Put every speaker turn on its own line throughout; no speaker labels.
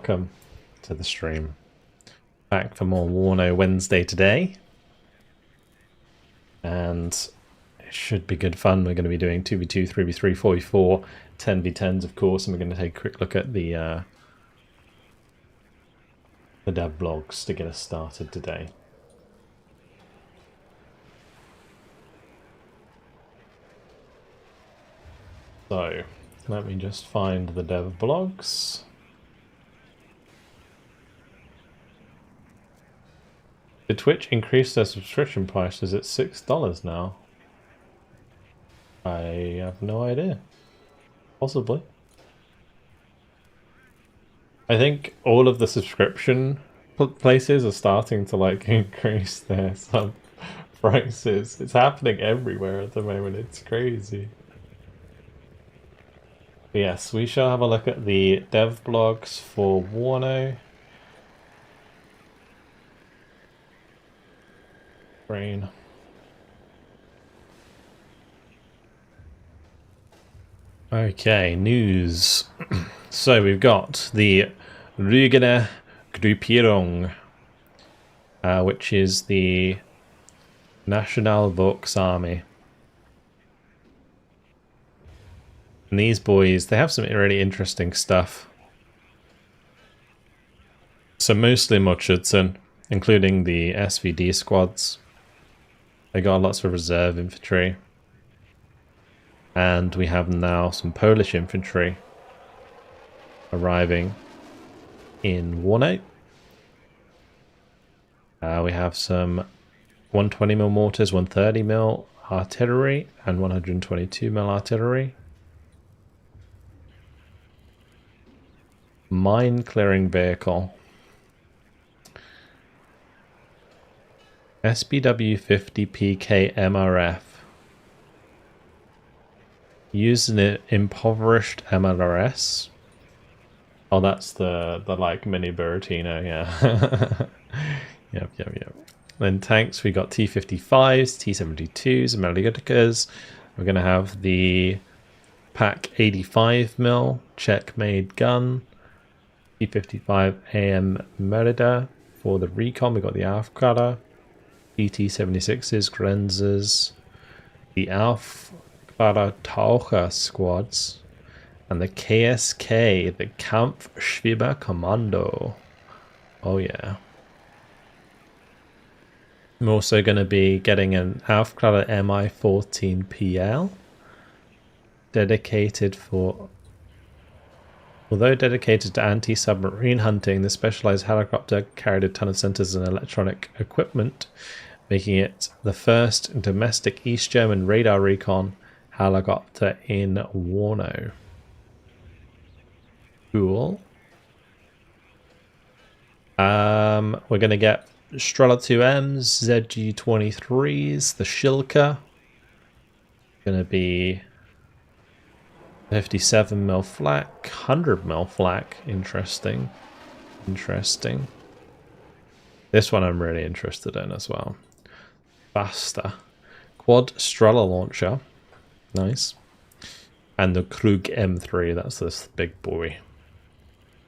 welcome to the stream. Back for more WARNO Wednesday today. And it should be good fun. We're going to be doing 2v2, 3v3, 4v4, 10v10s of course, and we're going to take a quick look at the dev blogs to get us started today. So, let me just find the dev blogs. Did Twitch increase their subscription prices at $6 now? I have no idea. Possibly. I think all of the subscription places are starting to like increase their sub prices. It's happening everywhere at the moment. It's crazy. But yes, we shall have a look at the dev blogs for WARNO. Brain. Okay, news. So we've got the Rügener Gruppierung, which is the National Volksarmee. And these boys, they have some really interesting stuff. So mostly Mordschützen, including the SVD squads. They got lots of reserve infantry. And we have now some Polish infantry arriving in WARNO. We have some 120mm mortars, 130mm artillery, and 122mm artillery. Mine clearing vehicle. SBW 50 PK MRF. Used an impoverished MLRS. Oh, that's the like mini Buratino, yeah. Yep. Then tanks, we got T-55s, T-72s, Meliuticas. We're gonna have the PaK 85mm Czech-made gun, T-55 AM Merida for the recon. We got the Aufklärer, ET-76s, Grenzers, the Aufklärer Taucher squads, and the KSK, the Kampfschwimmer-Kommando. Oh yeah. I'm also going to be getting an Aufklärer Mi-14PL, dedicated for... Although dedicated to anti-submarine hunting, the specialized helicopter carried a ton of sensors and electronic equipment, making it the first domestic East German radar recon helicopter in WARNO. Cool. We're going to get Strela 2Ms, ZG-23s, the Schilke. Going to be 57mm flak, 100mm flak. Interesting. This one I'm really interested in as well. Basta. Quad Strela launcher. Nice. And the Krug M3, that's this big boy.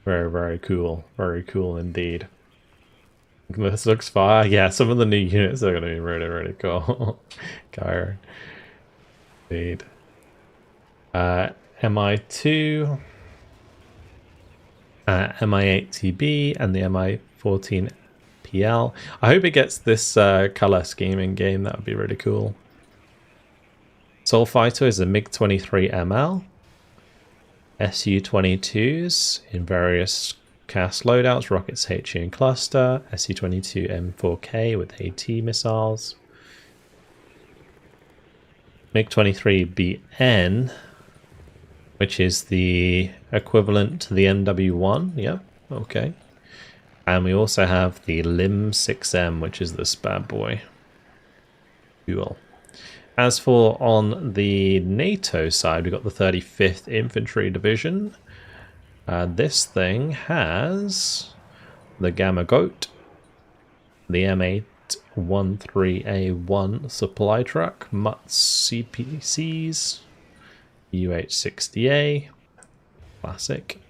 Very, very cool. Very cool indeed. This looks fire. Yeah, some of the new units are going to be really, really cool. Gyro. Indeed. Mi-2, Mi-8TB, and the Mi-14PL. I hope it gets this color scheme in game. That would be really cool. Soul Fighter is a MiG-23ML. Su-22s in various cast loadouts, rockets, HE and cluster. Su-22M4K with AT missiles. MiG-23BN, which is the equivalent to the MW1. Yep, okay. And we also have the LIM-6M, which is this bad boy. Cool. As for on the NATO side, we've got the 35th Infantry Division. This thing has the Gamma Goat, the M813A1 supply truck, MUTS CPCs, UH-60A, classic.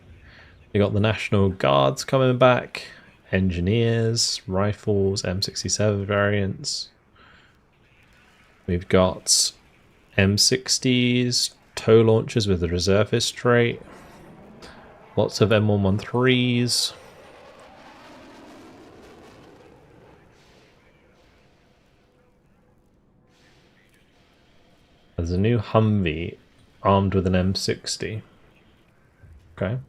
We got the National Guards coming back, engineers, rifles, M67 variants. We've got M60s, tow launchers with the reservist trait, lots of M113s. There's a new Humvee armed with an M60. Okay.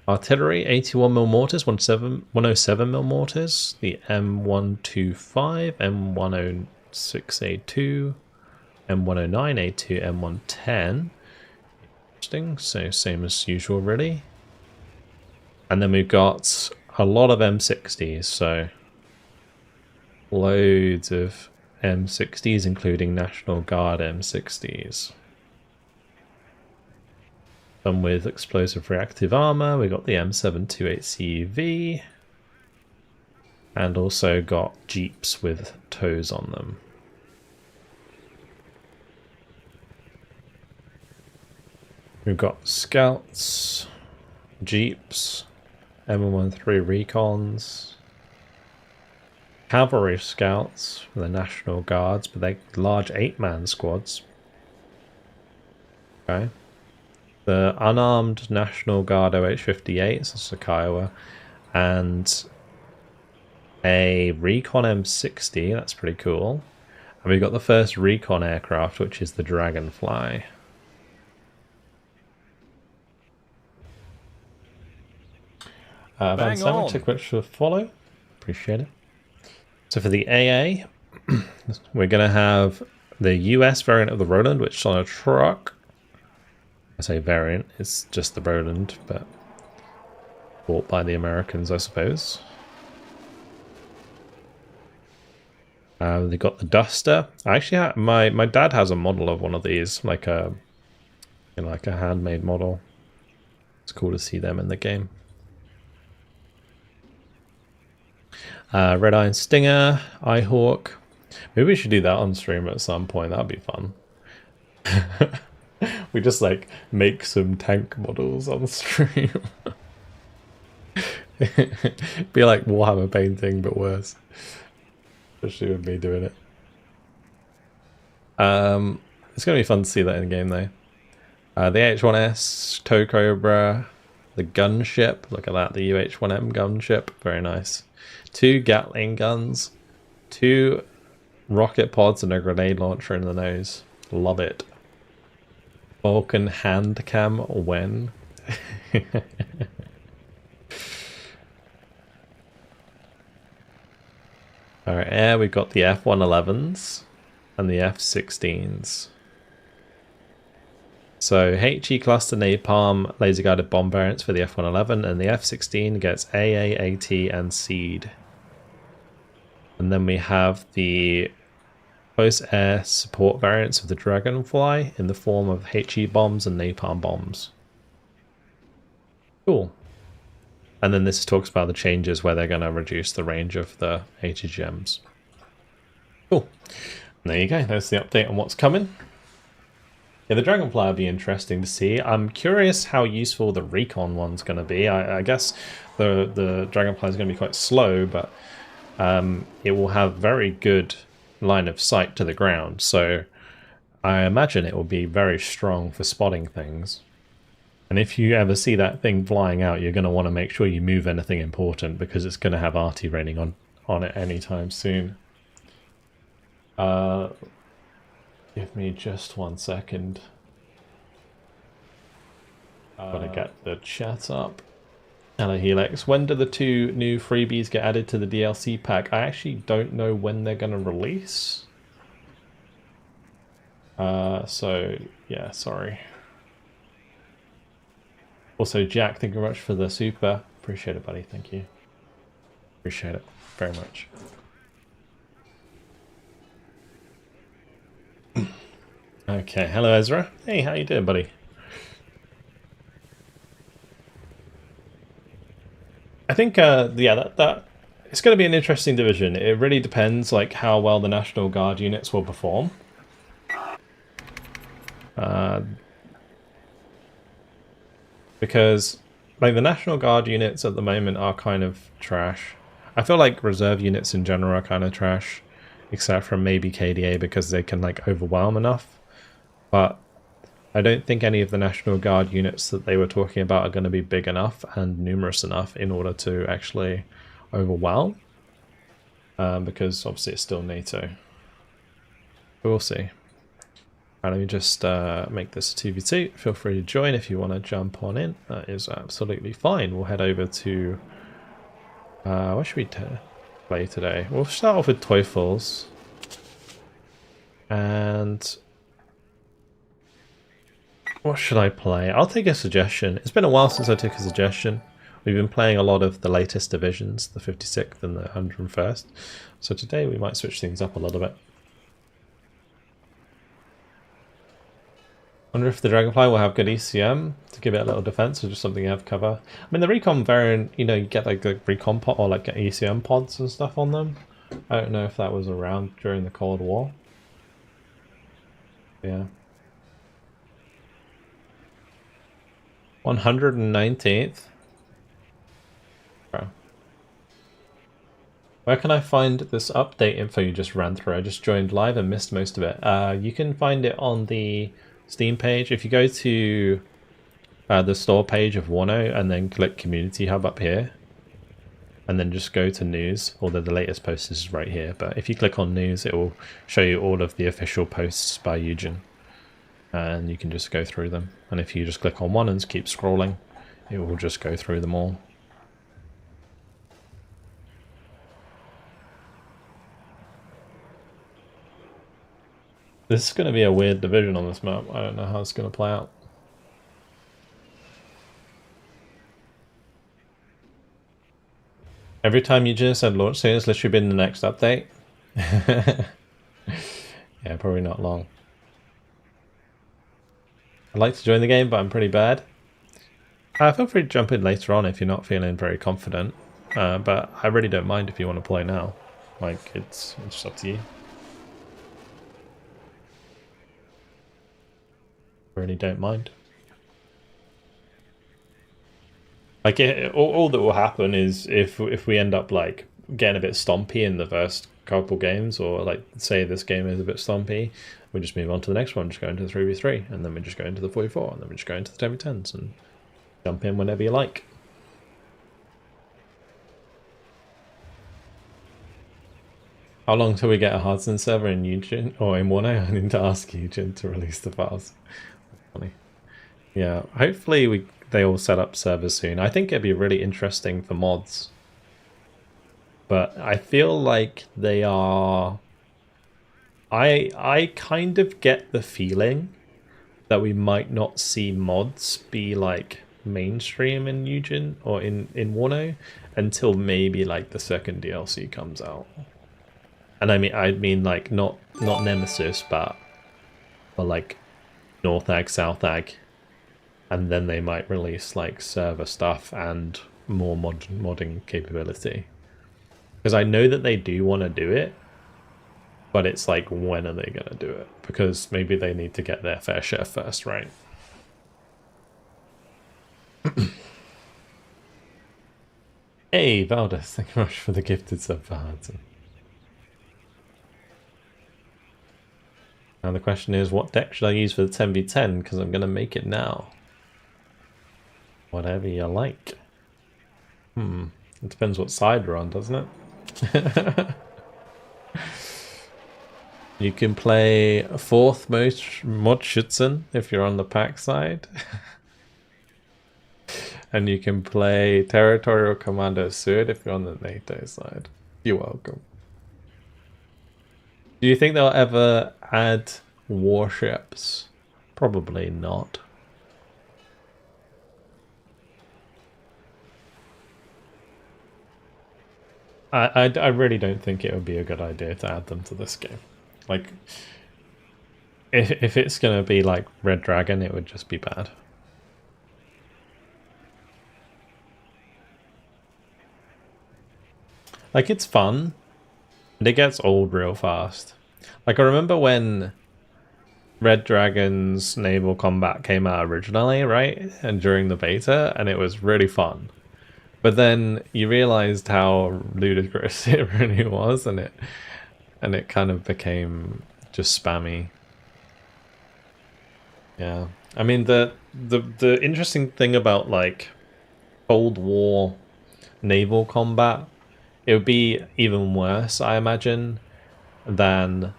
Artillery, 81mm mortars, 107mm mortars, the M125, M106A2, M109A2, M110. Interesting, so same as usual really. And then we've got a lot of M60s, so loads of M60s, including National Guard M60s. Some with explosive reactive armor. We got the M728CV, and also got jeeps with tows on them. We've got scouts, jeeps, M113 recons, cavalry scouts for the National Guards, but they're large 8-man squads. Okay. The unarmed National Guard OH-58s, that's the Kiowa, and a Recon M60, that's pretty cool. And we've got the first Recon aircraft, which is the Dragonfly. Van Sandwich, a quick follow. Appreciate it. So for the AA, we're going to have the US variant of the Roland, which is on a truck. I say variant, it's just the Roland, but bought by the Americans, I suppose. They got the Duster. I actually have, my dad has a model of one of these, like a handmade model. It's cool to see them in the game. Red Iron Stinger, Eyehawk. Maybe we should do that on stream at some point. That'd be fun. We just like make some tank models on stream. Be like Warhammer painting, but worse. Especially with me doing it. It's gonna be fun to see that in game though. The H1S, Tow Cobra, the gunship. Look at that, the UH-1M gunship. Very nice. 2 Gatling guns, 2 rocket pods, and a grenade launcher in the nose. Love it. Vulcan hand cam when? Alright, air, we've got the F-111s and the F-16s. So HE cluster napalm laser guided bomb variants for the F-111, and the F-16 gets AA, AT, and SEED. And then we have the close air support variants of the Dragonfly in the form of HE bombs and napalm bombs. Cool. And then this talks about the changes where they're going to reduce the range of the ATGMs. Cool. And there you go. There's the update on what's coming. Yeah, the Dragonfly will be interesting to see. I'm curious how useful the Recon one's going to be. I guess the Dragonfly is going to be quite slow, but it will have very good line of sight to the ground, so I imagine it will be very strong for spotting things. And if you ever see that thing flying out, you're going to want to make sure you move anything important, because it's going to have RT raining on it anytime soon. Give me just 1 second. Gotta get the chat up. Hello Helix, when do the 2 new freebies get added to the DLC pack? I actually don't know when they're going to release. So, yeah, sorry. Also, Jack, thank you very much for the super. Appreciate it, buddy. Thank you. Appreciate it very much. Okay, hello Ezra. Hey, how you doing, buddy? I think, yeah, that it's going to be an interesting division. It really depends, like, how well the National Guard units will perform. Because Like, the National Guard units at the moment are kind of trash. I feel like reserve units in general are kind of trash, except for maybe KDA because they can, like, overwhelm enough. But I don't think any of the National Guard units that they were talking about are going to be big enough and numerous enough in order to actually overwhelm. Because obviously it's still NATO. We'll see. Right, let me just make this a 2v2. Feel free to join if you want to jump on in. That is absolutely fine. We'll head over to... what should we play today? We'll start off with Teufels. And... what should I play? I'll take a suggestion. It's been a while since I took a suggestion. We've been playing a lot of the latest divisions, the 56th and the 101st. So today we might switch things up a little bit. Wonder if the Dragonfly will have good ECM to give it a little defense, or just something you have cover. I mean, the recon variant, you know, you get like the recon pod or like ECM pods and stuff on them. I don't know if that was around during the Cold War. Yeah. 119th. Bro. Where can I find this update info you just ran through? I just joined live and missed most of it. You can find it on the Steam page. If you go to the store page of WARNO and then click Community Hub up here, and then just go to News, although the latest post is right here. But if you click on News, it will show you all of the official posts by Eugen. And you can just go through them. And if you just click on one and keep scrolling, it will just go through them all. This is going to be a weird division on this map. I don't know how it's going to play out. Every time you just said launch soon, it's literally been the next update. Yeah, probably not long. I'd like to join the game, but I'm pretty bad. Feel free to jump in later on if you're not feeling very confident. But I really don't mind if you want to play now. Like, it's just up to you. Really don't mind. Like, all that will happen is if we end up like getting a bit stompy in the first couple games, or like say this game is a bit stompy, we just move on to the next one, just go into the 3v3, and then we just go into the 44, and then we just go into the 10v10s and jump in whenever you like. How long till we get a Hearthstone server in Eugen or in WARNO? I need to ask Eugen to release the files. Funny. Yeah, hopefully they all set up servers soon. I think it'd be really interesting for mods. But I feel like they are... I kind of get the feeling that we might not see mods be like mainstream in Eugen or in WARNO until maybe like the second DLC comes out. And I mean like not Nemesis, but like North Ag, South Ag, and then they might release like server stuff and more modding capability. Because I know that they do want to do it, but it's like, when are they going to do it? Because maybe they need to get their fair share first, right? Hey, Valdez, thank you very much for the gifted sub for Hudson. Now the question is, what deck should I use for the 10v10? Because I'm going to make it now. Whatever you like. It depends what side we're on, doesn't it? You can play 4th mod Schützen if you're on the pack side. And you can play Territorial Commando Sword if you're on the NATO side. You're welcome. Do you think they'll ever add warships? Probably not. I really don't think it would be a good idea to add them to this game. Like, if it's going to be like Red Dragon, it would just be bad. Like, it's fun, but it gets old real fast. Like, I remember when Red Dragon's naval combat came out originally, right? And during the beta, and it was really fun. But then you realized how ludicrous it really was, and it kind of became just spammy. Yeah. I mean the interesting thing about like Cold War naval combat, it would be even worse, I imagine, than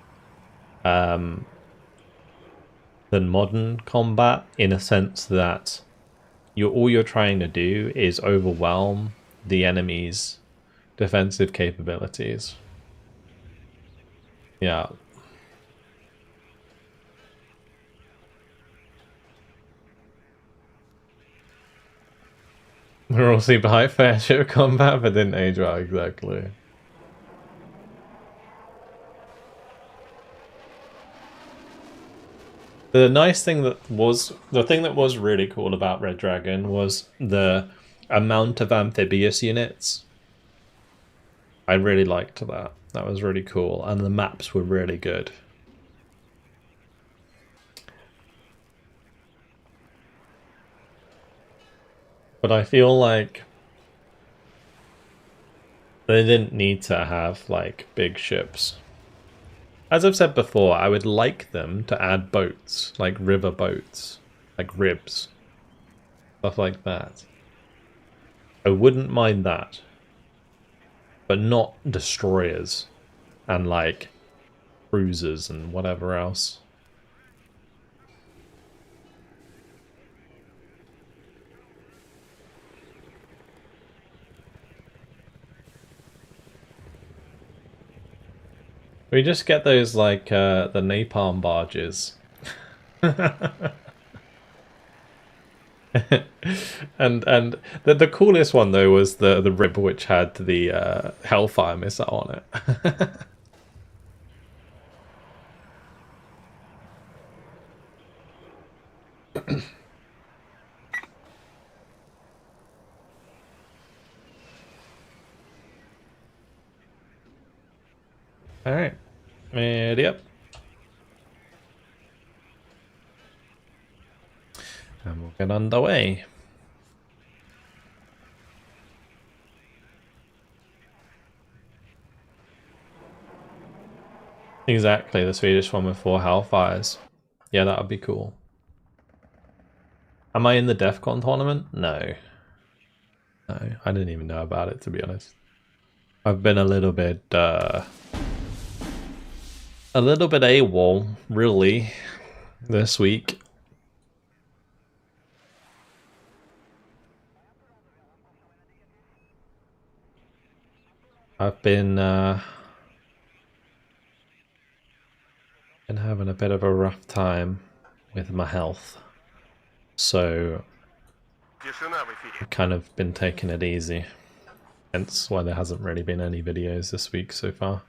modern combat, in a sense that all you're trying to do is overwhelm the enemy's defensive capabilities. Yeah. We're all super hyped for airship combat, but didn't age well, exactly. The nice thing the thing that was really cool about Red Dragon was the amount of amphibious units. I really liked that. That was really cool, and the maps were really good. But I feel like they didn't need to have like big ships. As I've said before, I would like them to add boats, like river boats, like ribs, stuff like that. I wouldn't mind that, but not destroyers and like cruisers and whatever else. We just get those like the napalm barges. and the coolest one though was the rib which had the Hellfire missile on it. All right, yep. And we'll get underway. Exactly, the Swedish one with 4 Hellfires. Yeah, that would be cool. Am I in the DEF CON tournament? No. No, I didn't even know about it, to be honest. I've been a little bit AWOL, really, this week. I've been having a bit of a rough time with my health, so I've kind of been taking it easy. Hence why there hasn't really been any videos this week so far.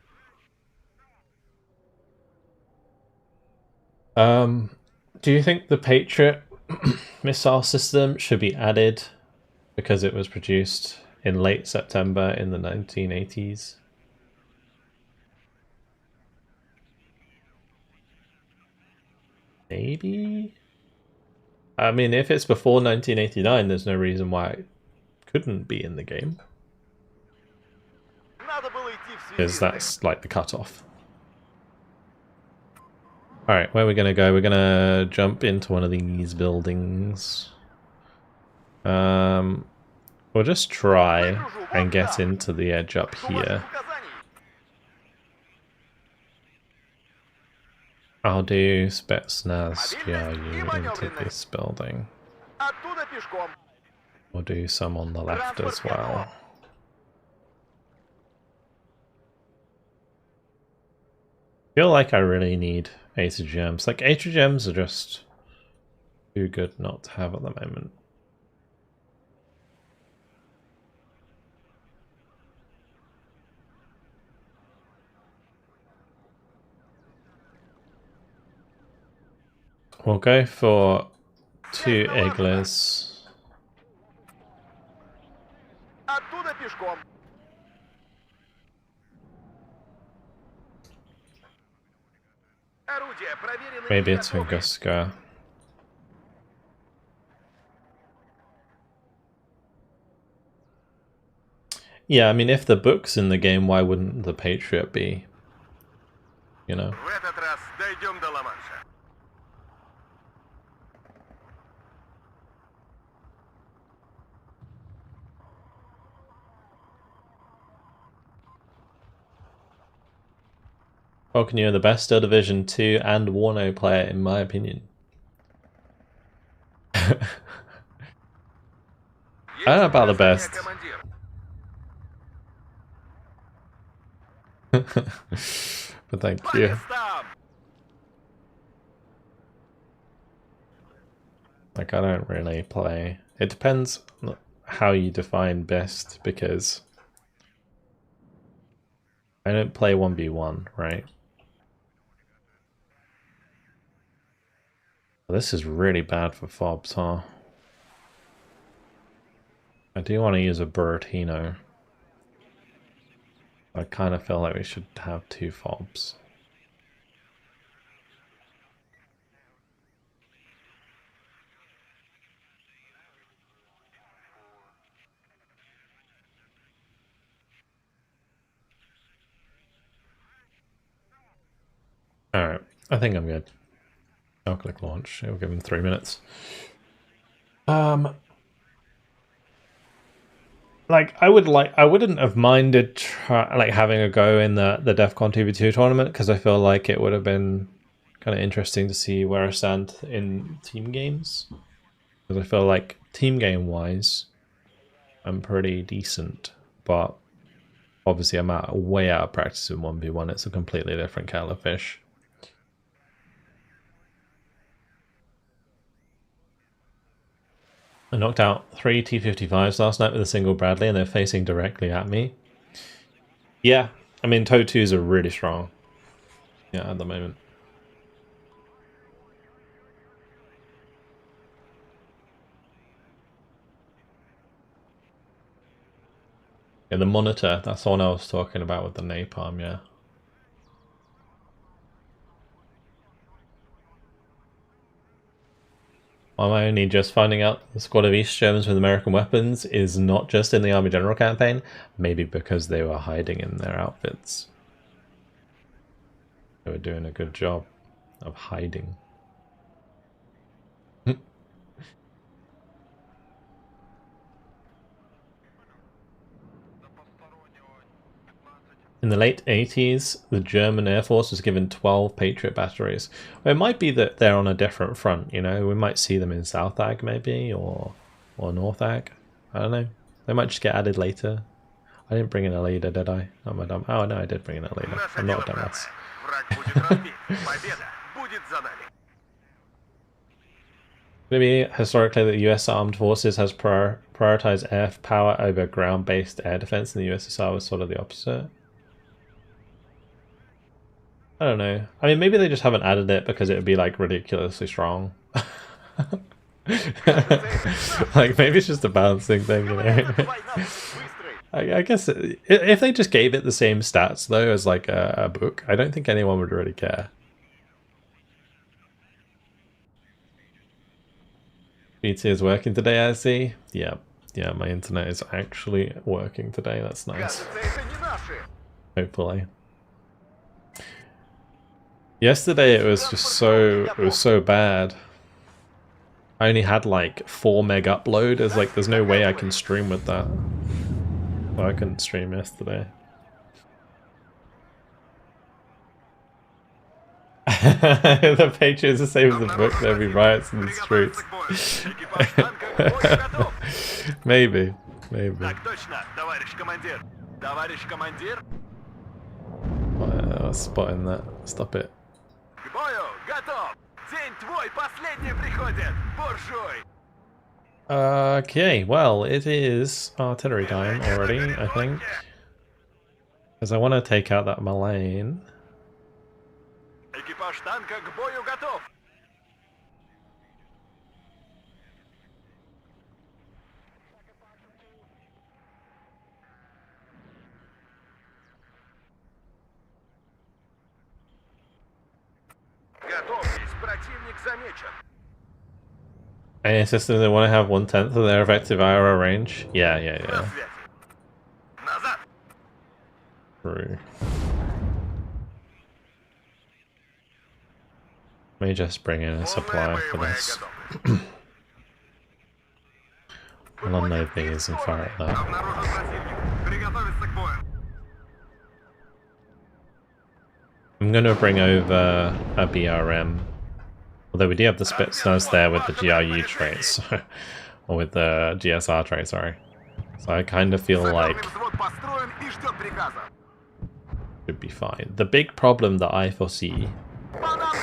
Do you think the Patriot missile system should be added because it was produced in late September in the 1980s? Maybe? I mean, if it's before 1989, there's no reason why it couldn't be in the game. Because that's like the cutoff. Alright, where are we going to go? We're going to jump into one of these buildings. We'll just try and get into the edge up here. I'll do Spetsnaz GRU into this building. We'll do some on the left as well. I feel like I really need ATGMs. Like, ATGMs are just too good not to have at the moment. We'll go for 2 Iglas. Maybe it's Tunguska. Yeah, I mean, if the book's in the game, why wouldn't the Patriot be? You know? Falcon, you're the best Still Division 2 and WARNO player, in my opinion. I don't know about the best. But thank you. Like, I don't really play. It depends how you define best, because I don't play 1v1, right? This is really bad for fobs, huh? I do want to use a Buratino. I kind of feel like we should have 2 fobs. Alright, I think I'm good. I'll click launch. It'll give him 3 minutes. Like I wouldn't have minded having a go in the DEFCON 2v2 tournament, because I feel like it would have been kind of interesting to see where I stand in team games. Because I feel like team game wise, I'm pretty decent, but obviously I'm way out of practice in 1v1. It's a completely different kettle of fish. I knocked out 3 T55s last night with a single Bradley, and they're facing directly at me. Yeah, I mean, TOE2s are really strong. Yeah, at the moment. Yeah, the monitor, that's the one I was talking about with the napalm, yeah. I'm only just finding out the squad of East Germans with American weapons is not just in the Army General campaign, maybe because they were hiding in their outfits. They were doing a good job of hiding. In the late 80s, the German Air Force was given 12 Patriot batteries. Well, it might be that they're on a different front, you know? We might see them in South Ag, maybe, or North Ag. I don't know. They might just get added later. I didn't bring in a leader, did I? Oh, my dumb. Oh, no, I did bring in a leader. I'm not a dumbass. Maybe historically the US Armed Forces has prioritized air power over ground-based air defense, and the USSR was sort of the opposite. I don't know. I mean, maybe they just haven't added it because it would be like ridiculously strong. Like, maybe it's just a balancing thing, you know? I guess if they just gave it the same stats though as like a book, I don't think anyone would really care. BT is working today, I see. Yeah, my internet is actually working today. That's nice. Hopefully. Yesterday it was just so bad. I only had like 4 meg upload. It's like there's no way I can stream with that. Well, I couldn't stream yesterday. The page is the same as the book. There'll be riots in the streets. Maybe. I was spotting that. Stop it. Okay, well, it is artillery time already, I think. Because I want to take out that Malayan. Any systems that want to have 1/10 of their effective IRO range? Yeah. True. Let me just bring in a supply for this. I'll unload these and fire at that. I'm going to bring over a BRM. Although we do have the Spetsnaz there with the GRU traits. Or with the GSR trait, sorry. So I kind of feel like should be fine. The big problem that I foresee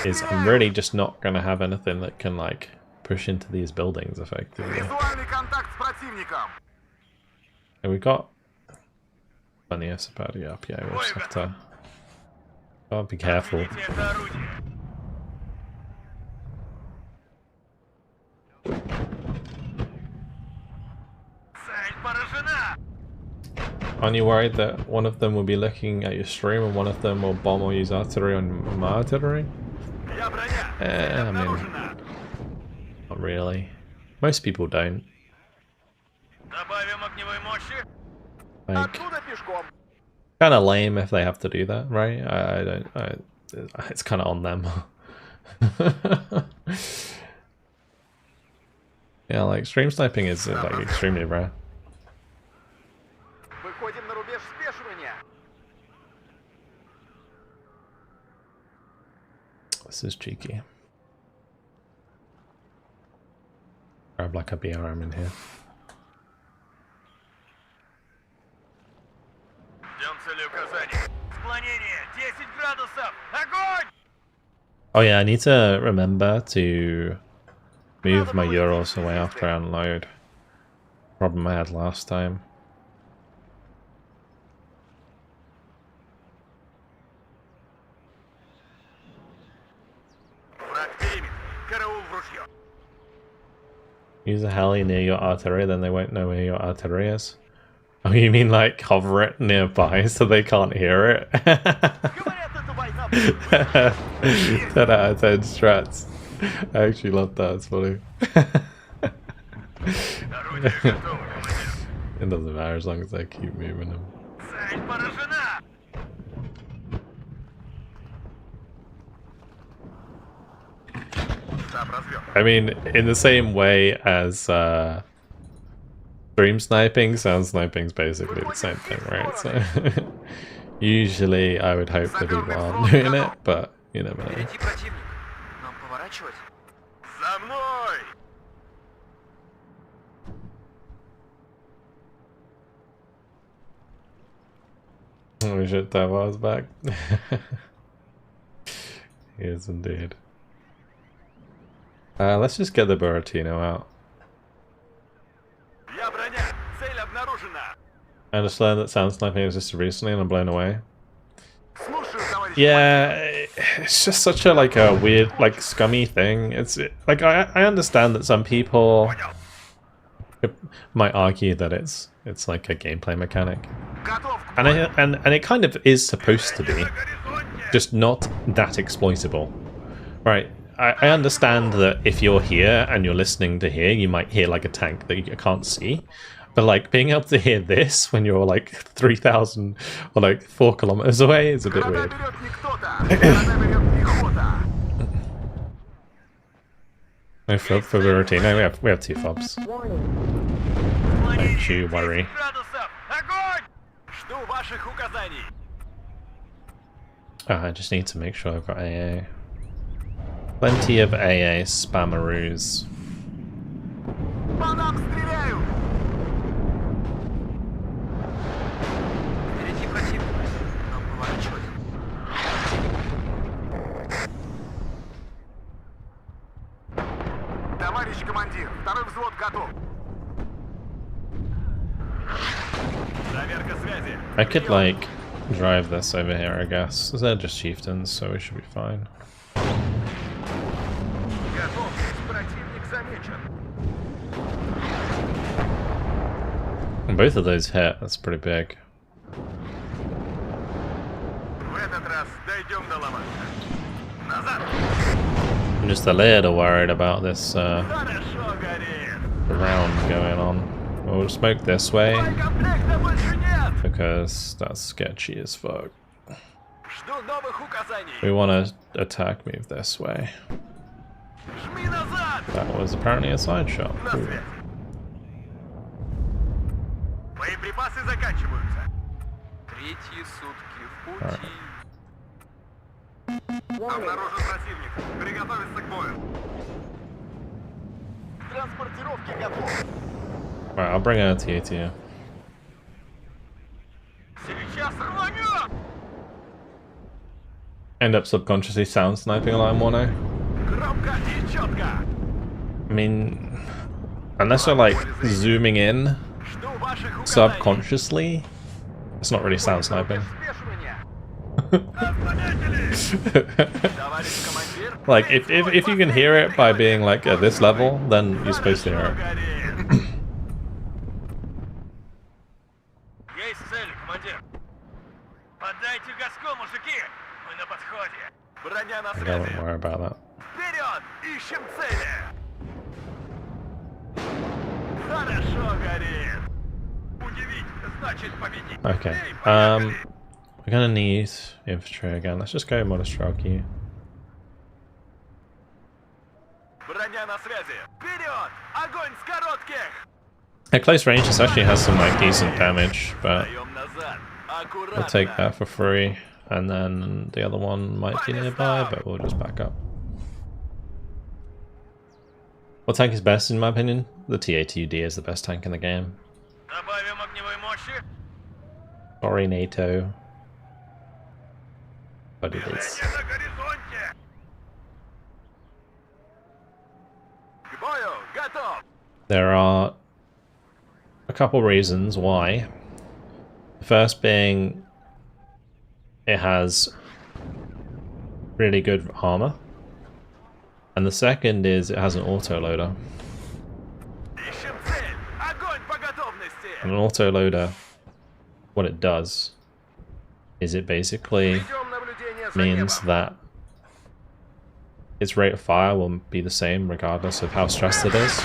is I'm really just not going to have anything that can like push into these buildings effectively. And we got plenty of Sapati up, yeah, we'll just have to be careful. Aren't you worried that one of them will be looking at your stream and one of them will bomb or use artillery on my artillery? I mean, not really. Most people don't. Like, kind of lame if they have to do that, right? It's kind of on them. Yeah, like stream sniping is like extremely rare. This is cheeky. Grab like a BRM in here. Oh yeah, I need to remember to move my Euros away after I unload. Problem I had last time. Use a heli near your artillery, then they won't know where your artillery is. Oh, you mean like hover it nearby so they can't hear it? 10 out of 10 strats. I actually love that, it's funny. It doesn't matter as long as I keep moving them. I mean, in the same way as stream sniping, sound sniping's basically the same thing, right? So usually I would hope that people aren't doing it, but you never know. Oh shit, Tavar's back. He is indeed. Let's just get the Buratino out. I just learned that sound sniping existed recently and I'm blown away. Yeah, it's just such a like a weird, like scummy thing. It's like I understand that some people might argue that it's like a gameplay mechanic, and it kind of is supposed to be, just not that exploitable, right? I understand that if you're here and you're listening to here, you might hear like a tank that you can't see. But like being able to hear this when you're like 3,000 or like 4 kilometers away is a bit weird. No fob for the routine. No, we have 2 fobs. Don't you worry. I just need to make sure I've got AA. Plenty of AA spammeroos. I could like drive this over here, I guess. They're just chieftains, so we should be fine. And both of those hit, that's pretty big. I'm just a little worried about this round going on. We'll smoke this way because that's sketchy as fuck. We want to attack move this way. That was apparently a side shot. Cool. Right. Right, I'll bring out to you. End up subconsciously sound sniping a line WARNO. I mean, unless you're like zooming in subconsciously, it's not really sound sniping. Like if you can hear it by being like at this level, then you're supposed to hear it. I don't worry about that. Okay. We're gonna need infantry again. Let's just go Monostraki. At close range, this actually has some like decent damage, but we'll take that for free. And then the other one might be nearby, but we'll just back up. What tank is best in my opinion? The T-ATUD is the best tank in the game. Sorry, NATO. But it is. There are a couple reasons why. The first being it has really good armor. And the second is it has an autoloader. And an autoloader, what it does is it basically means that its rate of fire will be the same regardless of how stressed it is.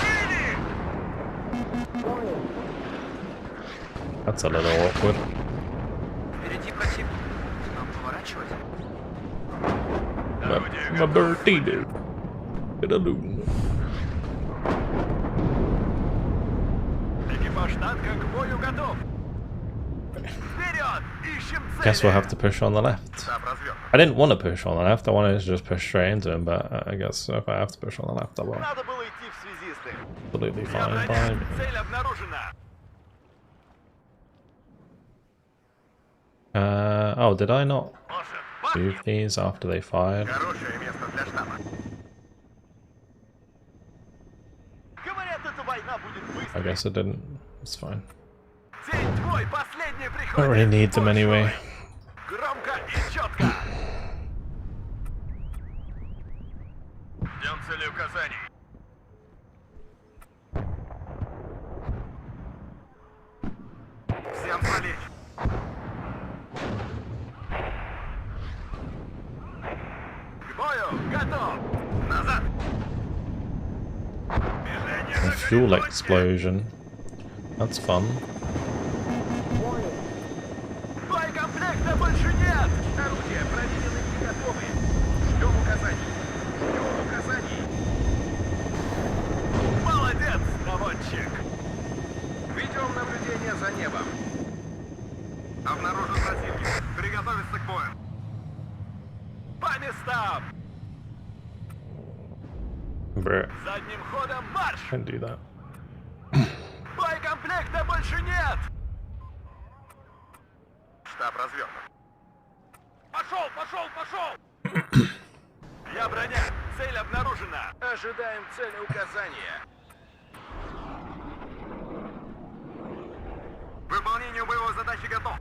That's a little awkward. My birthday dude. Get a loot. Guess we'll have to push on the left. I didn't want to push on the left, I wanted to just push straight into him, but I guess if I have to push on the left, I will. Absolutely fine by me. Oh, did I not move these after they fired? I guess I didn't. It's fine. I don't really need them anyway. A fuel explosion. That's fun. Bruh. Can't do that.
Боекомплекта больше нет! Штаб развернут. Пошел, пошел, пошел! Я броня. Цель обнаружена. Ожидаем цели указания. Выполнению боевой задачи готов.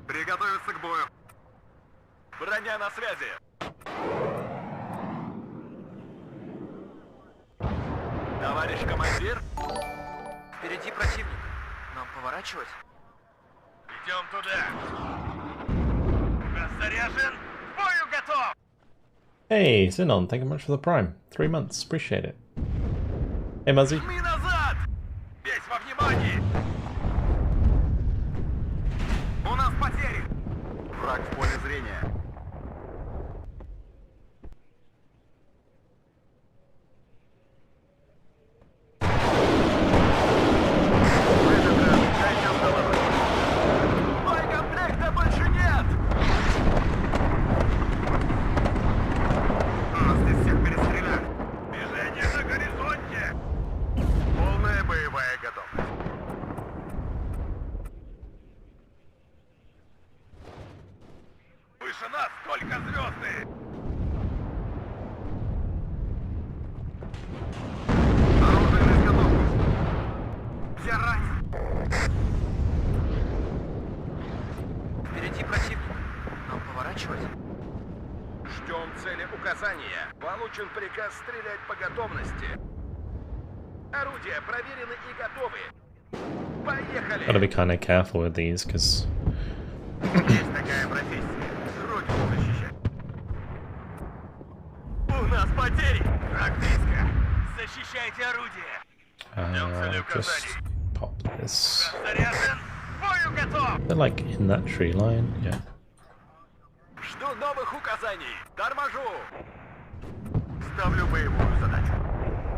Приготовиться к бою. Броня на связи. Товарищ командир. Впереди противник. Нам поворачивать? Идем туда. Газ заряжен. К бою готов!
Hey, Sinon, thank you much for the Prime. 3 months, appreciate it. Hey, Muzzy.
Жми назад! Весь во внимании! У нас потери! Враг в поле зрения. Боекомплекта больше нет! Нас здесь всех перестреляли. Движение на горизонте! Полная боевая готовность. Выше нас только звезды! Оружие на изготовку! Я ранен!
Впереди противник. Нам поворачивать?
Ждем цели указания. Получен приказ стрелять по готовности. Орудия проверены и готовы. Поехали!
Gotta be kind of careful with these, because
Есть такая профессия. Родину защищать. У нас потери! Враг близко. Защищайте орудие.
just pop this.
Заряжен. Бою готов.
They're like in that tree line, yeah.
Жду новых указаний. Торможу. Ставлю боевую задачу.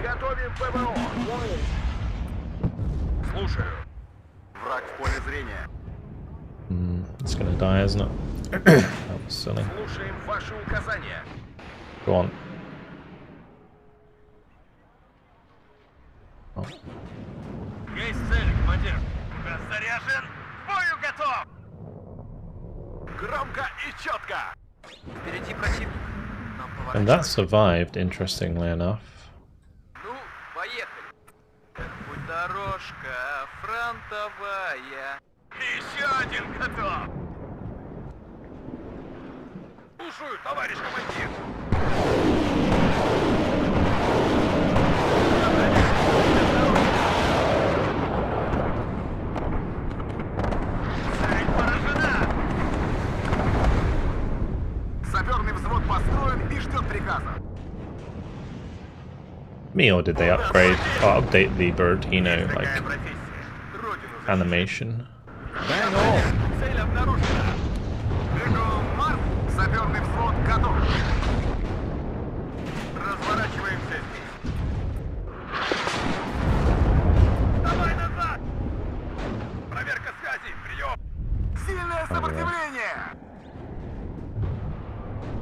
Готовим ПВО. Слушаю. Враг в поле зрения.
It's gonna die, isn't it? That was silly.
Слушаем ваши указания.
Go on. Oh.
Есть цель, командир. Газ заряжен. К бою готов. Громко и четко.
Впереди противник. Нам
And that
поворачивать.
survived, interestingly enough.
Ну, поехали. Как путь дорожка фронтовая.
Еще один готов. Слушаю, товарищ командир. Цель поражена. Саперный взвод построен и ждет приказа.
Me, or did they upgrade or update the Buratino like
Такая профессия. Родину защищать.
animation?
Цель обнаружена. Эго Марк, саперный взвод готов. Разворачиваемся здесь. Давай назад! Проверка связи, прием. Сильное сопротивление!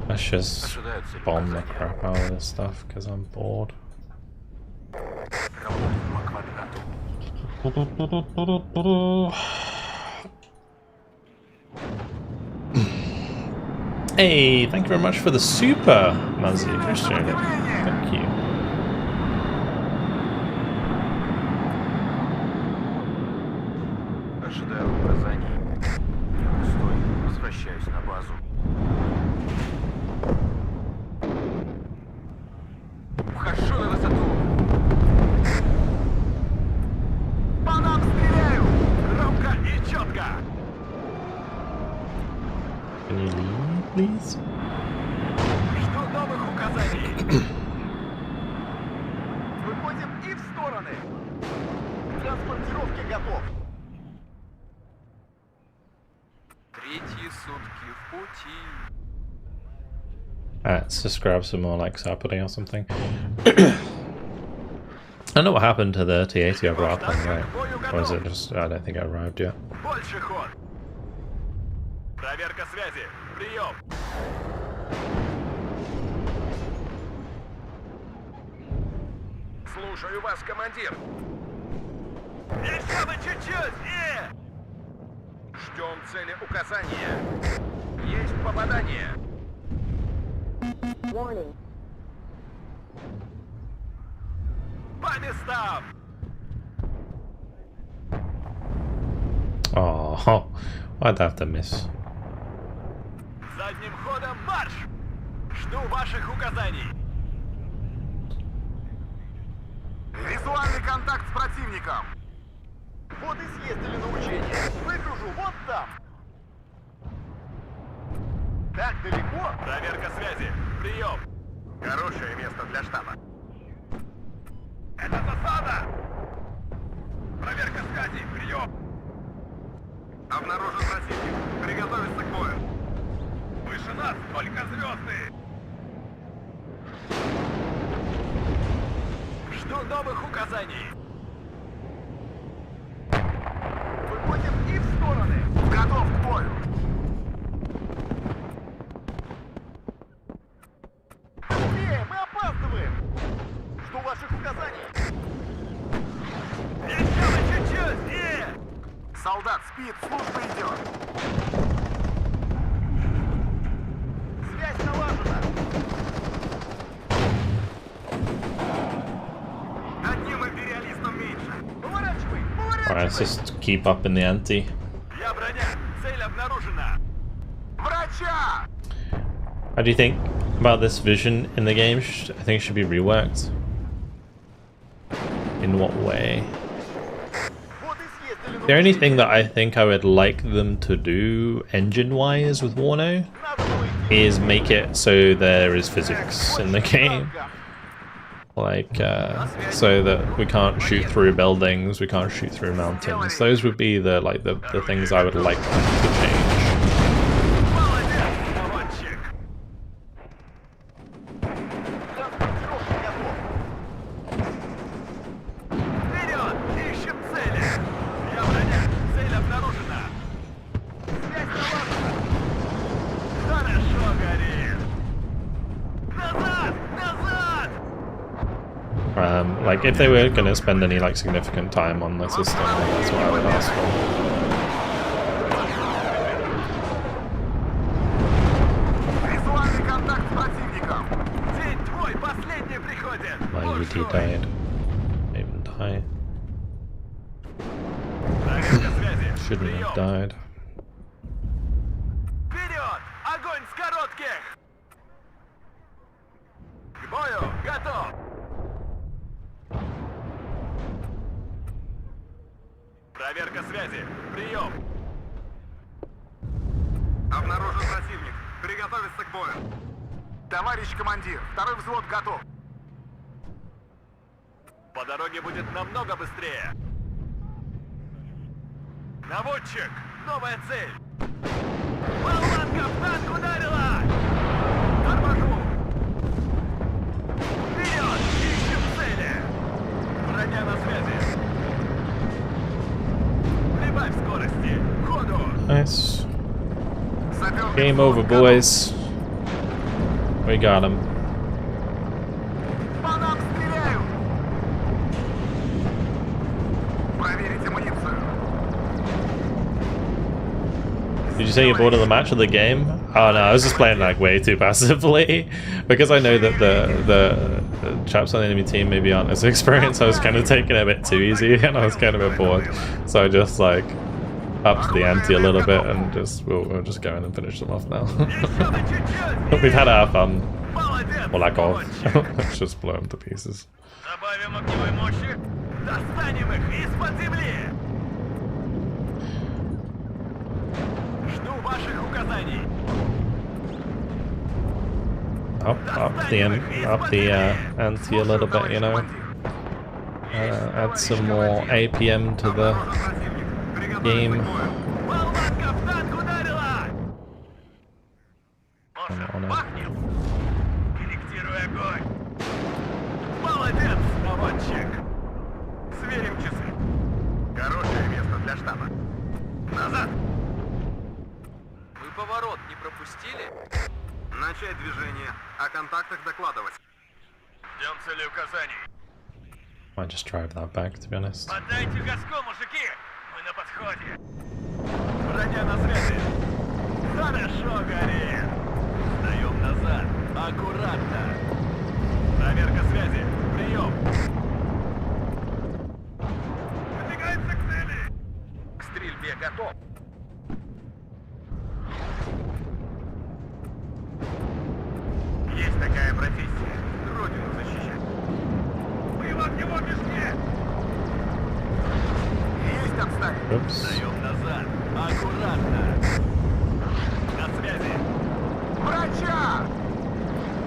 Let's just bomb the crap out of this stuff because I'm bored. Hey, thank you very much for the super, Muzzy. Appreciate it. Thank you.
Ожидаю указаний. Стой, возвращаюсь на базу. Вхожу на высоту. По нам стреляют! Громко и четко!
Can you leave, please?
Жду новых указаний. Выходим и в стороны. Транспортировке готов.
Третьи сутки в пути.
Let's just grab some more like sapling or something. I don't know what happened to the T-80 I brought up on the way. Or is it just... I don't think it arrived yet.
Больше ход. Проверка связи. Прием. Слушаю вас, командир. Еще бы чуть-чуть! Ждем цели указания. Есть попадание.
Warning.
По местам.
Oh, why'd I have to miss?
Задним ходом марш. Жду ваших указаний. Визуальный контакт с противником. Вот и съездили на учение. Выгружу вот там. Так далеко? Проверка связи. Прием. Хорошее место для штаба. Это засада! Проверка связи. Прием. Обнаружен противник. Приготовиться к бою. Выше нас только звезды. Жду новых указаний. Выходим и в стороны. Готов к бою. Быстрее, мы опаздываем. Жду ваших указаний. Еще чуть-чуть. Солдат спит, служба идет. Связь налажена. Одним империалистом меньше. Поворачивай,
Alright,
поворачивай.
let's just keep up in the ante.
Я броня. Цель обнаружена. Врача!
How do you think about this vision in the game? I think it should be reworked. In what way?
Вот и съездили на
The only
учение.
thing that I think I would like them to do engine-wise with WARNO
Надо было идти.
is make it so there is physics in the game. Like, so that we can't shoot through buildings, we can't shoot through mountains. Those would be the things I would like them to change.
Молодец, наводчик. Транспортировка готов. Вперед! Ищем цели! Я броня! Цель обнаружена! Связь налажена! Хорошо горит! Назад! Назад!
Like, if they were going to spend any like significant time on the system, that's what I would ask for.
Визуальный контакт с противником! День твой, последний приходит!
My UT
Бушуй!
died. Even die.
Проверка связи!
Shouldn't
Прием!
have died.
Вперед! Огонь с коротких! К бою! Готов! Проверка связи! Прием! Обнаружен противник! Приготовиться к бою! Товарищ командир, второй взвод готов! По дороге будет намного быстрее! Наводчик! Новая цель! Болванка в танк ударила! Торможу! Вперед! Ищем цели! Броня на связи! Прибавь скорости! Ходу!
Nice.
Саперный
Game
взвод
over,
готов.
boys. We got him.
По нам стреляют! Проверить амуницию!
Did you say you're bored of the match or the game? Oh no, I was just playing like way too passively because I know that the chaps on the enemy team maybe aren't as experienced. I was kind of taking it a bit too easy and I was kind of a bit bored, so I just like upped the ante a little bit and just we'll just go in and finish them off now.
Еще бы чуть-чуть!
We've had our fun,
Молодец!
or lack of.
наводчик.
Let's just blow them to pieces.
Добавим огневой мощи! Достанем их из-под земли! Жду ваших указаний!
Up the ante a little bit, you know. Add some more APM to the game.
Болванка в танк ударила!
On it.
Бахнем! Корректируй огонь! Молодец, наводчик! Сверим часы. Хорошее место для штаба. Назад!
Вы поворот не пропустили?
Начать движение. О контактах докладывать. Ждем цели указаний.
Might just drive that back, to be honest.
Поддайте газку, мужики! Мы на подходе. Броня на связи. Хорошо горит. Сдаем назад. Аккуратно. Проверка связи. Прием. Выдвигаемся к цели. К стрельбе готов. Есть такая профессия. Родину защищать. Мы в огневом мешке. Есть отставить.
Oops.
Сдаем назад. Аккуратно. На связи. Врача!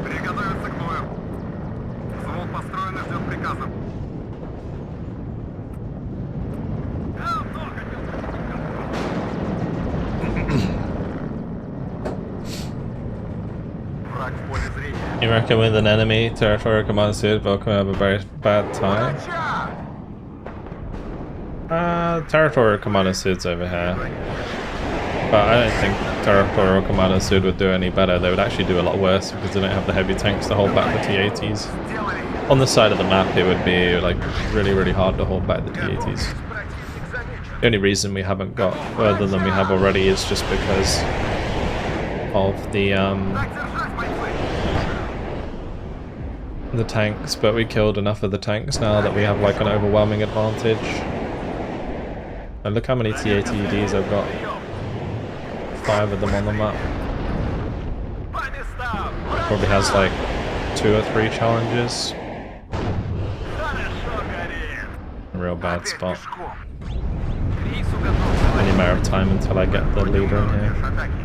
Приготовиться к бою. Взвод построен и ждет приказов. Враг в поле зрения.
You reckon with an enemy territorial commander suit, Vulcan have a very bad time?
Врача!
Territorial commander suits over here. But I don't think territorial commander suit would do any better. They would actually do a lot worse because they don't have the heavy tanks to hold back the T-80s.
Сделали.
On the side of the map, it would be like really hard to hold back the T-80s.
Противник замечен.
The only reason we haven't got further than we have already is just because of the
Так держать, бойцы!
tanks, but we killed enough of the tanks now that we have like an overwhelming advantage. And look how many T-80Ds I've got. 5 of them on the map.
По местам!
Probably has like 2 or 3 challenges.
Хорошо горит!
A real bad
Опять
spot.
пешком.
К рейсу готов.
Any matter of time until I get the leader in here.
Атаки.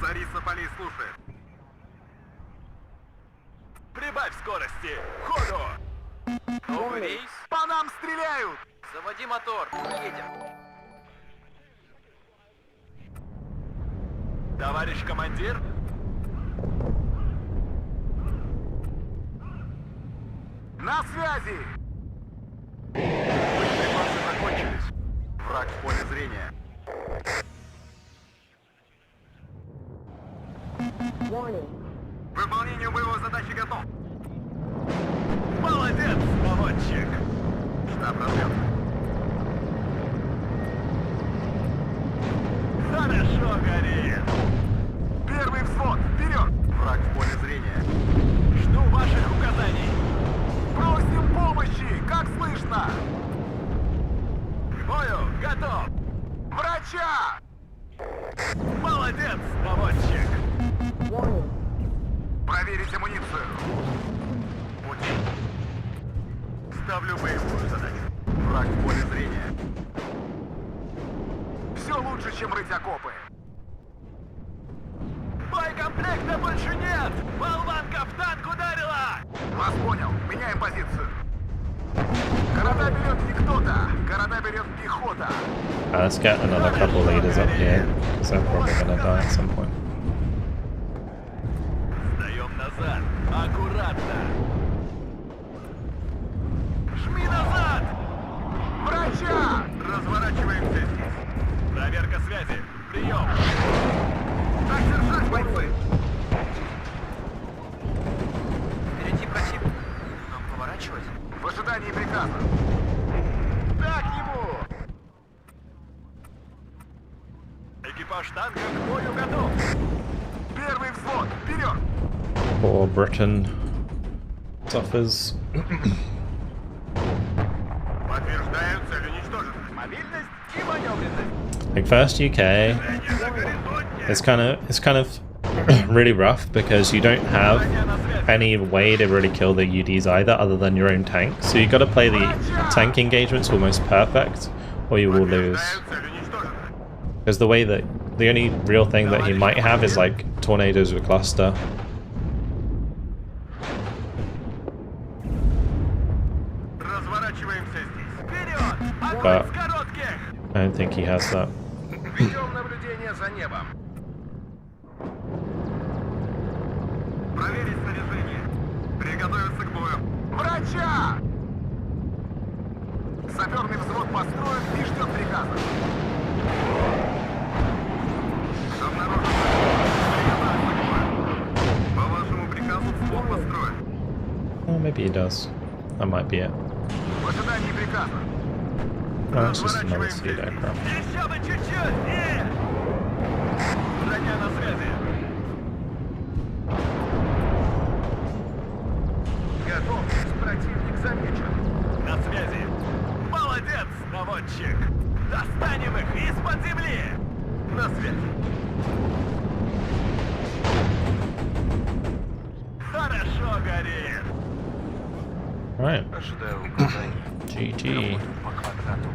Царица полей слушает. Прибавь скорости! Ходу!
Новый рейс.
По нам стреляют!
Заводи мотор. Едем.
Товарищ командир? На связи! Боеприпасы закончились. Враг в поле зрения. Выполнению боевой задачи готов. Молодец, наводчик. Штаб разведки. Хорошо горит. Первый взвод, вперед! Враг в поле зрения. Жду ваших указаний. Просим помощи, как слышно? К бою готов. Врача! Молодец, наводчик. Проверить амуницию. Пути. Ставлю боевую задачу. Враг в поле зрения. Все лучше, чем рыть окопы. Боекомплекта больше нет! Болванка в танк ударила! Вас понял. Меняем позицию. Города берет не кто-то. Города берет пехота.
Let's get another couple leaders up here, because they're probably gonna die at some point.
Сдаем назад. Аккуратно. Жми назад! Врача! Разворачиваемся здесь. Проверка связи. Прием. Так держать, бойцы!
Впереди противник. Нам поворачивать?
В ожидании приказа. Так ему! Экипаж танка к бою готов. Первый взвод, вперед!
Poor Britain suffers.
Подтверждаю, цель уничтожена. Мобильность и маневренность.
Like first UK,
На горизонте.
it's kind of really rough because you don't have any way to really kill the UDs either, other than your own tank. So you got to play the tank engagements almost perfect, or you will lose.
Подтверждаю, цель уничтожена.
Because the way that the only real thing that he might have is like tornadoes with cluster.
Разворачиваемся здесь. Вперед! Огонь
But-
с коротких!
I don't think he has that.
Ведем наблюдение за небом. Проверить снаряжение. Приготовиться к бою. Врача! Саперный взвод построен и ждет приказа. Обнаружен. Приготовиться к бою. По вашему приказу взвод построен.
Oh, maybe he does. That might be it.
В ожидании приказа.
Oh, it's just another speed aircraft.
Еще бы чуть-чуть! Броня на связи. Готовность, противник замечен. На связи. Молодец, наводчик. Достанем их из-под земли. На связи. Хорошо горит.
Right.
Ожидаю указаний.
GG.
По квадрату.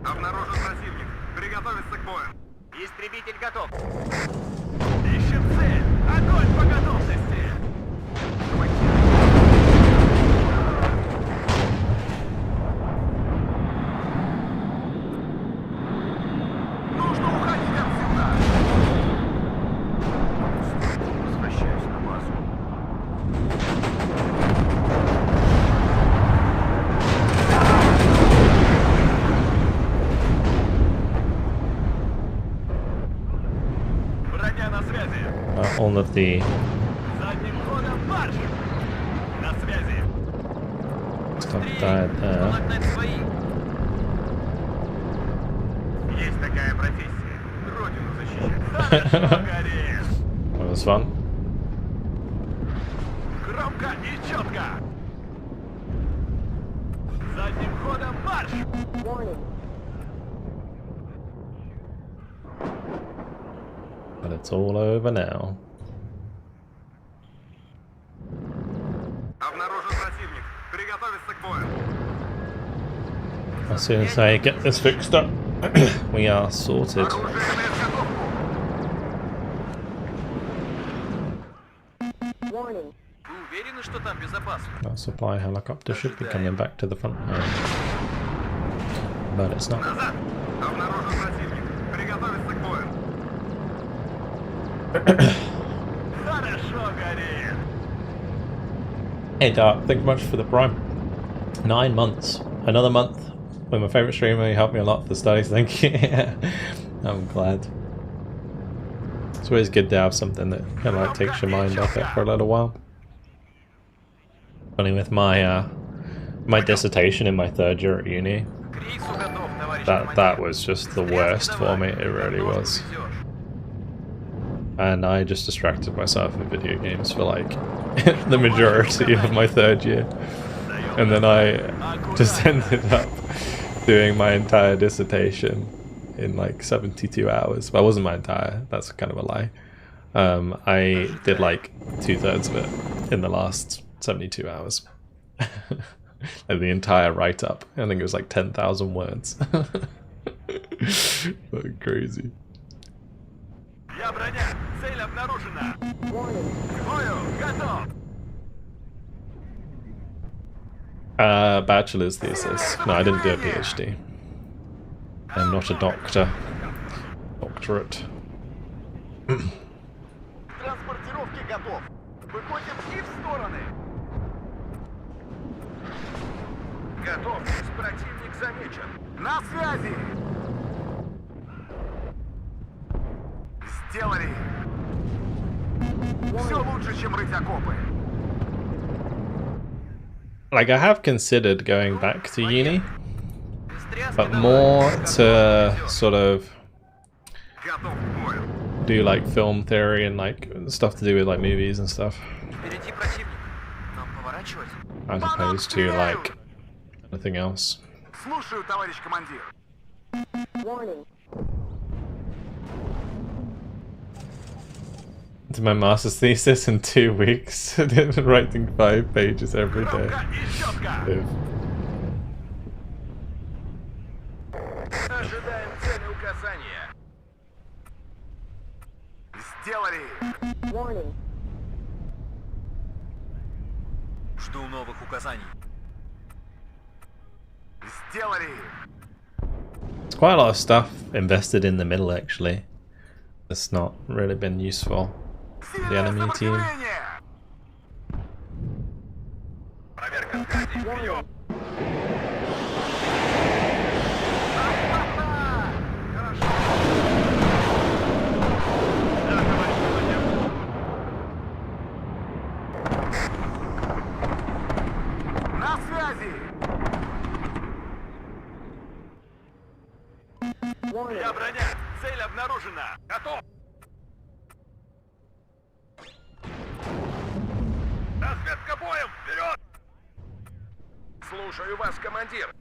Обнаружен противник. Приготовиться к бою. Истребитель готов. Ищем Огонь по готовности! Нужно уходить отсюда! Возвращаюсь на базу. Броня на связи!
All of the
Задним ходом марш! На связи!
stuff died there.
Нагнать своих.
Есть такая профессия. Родину защищать. Хорошо горит!
That was fun.
Громко и четко! Задним ходом марш!
But it's all over now.
Обнаружен противник. Приготовиться к бою.
As soon as I get this fixed up, we are sorted.
Оружейная изготовку.
Вы уверены, что там безопасно?
Our supply helicopter should be coming back to the front line. But it's not.
Назад. Обнаружен противник. Приготовиться к бою. Хорошо горит.
Hey Dark, thank you much for the prime. 9 months. Another month with my favourite streamer. You helped me a lot for studies, thank you. I'm glad. It's always good to have something that kind of like takes your mind off it for a little while. Funny with my my dissertation in my 3rd year at uni,
К рейсу готов, товарищ
that
командир.
was just the worst for me, it really was. And I just distracted myself with video games for like the majority of my 3rd year. And then I just ended up doing my entire dissertation in like 72 hours. Well, it wasn't my entire, that's kind of a lie. I did like 2/3 of it in the last 72 hours. And the entire write-up. I think it was like 10,000 words. Crazy.
Я броня. Цель обнаружена. К бою. Готов.
Bachelor's thesis. No, I didn't do a PhD. I'm not a doctor. Doctorate.
Транспортировки готов. Выходим и в стороны. Готовьтесь, противник замечен. На связи. Сделали. Все лучше, чем рыть окопы.
Like, I have considered going back to uni,
Без тряски
but
давай.
more
Как
to
повезет.
sort of
Готов к бою.
do like film theory and like stuff to do with like movies and stuff,
Впереди противник. Нам поворачивать?
as opposed to like anything else.
Слушаю, товарищ командир.
Did my master's thesis in 2 weeks, writing 5 pages every day.
Громко и четко.
Live.
Ожидаем цели указания. Сделали.
Жду новых указаний.
Сделали.
There's quite a lot of stuff invested in the middle actually. That's not really been useful. The enemy team.
Проверка связи. Вперед. Хорошо. Да, товарищ командир. На связи. Я броня. Цель обнаружена. Готов. Разведка боем. Вперед. Слушаю вас, командир.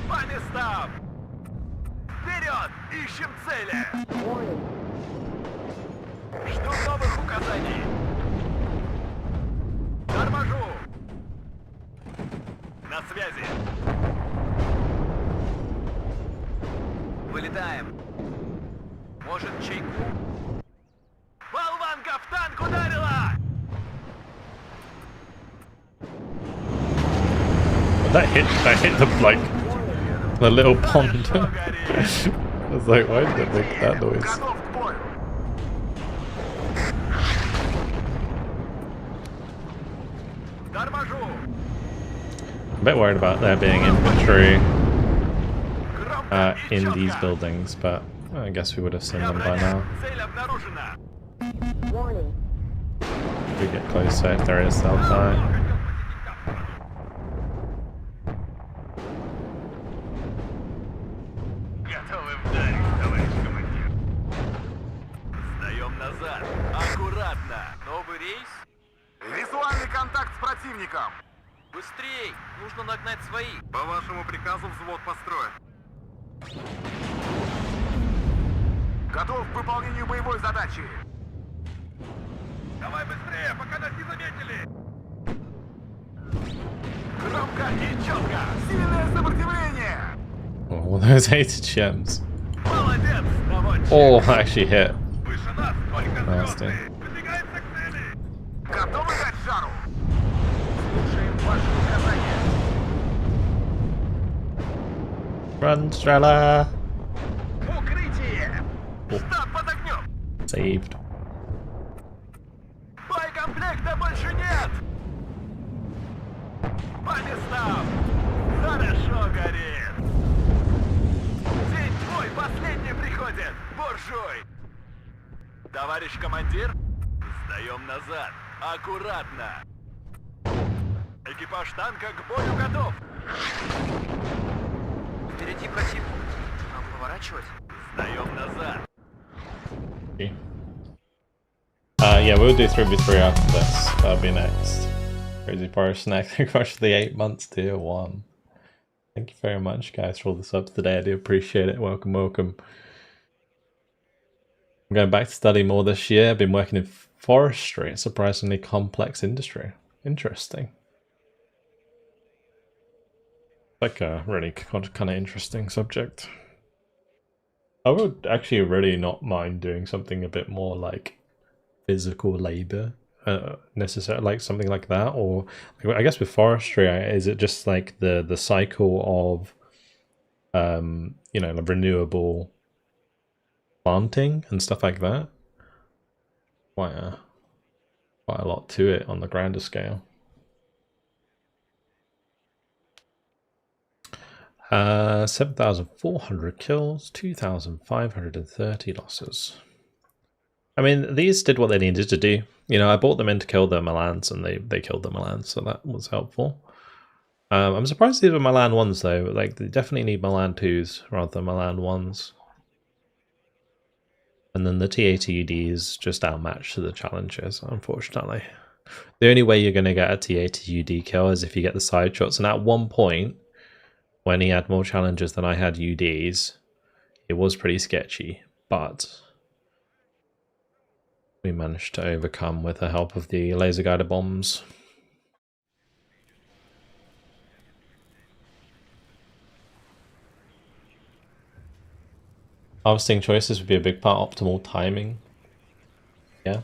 По местам. Вперед. Ищем цели. Жду новых указаний. Торможу. На связи.
Вылетаем.
That hit the like the little pond. I was like, why did it make that noise?
Готов к бою. Торможу.
I'm a bit worried about there being infantry in these buildings, but I guess we would have seen them by now.
Цель обнаружена.
Warning.
If we get closer, if there is, they'll die.
Готовы вдарить, товарищ командир. Сдаем назад. Аккуратно.
Новый рейс?
Визуальный контакт с противником.
Быстрей! Нужно нагнать своих.
По вашему приказу взвод построен. Готов к выполнению боевой задачи. Давай быстрее, пока нас не заметили. Громко и четко. Сильное сопротивление.
Oh, those 80 gems.
Молодец, наводчик.
Oh, actually hit.
Выше нас только
Nasty.
звезды. Выдвигаемся к цели. Готовы дать жару? Слушаем ваши указания.
Run, Strela!
Укрытие.
Oh.
Штаб под огнем.
Saved.
Боекомплекта больше нет. По местам. Хорошо горит. День твой последний приходит, буржуй. Товарищ командир, сдаем назад. Аккуратно. Экипаж танка к бою готов.
Впереди противник. Нам поворачивать?
Сдаем назад.
Yeah, we'll do 3v3 after this. That'll be next. Crazy Forest next. Crush the 8 months tier 1. Thank you very much, guys, for all the subs today. I do appreciate it. Welcome, welcome. I'm going back to study more this year. I've been working in forestry. A surprisingly complex industry. Interesting. Like a really kind of interesting subject. I would actually really not mind doing something a bit more like physical labor, necessarily, like something like that. Or I guess with forestry, is it just like the cycle of you know, the renewable planting and stuff like that? Quite a lot to it on the grander scale. 7,400 kills, 2,530 losses. I mean, these did what they needed to do. You know, I bought them in to kill the Milans, and they killed the Milans, so that was helpful. I'm surprised these were Milan 1s, though. Like, they definitely need Milan 2s rather than Milan 1s. And then the T80UDs just outmatched to the challenges, unfortunately. The only way you're going to get a T80UD kill is if you get the side shots, and at one point, when he had more challenges than I had UDs, it was pretty sketchy, but we managed to overcome with the help of the laser guided bombs. Harvesting choices would be a big part. Optimal timing. Yeah.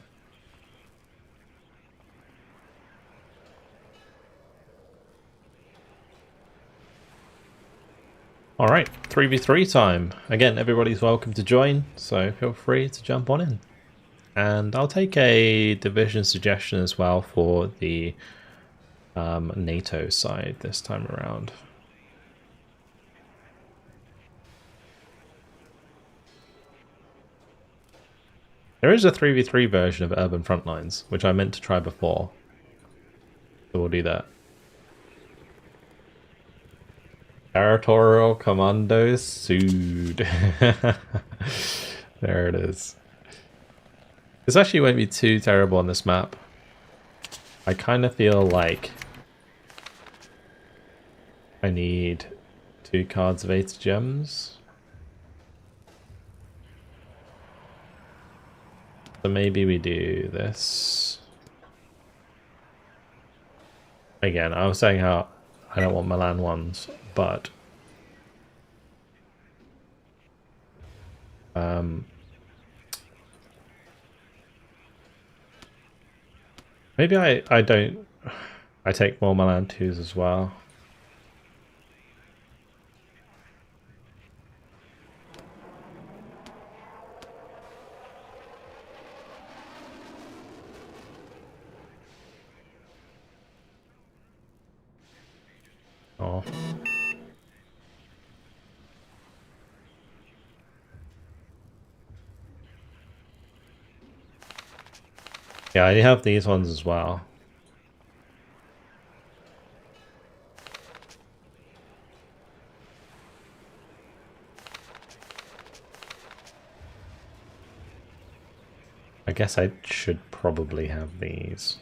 Alright, 3v3 time. Again, everybody's welcome to join, so feel free to jump on in. And I'll take a division suggestion as well for the NATO side this time around. There is a 3v3 version of Urban Frontlines, which I meant to try before. So we'll do that. Territorial Commandos sued. There it is. This actually won't be too terrible on this map. I kind of feel like I need 2 cards of 8 gems. So maybe we do this. Again, I was saying how I don't want Milan 1s, but maybe I take more Milan 2s as well. now. Yeah, I have these ones as well. I guess I should probably have these.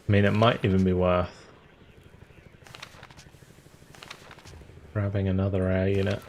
I mean, it might even be worth grabbing another air unit.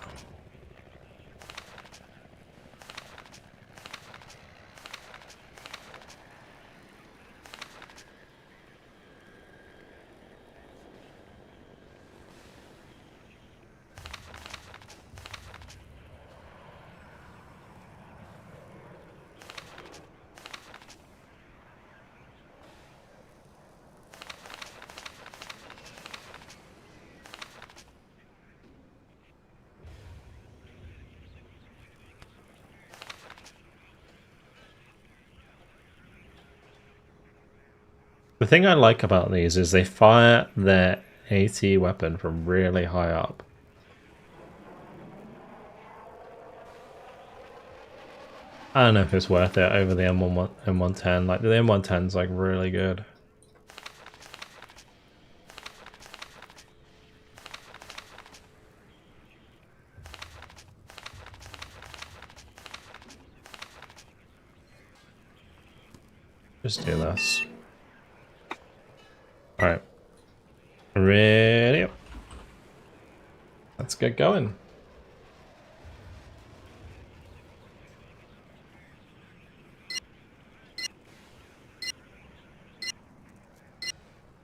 The thing I like about these is they fire their AT weapon from really high up. I don't know if it's worth it over the M110. Like the M110's like really good. Just do this. Alright. Ready up. Let's get going.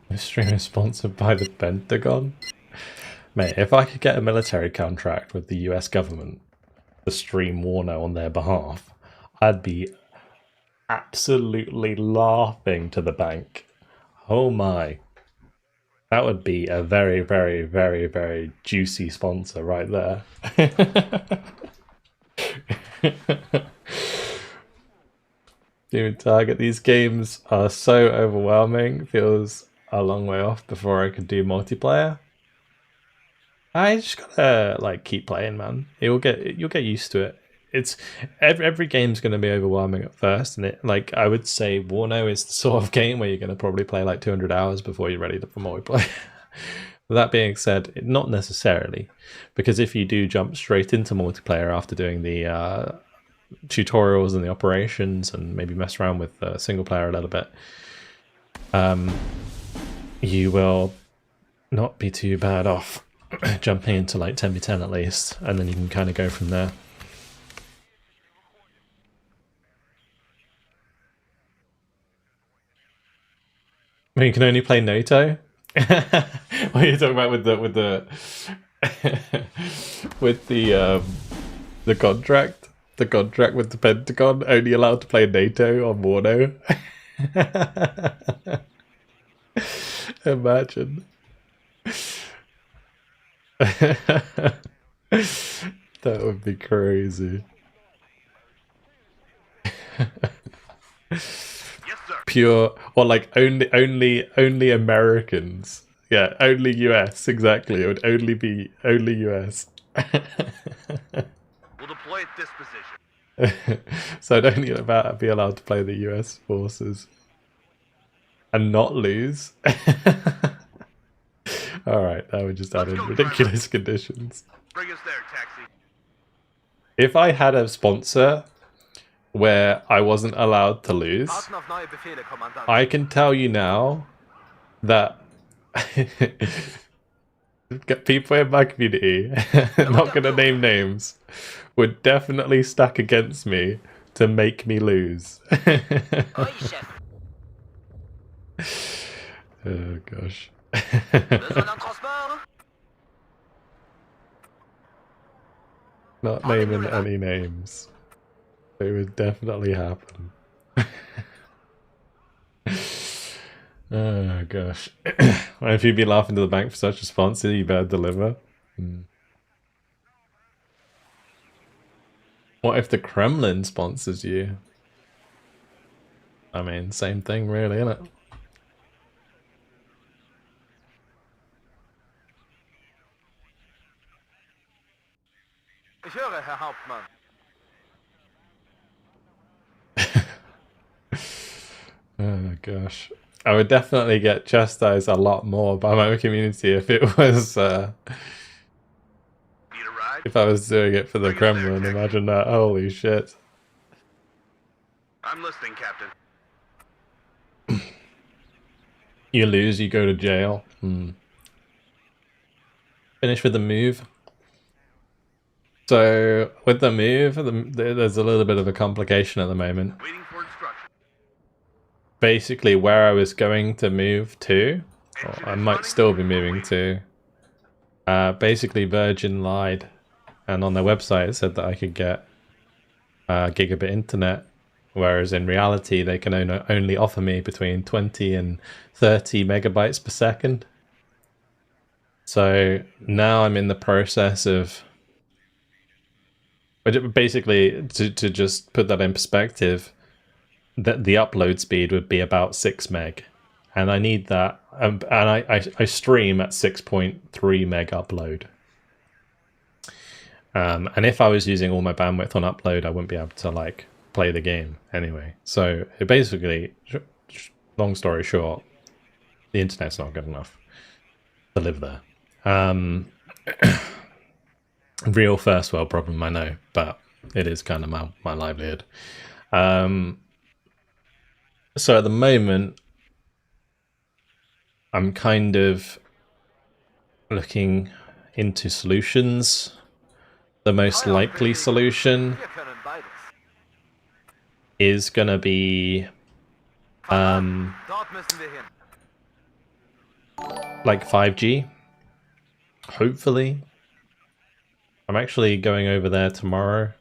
This stream is sponsored by the Pentagon. Mate, if I could get a military contract with the US government to stream WARNO on their behalf, I'd be absolutely laughing to the bank. Oh my. That would be a very, very, very, very juicy sponsor right there. Dude, target. These games are so overwhelming. Feels a long way off before I could do multiplayer. I just gotta like keep playing, man. You'll get used to it. It's every game's gonna be overwhelming at first, and it like I would say WARNO is the sort of game where you're gonna probably play like 200 hours before you're ready for multiplayer. That being said, not necessarily, because if you do jump straight into multiplayer after doing the tutorials and the operations and maybe mess around with single player a little bit, you will not be too bad off jumping into like 10v10 at least, and then you can kind of go from there. I mean, you can only play NATO. What are you talking about with the with the contract? The contract with the Pentagon, only allowed to play NATO on WARNO. Imagine. That would be crazy. Pure, or like only Americans. Yeah, only US, exactly. It would only be only US.
We'll deploy at this position.
So I'd only be allowed to play the US forces and not lose. Alright, that would just add in ridiculous conditions.
Bring us there, taxi.
If I had a sponsor where I wasn't allowed to lose,
Warten auf neue Befehle, Kommandant.
I can tell you now that people in my community, not going to name names, would definitely stack against me to make me lose.
Oi, chef.
Oh gosh.
Besoin d'un transport?
Not naming any names. It would definitely happen. Oh gosh. If you'd be laughing to the bank for such a sponsor, you better deliver. What if the Kremlin sponsors you? I mean, same thing really, isn't it?
Ich höre, Herr Hauptmann.
Oh gosh. I would definitely get chastised a lot more by my community if it was if I was doing it for the Kremlin. Imagine that. Holy shit.
I'm listening, Captain.
You lose, you go to jail. Finish with the move. So with the move, there's a little bit of a complication at the moment.
Waiting for instruction.
Basically, where I was going to move to, or I might still be moving to, basically Virgin lied, and on their website it said that I could get gigabit internet, whereas in reality they can only offer me between 20 and 30 megabytes per second. So now I'm in the process of, basically, to just put that in perspective, that the upload speed would be about 6 meg, and I need that, and I stream at 6.3 meg upload. And if I was using all my bandwidth on upload, I wouldn't be able to like play the game anyway. So it basically, long story short, the internet's not good enough to live there. Real first world problem, I know, but it is kind of my livelihood. So at the moment, I'm kind of looking into solutions. The most likely solution
Wir können beides.
is gonna be
Dort müssen wir hin.
like 5G. Hopefully. I'm actually going over there tomorrow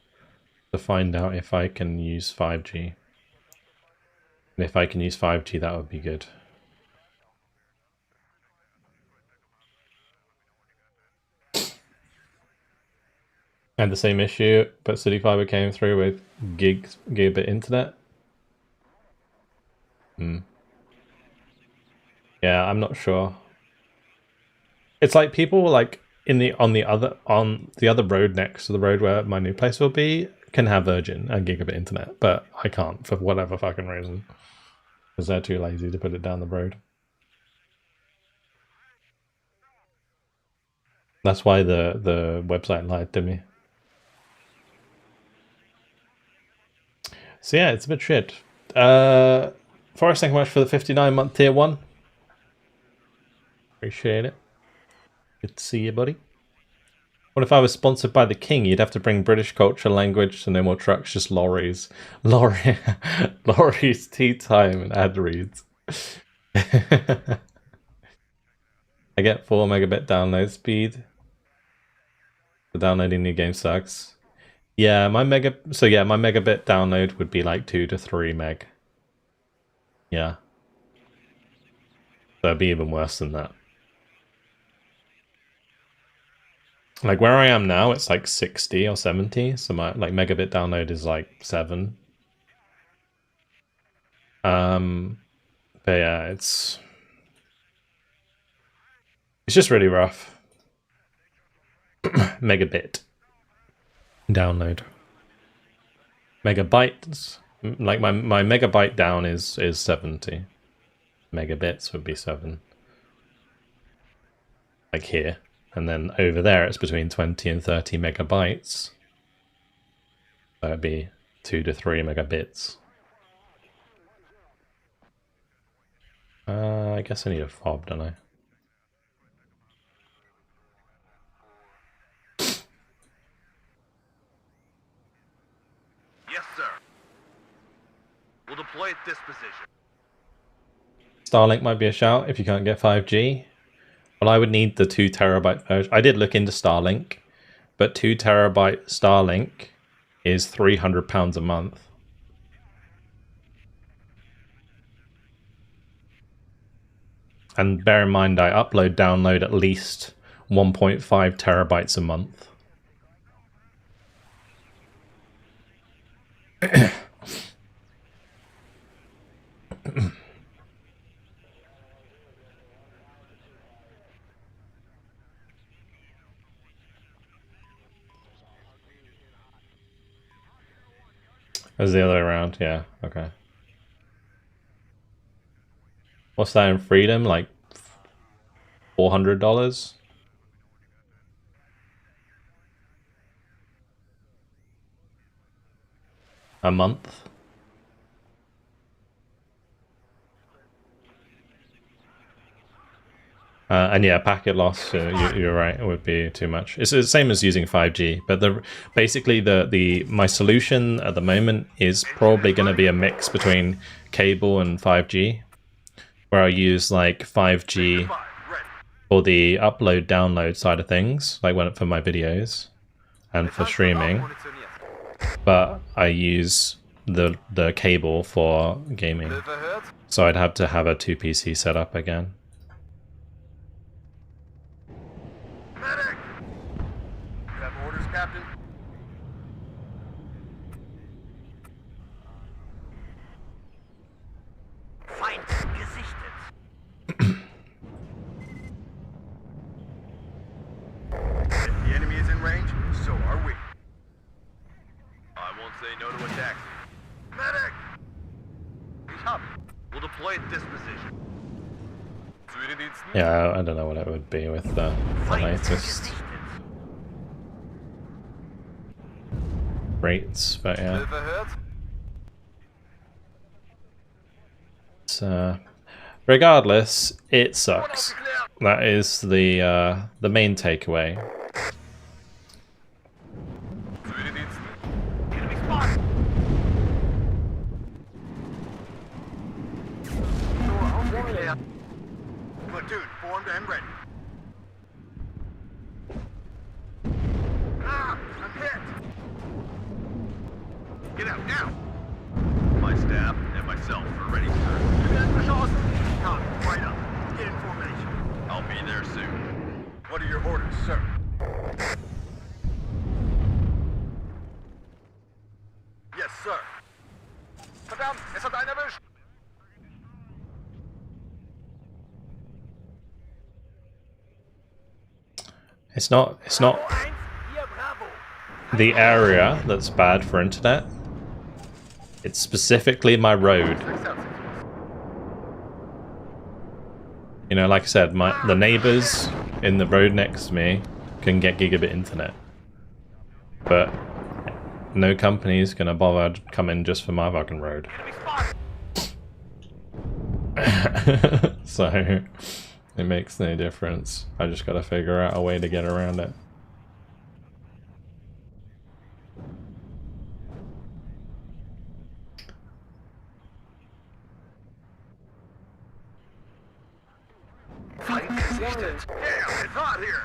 to find out if I can use 5G. And if I can use 5G, that would be good. Had the same issue, but City Fiber came through with gigabit internet. Yeah, I'm not sure. It's like people like on the other road next to the road where my new place will be can have Virgin and gigabit internet, but I can't for whatever fucking reason, because they're too lazy to put it down the road. That's why the website lied to me. So yeah, it's a bit shit. Forrest, thank you much for the 59-month tier 1. Appreciate it. Good to see you, buddy. What if I was sponsored by the king? You'd have to bring British culture, language, so no more trucks, just lorries. Lorries, tea time, and ad reads. I get 4 megabit download speed. The downloading new game sucks. Yeah, my megabit download would be like 2 to 3 meg. Yeah. So it'd be even worse than that. Like where I am now, it's like 60 or 70, so my like megabit download is like 7. But yeah, it's just really rough. Megabit download. Megabytes, like my megabyte down is 70. Megabits would be 7. Like here. And then over there it's between 20 and 30 megabytes. So it'd be 2 to 3 megabits. I guess I need a fob, don't I?
Yes, sir. We'll deploy at this position.
Starlink might be a shout if you can't get 5G. Well, I would need the 2 terabyte version. I did look into Starlink, but 2 terabyte Starlink is £300 a month. And bear in mind, I download at least 1.5 terabytes a month. As the other way around, yeah, okay. What's that in freedom? Like $400 a month? And yeah, packet loss. You're right. It would be too much. It's the same as using 5G, but basically my solution at the moment is probably going to be a mix between cable and 5G, where I use like 5G for the upload download side of things, like for my videos and for streaming, but I use the cable for gaming. So I'd have to have a 2 PC setup again.
Captain. Feind gesichtet. If the enemy is in range, so are we. I won't say no to attacks. Medic! Ich hab. We'll deploy at this position.
Yeah, I don't know what it would be with the latest rates, but yeah. So, regardless, it sucks. That is the main takeaway.
Platoon formed and ready. Ah, I'm hit. Get out now. My staff and myself are ready, sir. Copy, right up. Get in formation. I'll be there soon. What are your orders, sir? Yes, sir. Verdammt, es hat einen erwischt.
It's not the area that's bad for internet. It's specifically my road. You know, like I said, the neighbors in the road next to me can get gigabit internet, but no company's gonna bother to come in just for my fucking road. So it makes no difference. I just gotta figure out a way to get around it.
Damn, it's hot here.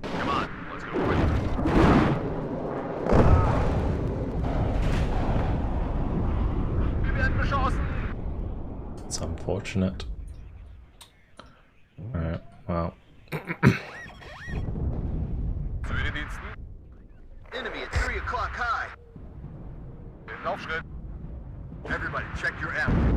Come on, let's go quick. Wir werden beschossen.
It's unfortunate. Alright, well.
Enemy at 3 o'clock high. Everybody, check your ammo.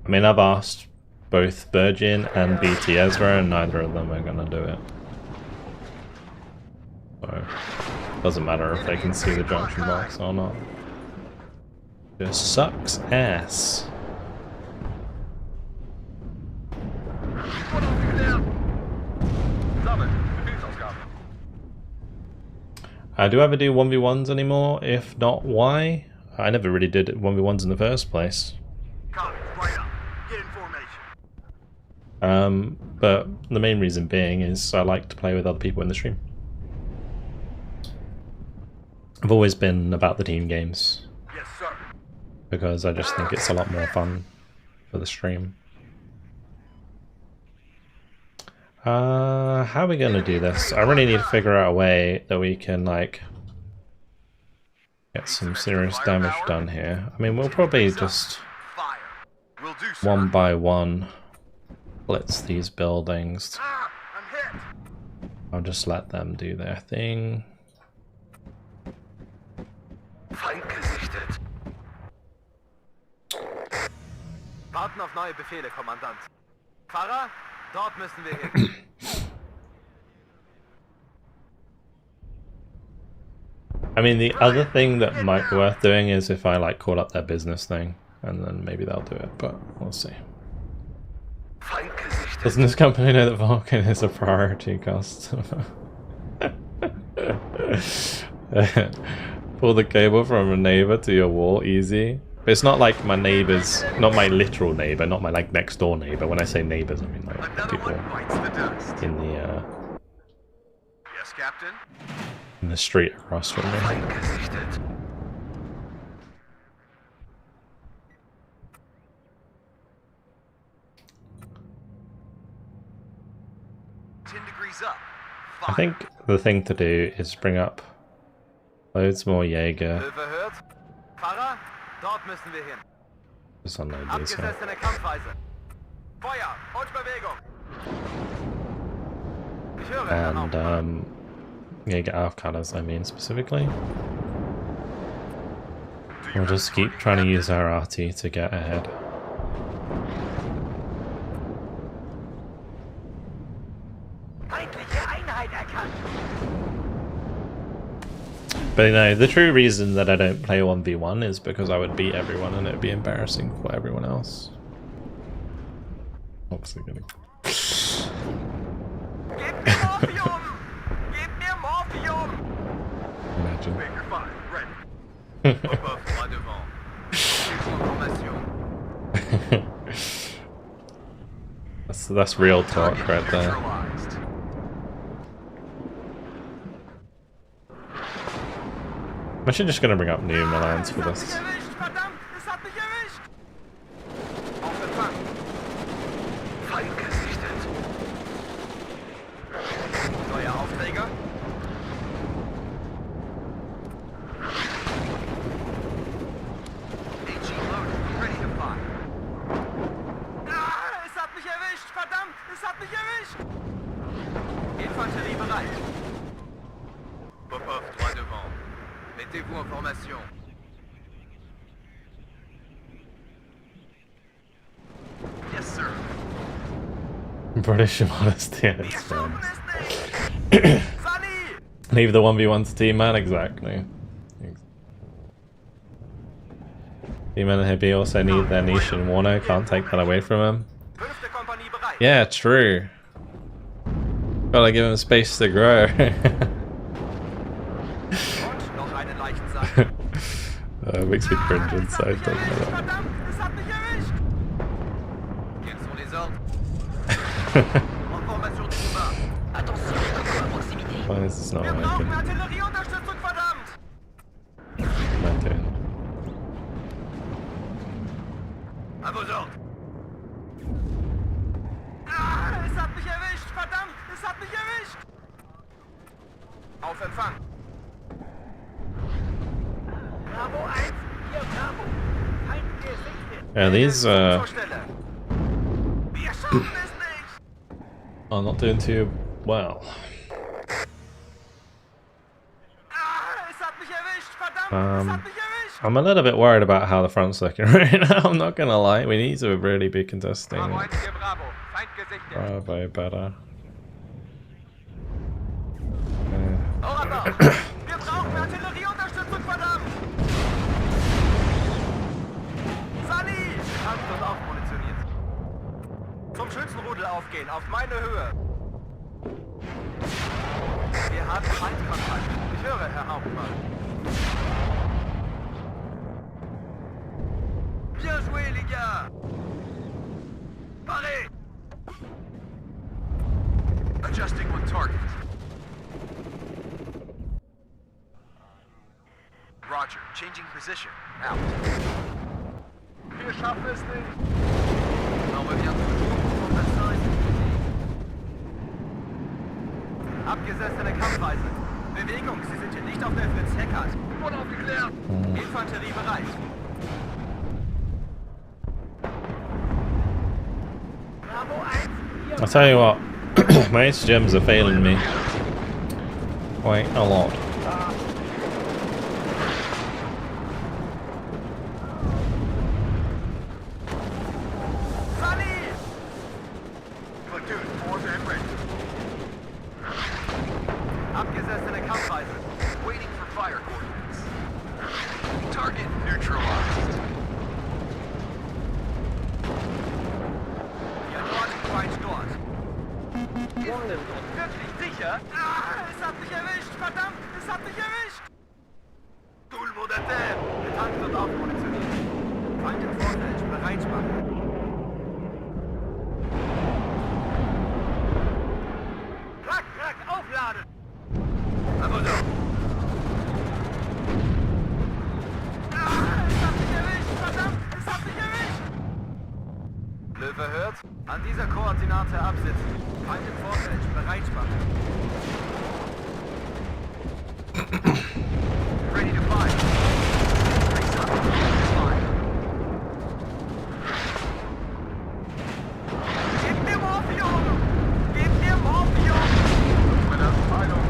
I mean, I've asked both Virgin and BT Ezra, and neither of them are gonna do it. So, doesn't matter if they can see the junction box or not. Just sucks ass. Do I ever do 1v1s anymore? If not, why? I never really did 1v1s in the first place.
Copy, right up. Get in formation.
But the main reason being is I like to play with other people in the stream. I've always been about the team games.
Yes, sir.
Because I just think it's a lot more fun for the stream. How are we gonna do this? I really need to figure out a way that we can, like, get some serious damage done here. I mean, we'll probably just one by one blitz these buildings. I'll just let them do their thing.
Warten auf neue Befehle, Kommandant. Fahrer, dort müssen wir hin.
I mean, the other thing that might be worth doing is if I like call up their business thing, and then maybe they'll do it, but we'll see. Doesn't this company know that Vulcan is a priority customer? Pull the cable from a neighbor to your wall, easy. But it's not like my neighbors, not my literal neighbor, not my like next door neighbor. When I say neighbors, I mean like people in the
Yes, Captain.
in the street across from me. I think the thing to do is bring up loads more Jaeger.
Überhört? Fahrer, dort müssen wir hin.
Just unload these here.
Abgesessene Kampfweise. Feuer und Bewegung. Ich höre, Herr Hauptmann.
And Jaeger Aufkaders, I mean specifically. We'll just keep trying to use our RT to get ahead. But you know, the true reason that I don't play 1v1 is because I would beat everyone and it would be embarrassing for everyone else. Obviously gonna... Imagine. That's real talk right there. I'm actually just gonna bring up new Milans for this.
Mettez-vous en formation.
Yes, sir.
British modesty at its finest. Leave the 1v1 to T-Man, exactly. T-Man and Hippie also need their niche in WARNO, can't take that away from them. Yeah, true. Gotta give him space to grow. Makes me cringe inside, doesn't it? Why is this not working? What am I doing?
Es hat mich erwischt, verdammt! Es hat mich erwischt! Auf Empfang! Bravo 1, hier Bravo! Feind gesichtet!
Yeah, these
Wir schaffen es nicht!
are not doing too well.
Es hat mich erwischt, verdammt! Es hat mich erwischt!
I'm a little bit worried about how the front's looking right now, I'm not gonna lie. We need to really be contesting
Bravo 1, hier Bravo! Feind gesichtet!
Bravo better.
Wir brauchen Artillerieunterstützung, verdammt! Sunny! Hast uns aufmunitioniert. Zum Schützenrudel aufgehen, auf meine Höhe. Wir haben Feindkontakt. Ich höre, Herr Hauptmann. Bien joué, les gars! Paré!
Adjusting on target. Roger, changing position. Out.
Wir schaffen es nicht. Abgesessene Kampfweise. Bewegung, Sie sind hier nicht auf der Fritz Heckert.
Wurde aufgeklärt.
Infanterie bereit. Bravo 1.
I'll tell you what, my HGMs are failing me quite a lot.
Platoon, form and ready.
Abgesessene Kampfreise.
Waiting for fire coordinates. Target neutralized.
Ja, dort, Feind dort. Ist es wirklich sicher? Ah, es hat mich erwischt, verdammt, es hat mich erwischt.
Tulmodate.
Tank wird aufmunitioniert. Feind im Vorfeld, bereit machen. Rack, rack, aufladen.
Aber so.
Ah, es hat mich erwischt, verdammt, es hat mich erwischt. Löwe hört, an dieser Koordinate absitzen. Feind im Vorfeld, bereit machen.
Ready to fire. Race up. Fire.
Gib mir Morphium! Gib mir Morphium!
Meine Peilung.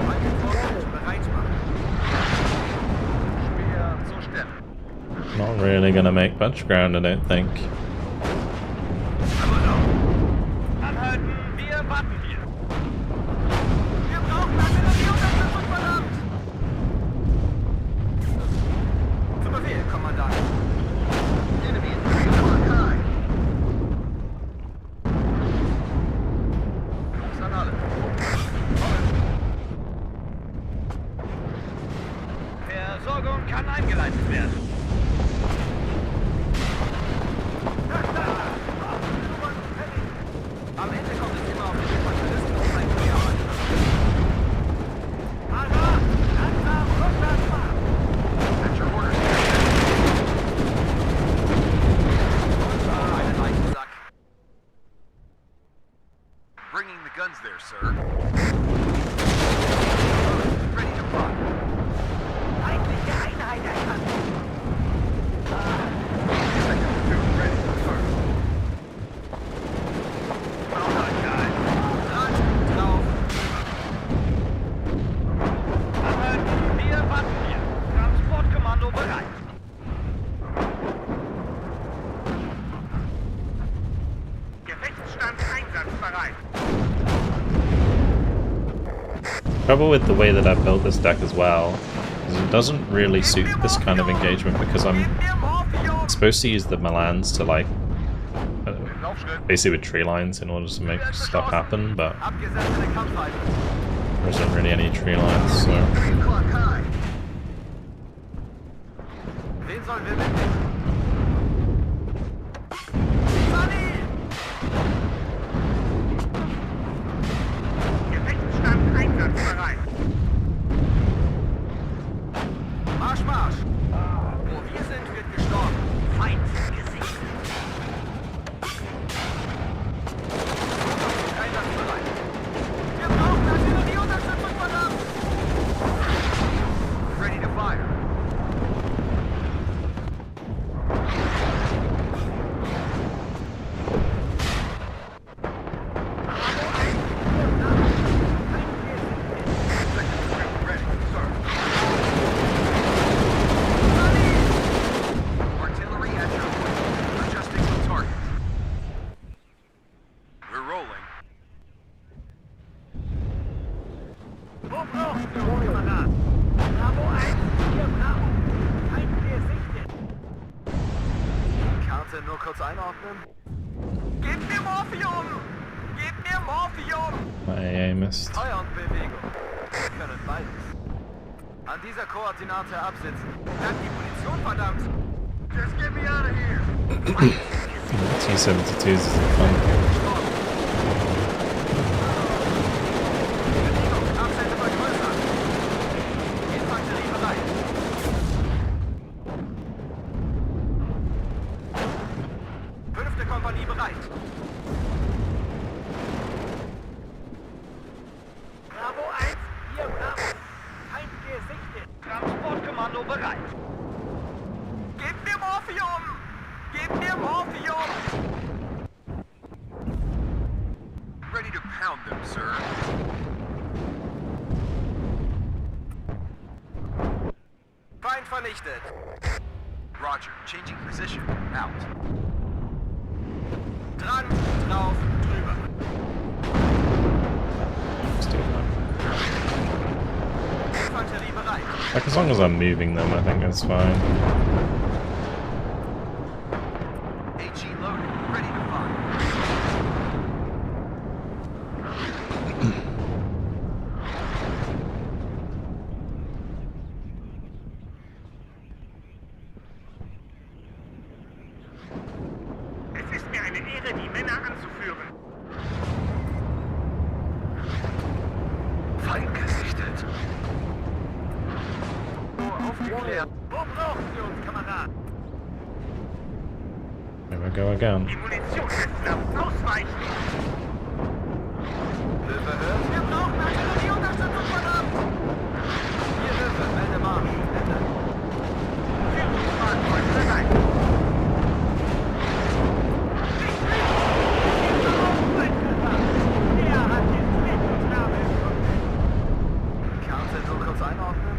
Feind im Vorfeld, bereit machen.
Speer zur Stelle.
Not really gonna make much ground, I don't think.
Aber so.
Anhalten, wir warten hier. Wir brauchen Artillerieunterstützung, verdammt! Zu Befehl, Kommandant.
Enemy is 3 o'clock high. Gruß an alle.
Versorgung kann eingeleitet werden. Am Ende kommt es immer auf den Infanteristen und sein Gewehr an. Alter, langsam, rückwärts fahren!
At your orders.
Einen Leichensack.
Bringing the guns there, sir. Ready to fire.
Feindliche Einheit erkannt.
Second platoon ready to start. Well done, guys.
Dran, drauf. Anhalten, wir warten hier. Transportkommando bereit.
Gefechtsstand einsatzbereit.
Trouble with the way that I've built this deck as well is it doesn't really suit this kind of engagement because I'm
Gib mir Morphium!
supposed to use the Milans to like
Laufschritt.
basically with tree lines in order to make stuff happen, but
Abgesessene Kampfreise.
there isn't really any tree lines, so
3 o'clock high.
Wen sollen wir mitnehmen? Sunny!
Gefechtsstand einsatzbereit.
Marsch, Marsch! Wo wir sind, wird gestorben. Feind gesichtet. Einsatzbereit. Wir brauchen Artillerieunterstützung, verdammt!
Ready to fire. Second platoon ready to start. Artillery at your point. Adjusting the target. We're rolling.
Wo brauchen wir Hochkommandant? Bravo 1, hier Bravo. Feind gesichtet. Karte nur kurz einordnen. Gib mir Morphium! Gib mir Morphium!
my aim is
Feuer und Bewegung. Wir können beides. An dieser Koordinate absitzen. Dann die Munition, verdammt!
Just get me out of here.
T-72s is fun.
Bewegung, Abstände vergrößern. Infanterie bereit. Fünfte Kompanie bereit. Bravo 1, hier Kommando bereit.
Gib mir Morphium! Gib mir Morphium! Ready to pound them, sir.
Feind vernichtet.
Roger, changing position. Out.
Dran, drauf, drüber.
Still
Infanterie bereit.
like as long as I'm moving them, I think that's fine.
HE loaded. Ready to fire.
Es ist mir eine Ehre, die Männer anzuführen.
Feind gesichtet.
Aufgeklärt. Wo brauchen Sie uns, Kamerad?
Here we go again.
Die Munitionsschätzler ausweichen.
Löwe hört. Wir brauchen Artillerieunterstützung, verdammt! Hier, Löwe, melde Marsch. Ende.
Führungsfahrzeug bereit.
Der hat jetzt Mittelnahme im Cockpit. Kernzentrum kurz einordnen.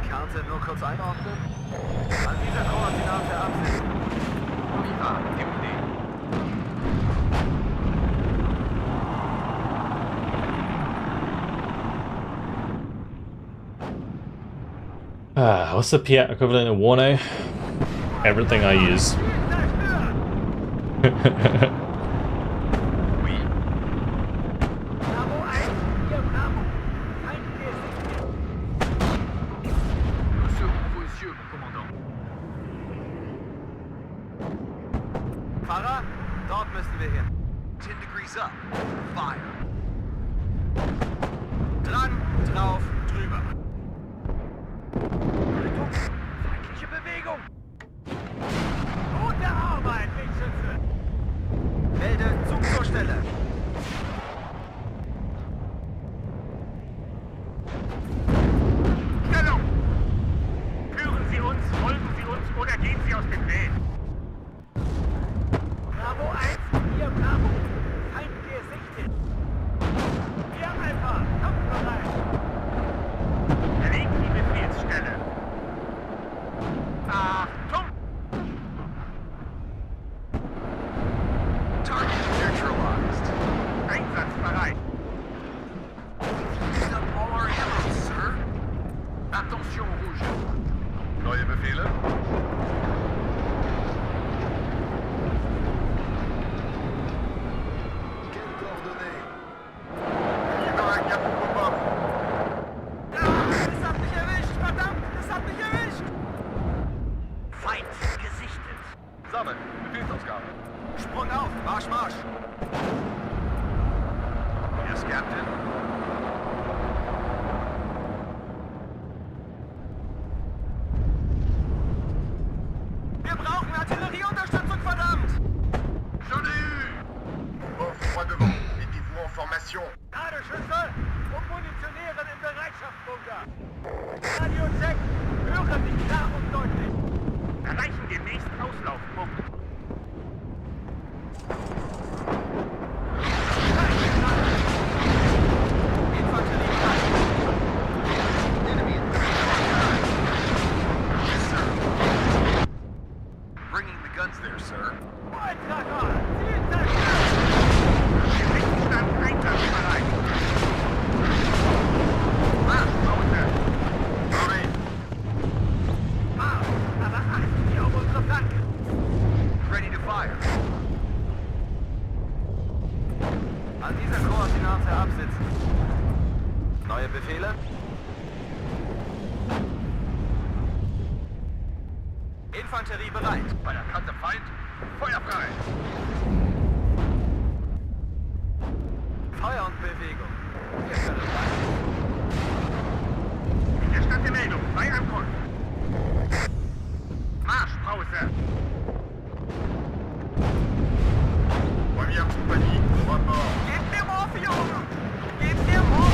Kernzentrum nur kurz einordnen. An dieser Koordinate absetzen.
Viva, MD.
What's the Piat equivalent of WARNO? Everything I use.
Oui.
Bravo 1, hier Bravo. Feind gesichtet.
Nous serons vos yeux, mon commandant.
Fahrer, dort müssen wir hin.
10 degrees up. Fire.
Dran, drauf, drüber. Feindliche Bewegung. Gute Arbeit, Wegschütze. Melde Zug zur Stelle.
Stellung! Führen Sie uns, folgen Sie uns oder gehen Sie aus dem Weg.
Bravo 1, hier Bravo. Feind gesichtet. Hier Alpha, kampfbereit.
Verlegen die Befehlsstelle. Achtung!
Target neutralized.
Einsatzbereit.
Used up all our ammo, sir. Attention rouge. Neue Befehle? Quelles coordonnées?
Es hat mich erwischt, verdammt, es hat mich erwischt.
Feind gesichtet.
Sammeln. Befehlsausgabe.
Sprung auf, Marsch, Marsch.
Yes, Captain.
Wir brauchen Artillerieunterstützung, verdammt.
J'en ai eu! Bon, froid devant. Mettez-vous en formation.
Ladeschütze und Munitionieren im Bereitschaftsbunker. Radio-Check, höre mich klar und deutlich.
Erreichen den nächsten Auslaufpunkt.
Infanterie bereit.
Enemy in Yes, sir. Bringing the guns there, sir.
Volltreffer, Ziel zerstört.
Gefechtsstand einsatzbereit.
Pause. Sorry.
Marsch, aber achten Sie auf unsere Flanke.
Ready to fire.
An dieser Koordinate absitzen. Neue Befehle? Infanterie bereit.
Bei der Kante Feind. Feuer frei.
Feuer und Bewegung. Jetzt bereit.
Erstatte Meldung bei Ankunft. Marschpause.
Première compagnie, au rapport.
Gebt mir Morphium! Gebt mir Morphium!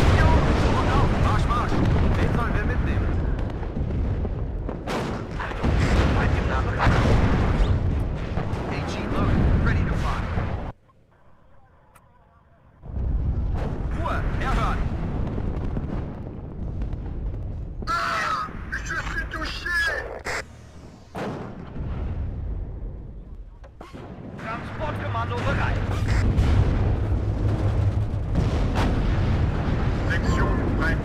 Right.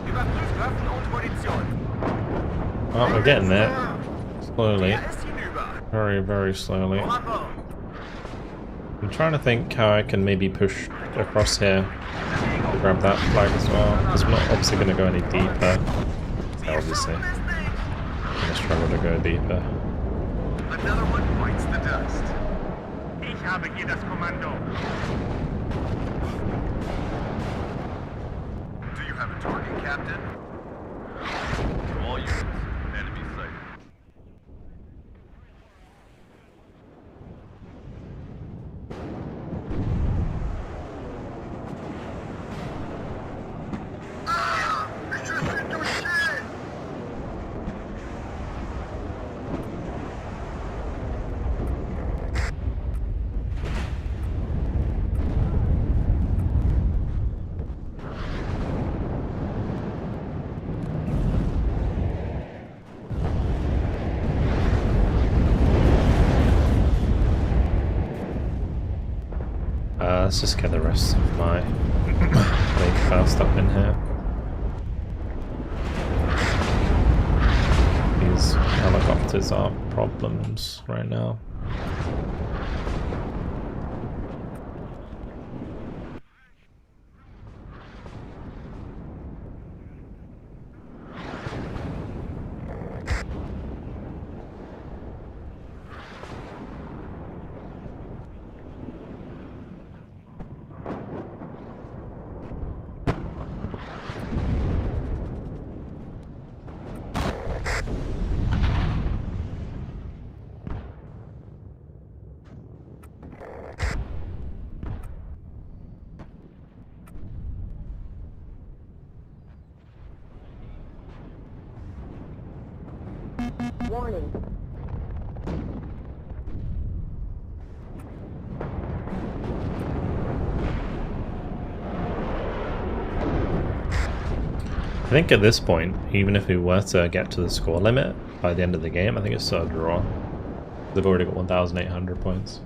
Überprüft Waffen und Munition.
Oh, we're getting there. Slowly.
Er ist hinüber.
Very, very slowly.
Bravo.
I'm trying to think how I can maybe push across here to grab that flag as well. Because we're not obviously going to go any deeper. So obviously, I'm going to struggle to go deeper.
Another one bites the dust.
Ich habe hier das Kommando.
Do you have a target, Captain?
To all units, enemy sighted.
Ich just didn't do shit!
Let's just get the rest of my lake fast up in here. These helicopters are problems right now.
Warning.
I think at this point, even if we were to get to the score limit by the end of the game, I think it's still a draw. They've already got 1,800 points.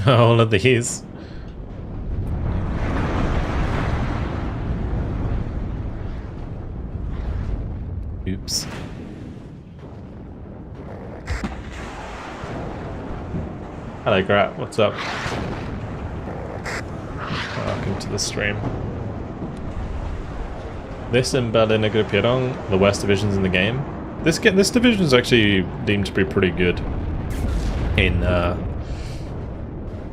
All of these. Oops. Hello, Grat. What's up? Welcome to the stream. This in Berlin Gruppierung, the worst divisions in the game. This division is actually deemed to be pretty good in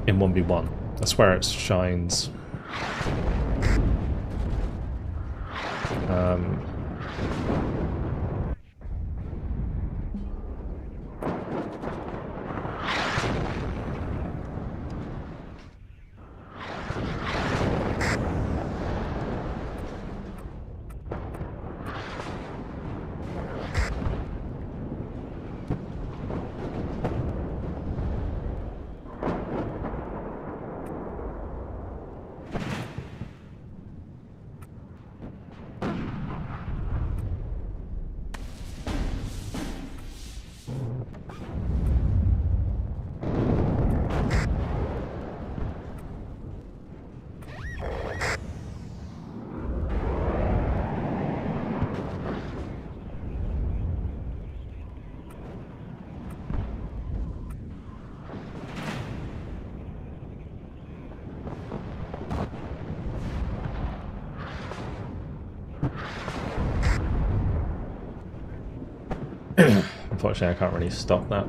1v1. That's where it shines. Unfortunately, I can't really stop that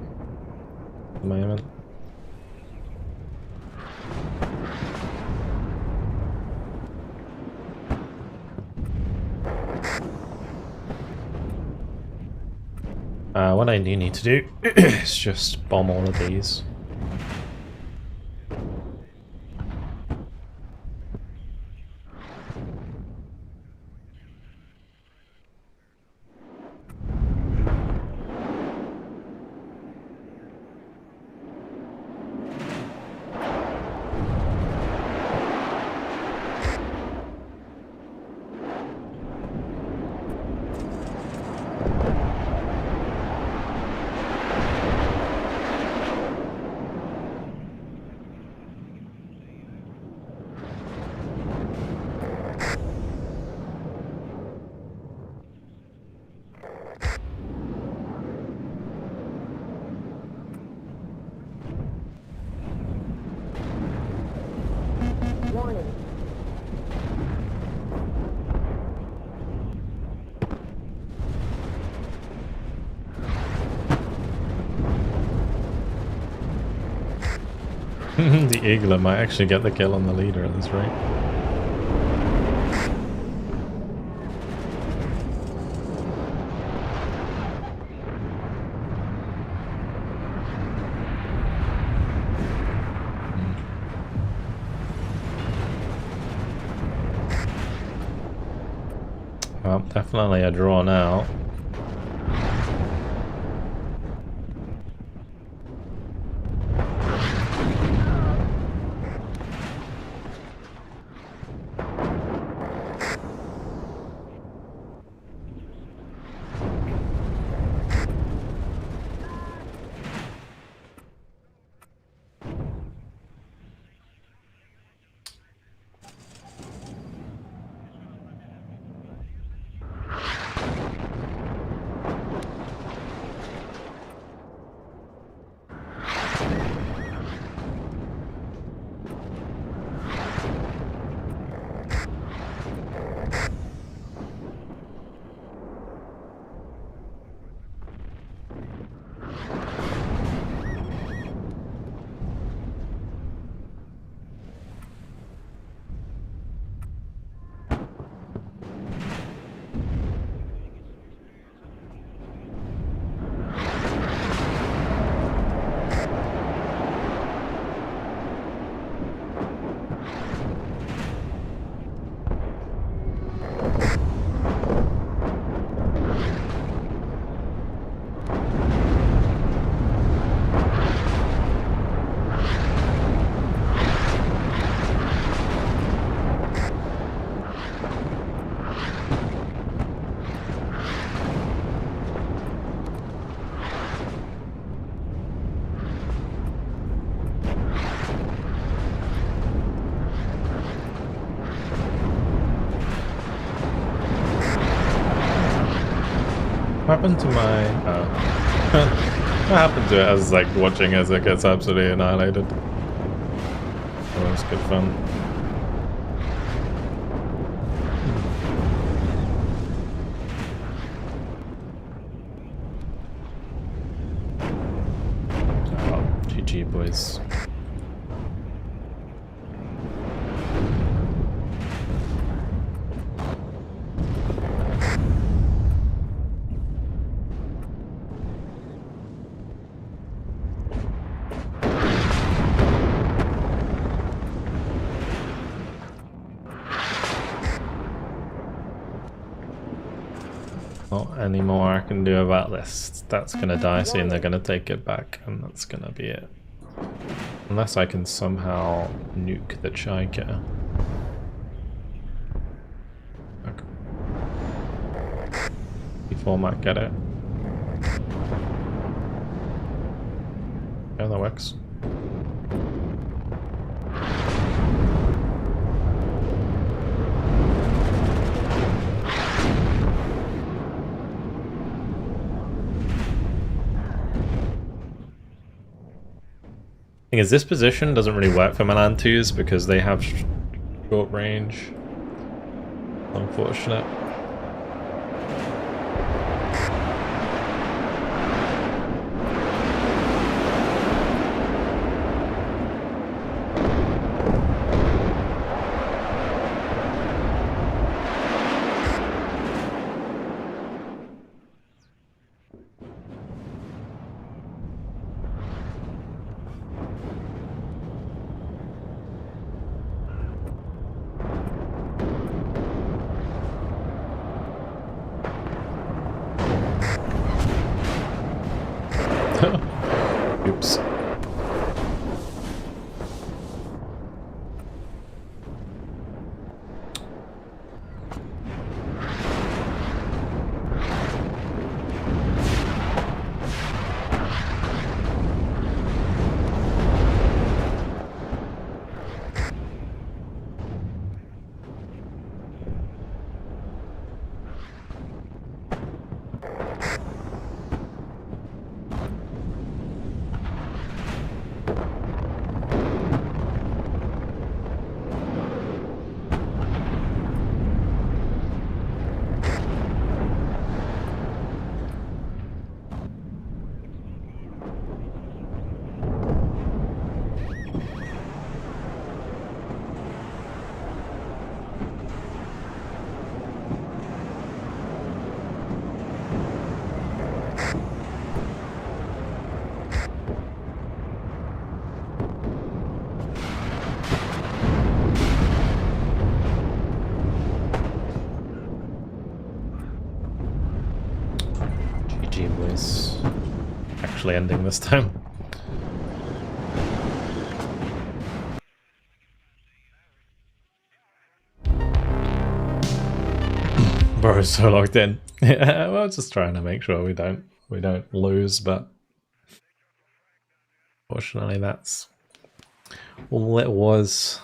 at the moment. What I do need to do is just bomb all of these.
Warning.
The Eagler might actually get the kill on the leader at this rate. Well, definitely a draw now. What happened to my... Oh. What happened to it? I was like watching as it gets absolutely annihilated. That was good fun. Oh, GG boys. Not any more I can do about this. That's gonna die soon, they're gonna take it back, and that's gonna be it. Unless I can somehow nuke the Chiker. Okay. Before might get it. Yeah, that works. Thing is, this position doesn't really work for Milan 2s because they have short range. Unfortunate. Oops. GG boys. Actually ending this time. Bro's so locked in. Yeah, well, just trying to make sure we don't lose, but fortunately that's all it was.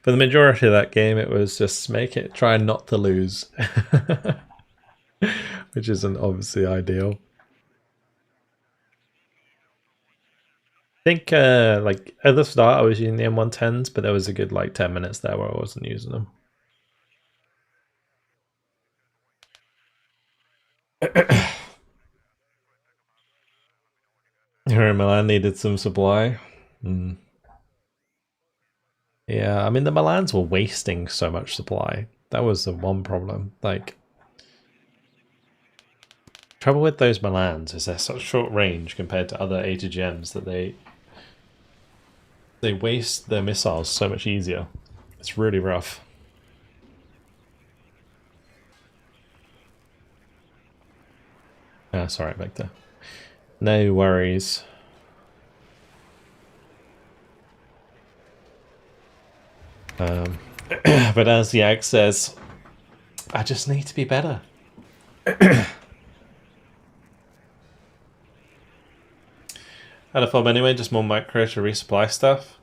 For the majority of that game, it was just try not to lose, which isn't obviously ideal. I think like at the start I was using the M110s, but there was a good like 10 minutes there where I wasn't using them. Here in Milan needed some supply. Yeah, I mean the Milans were wasting so much supply. That was the one problem. Like, trouble with those Milans is they're such short range compared to other ATGMs that they waste their missiles so much easier. It's really rough. Sorry, Victor. No worries. But as Yag says, I just need to be better. Had a fob anyway, just more micro to resupply stuff.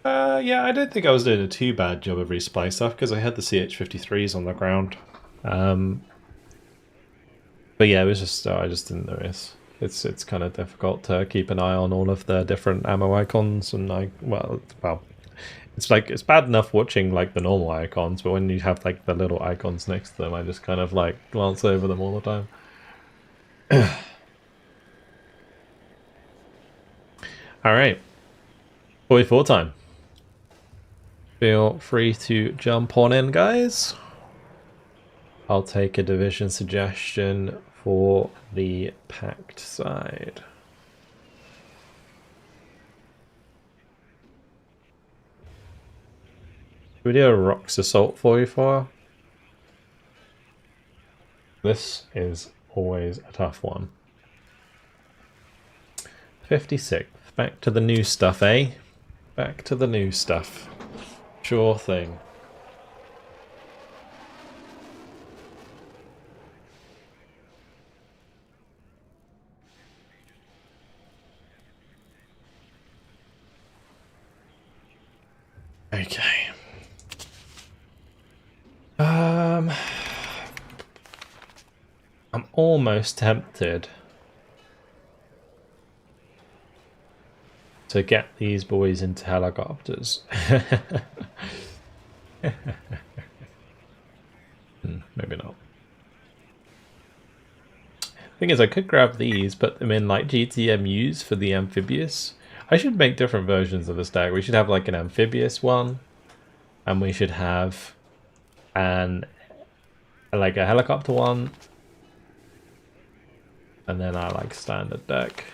Yeah, I don't think I was doing a too bad job of resupply stuff because I had the CH-53s on the ground. But yeah, it was just I just didn't notice. It's kind of difficult to keep an eye on all of the different ammo icons, and well, it's like it's bad enough watching like the normal icons, but when you have like the little icons next to them, I just kind of like glance over them all the time. All right, 44 time. Feel free to jump on in, guys. I'll take a division suggestion for the packed side. Should we do a Rocks Assault 44? This is always a tough one. 56th. Back to the new stuff, eh? Back to the new stuff. Sure thing. Okay. I'm almost tempted to get these boys into helicopters. Maybe not. Thing is, I could grab these, put them in like GTMUs for the amphibious. I should make different versions of the stack. We should have like an amphibious one, and we should have like a helicopter one, and then I like standard deck.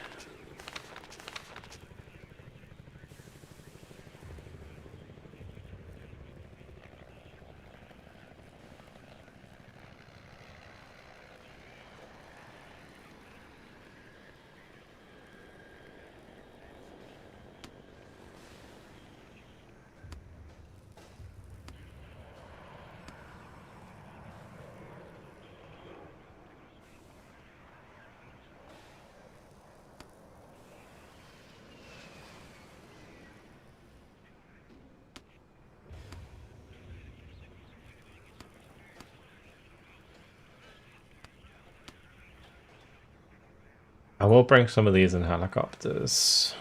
I will bring some of these in helicopters.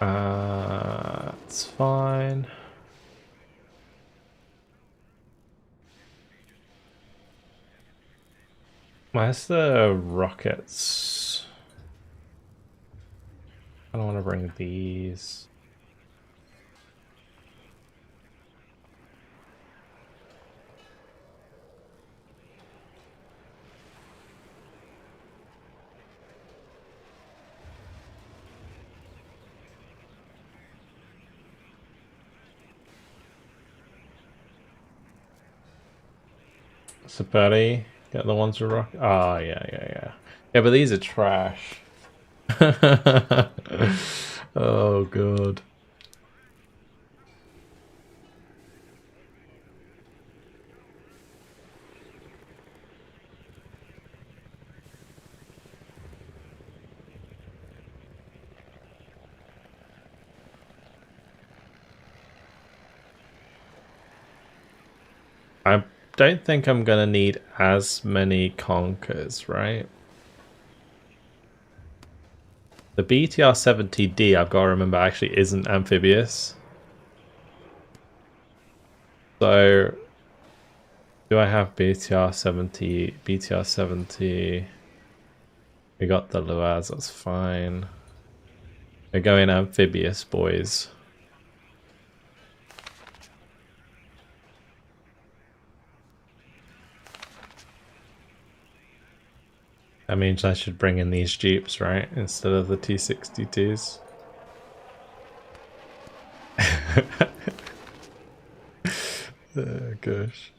It's fine. Where's the rockets? I don't want to bring these. Saperi, get the ones with rocket. Oh, yeah. Yeah, but these are trash. Oh, God. I don't think I'm gonna need as many Conkers, right? The BTR-70D, I've got to remember, actually isn't amphibious. So, do I have BTR-70? BTR-70... We got the Luaz, that's fine. We're going amphibious, boys. That means I should bring in these Jeeps, right? Instead of the T-62s. Oh, gosh.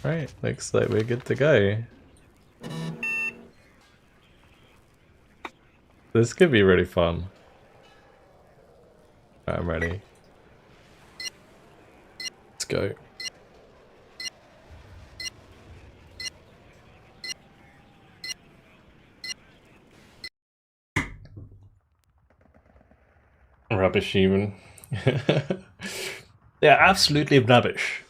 Right, looks like we're good to go. This could be really fun. Right, I'm ready. Let's go. Rubbish even. Yeah, absolutely rubbish.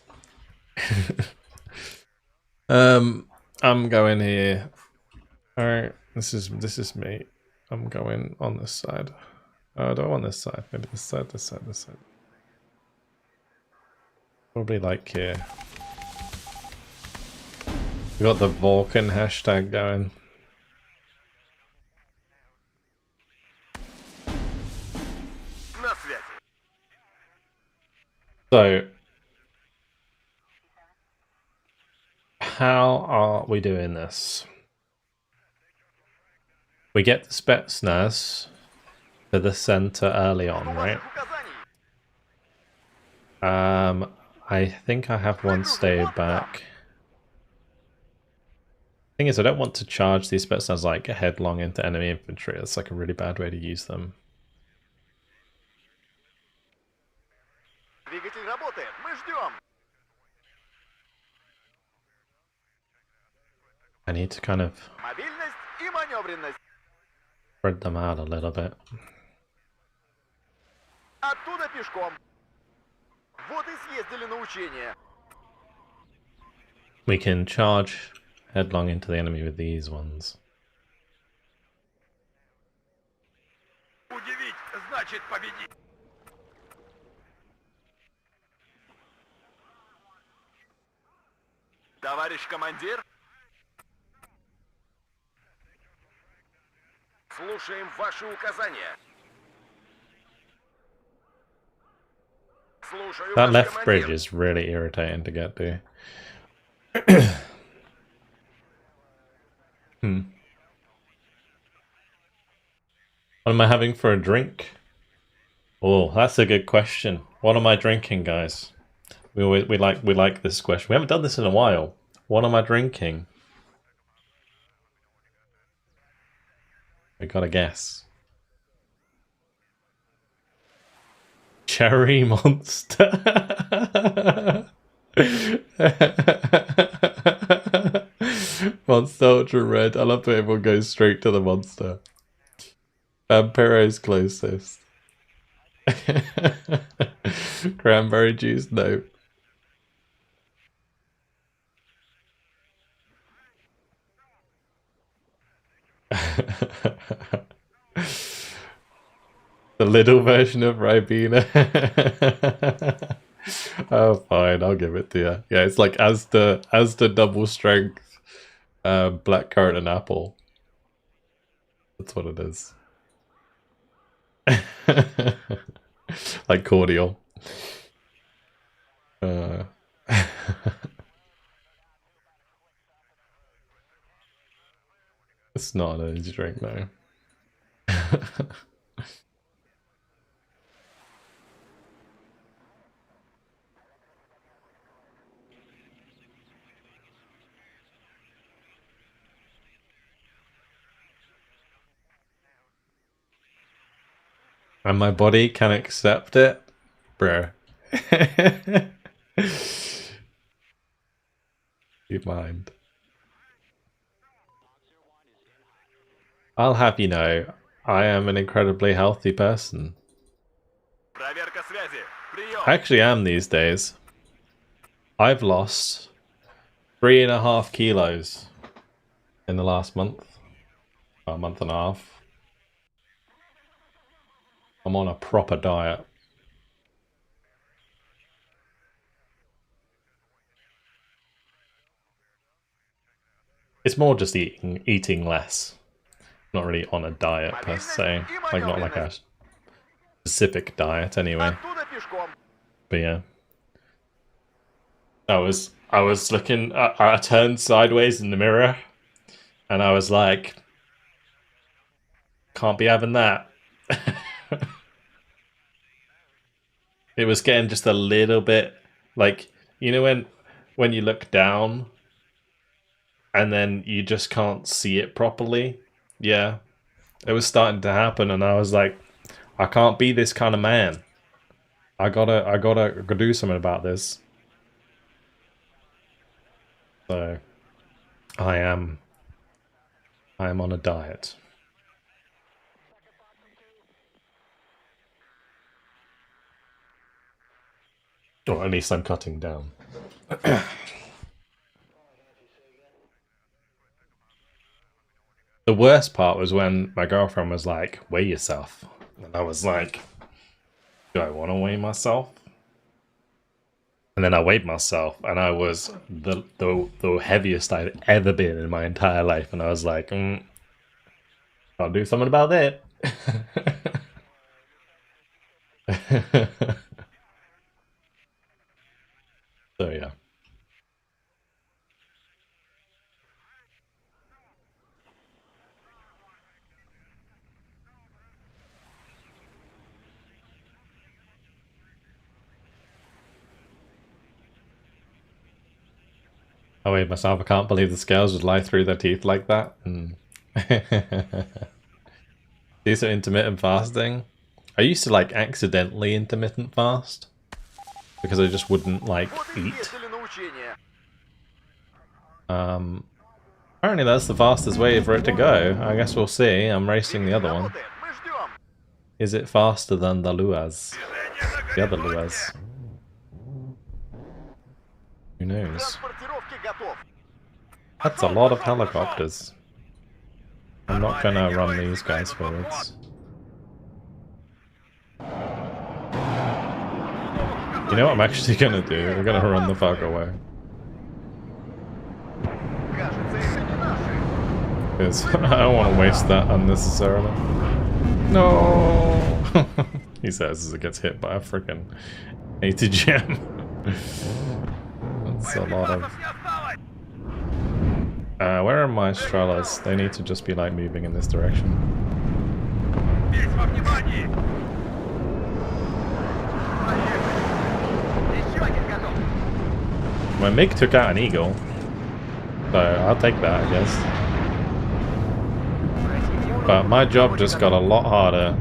I'm going here. Alright, this is me. I'm going on this side. Oh, I don't want this side. Maybe this side, this side, this side. Probably like here. We got the Vulcan hashtag going. So, how are we doing this? We get the Spetsnaz to the center early on, right? I think I have one stay back. Thing is, I don't want to charge these Spetsnaz like headlong into enemy infantry. That's like a really bad way to use them. I need to kind of spread them out a little bit. We can charge headlong into the enemy with these ones.
Товарищ командир? Слушаем ваши указания.
That left bridge is really irritating to get to. What am I having for a drink? Oh, that's a good question. What am I drinking, guys? We like this question. We haven't done this in a while. What am I drinking? We gotta guess. Cherry Monster. Monster Ultra Red. I love the way everyone goes straight to the Monster. Vampiro's closest. Cranberry juice, no. The little version of Ribena. Oh, fine, I'll give it to you. Yeah, it's like as the double strength blackcurrant and apple. That's what it is. Like cordial. It's not an energy drink, no. And my body can accept it? Bruh. You mind. I'll have you know, I am an incredibly healthy person.
Проверка связи. Прием.
I actually am these days. I've lost 3.5 kilos in the last month. A month and a half. I'm on a proper diet. It's more just eating less. Not really on a diet per se. Like not like a specific diet anyway.
Оттуда пешком.
But yeah. I was looking I turned sideways in the mirror and I was like, can't be having that. It was getting just a little bit like, you know when you look down and then you just can't see it properly? Yeah. It was starting to happen and I was like, I can't be this kind of man. I gotta do something about this. So I am on a diet. Or at least I'm cutting down. The worst part was when my girlfriend was like, weigh yourself. And I was like, do I want to weigh myself? And then I weighed myself and I was the heaviest I'd ever been in my entire life. And I was like, I'll do something about that. So yeah. I weighed myself. I can't believe the scales would lie through their teeth like that. These are intermittent fasting. I used to like accidentally intermittent fast because I just wouldn't like eat. Apparently that's the fastest way for it to go. I guess we'll see. I'm racing the other one. Is it faster than the Luas? The other Luas? Who knows? That's a lot of helicopters. I'm not gonna run these guys forwards. You know what I'm actually gonna do? We're gonna run the fuck away. Because I don't want to waste that unnecessarily. No! He says as it gets hit by a freaking 80 gem. That's a lot of... where are my Strellas? They need to just be like moving in this direction. My MiG took out an eagle. So I'll take that, I guess. But my job just got a lot harder.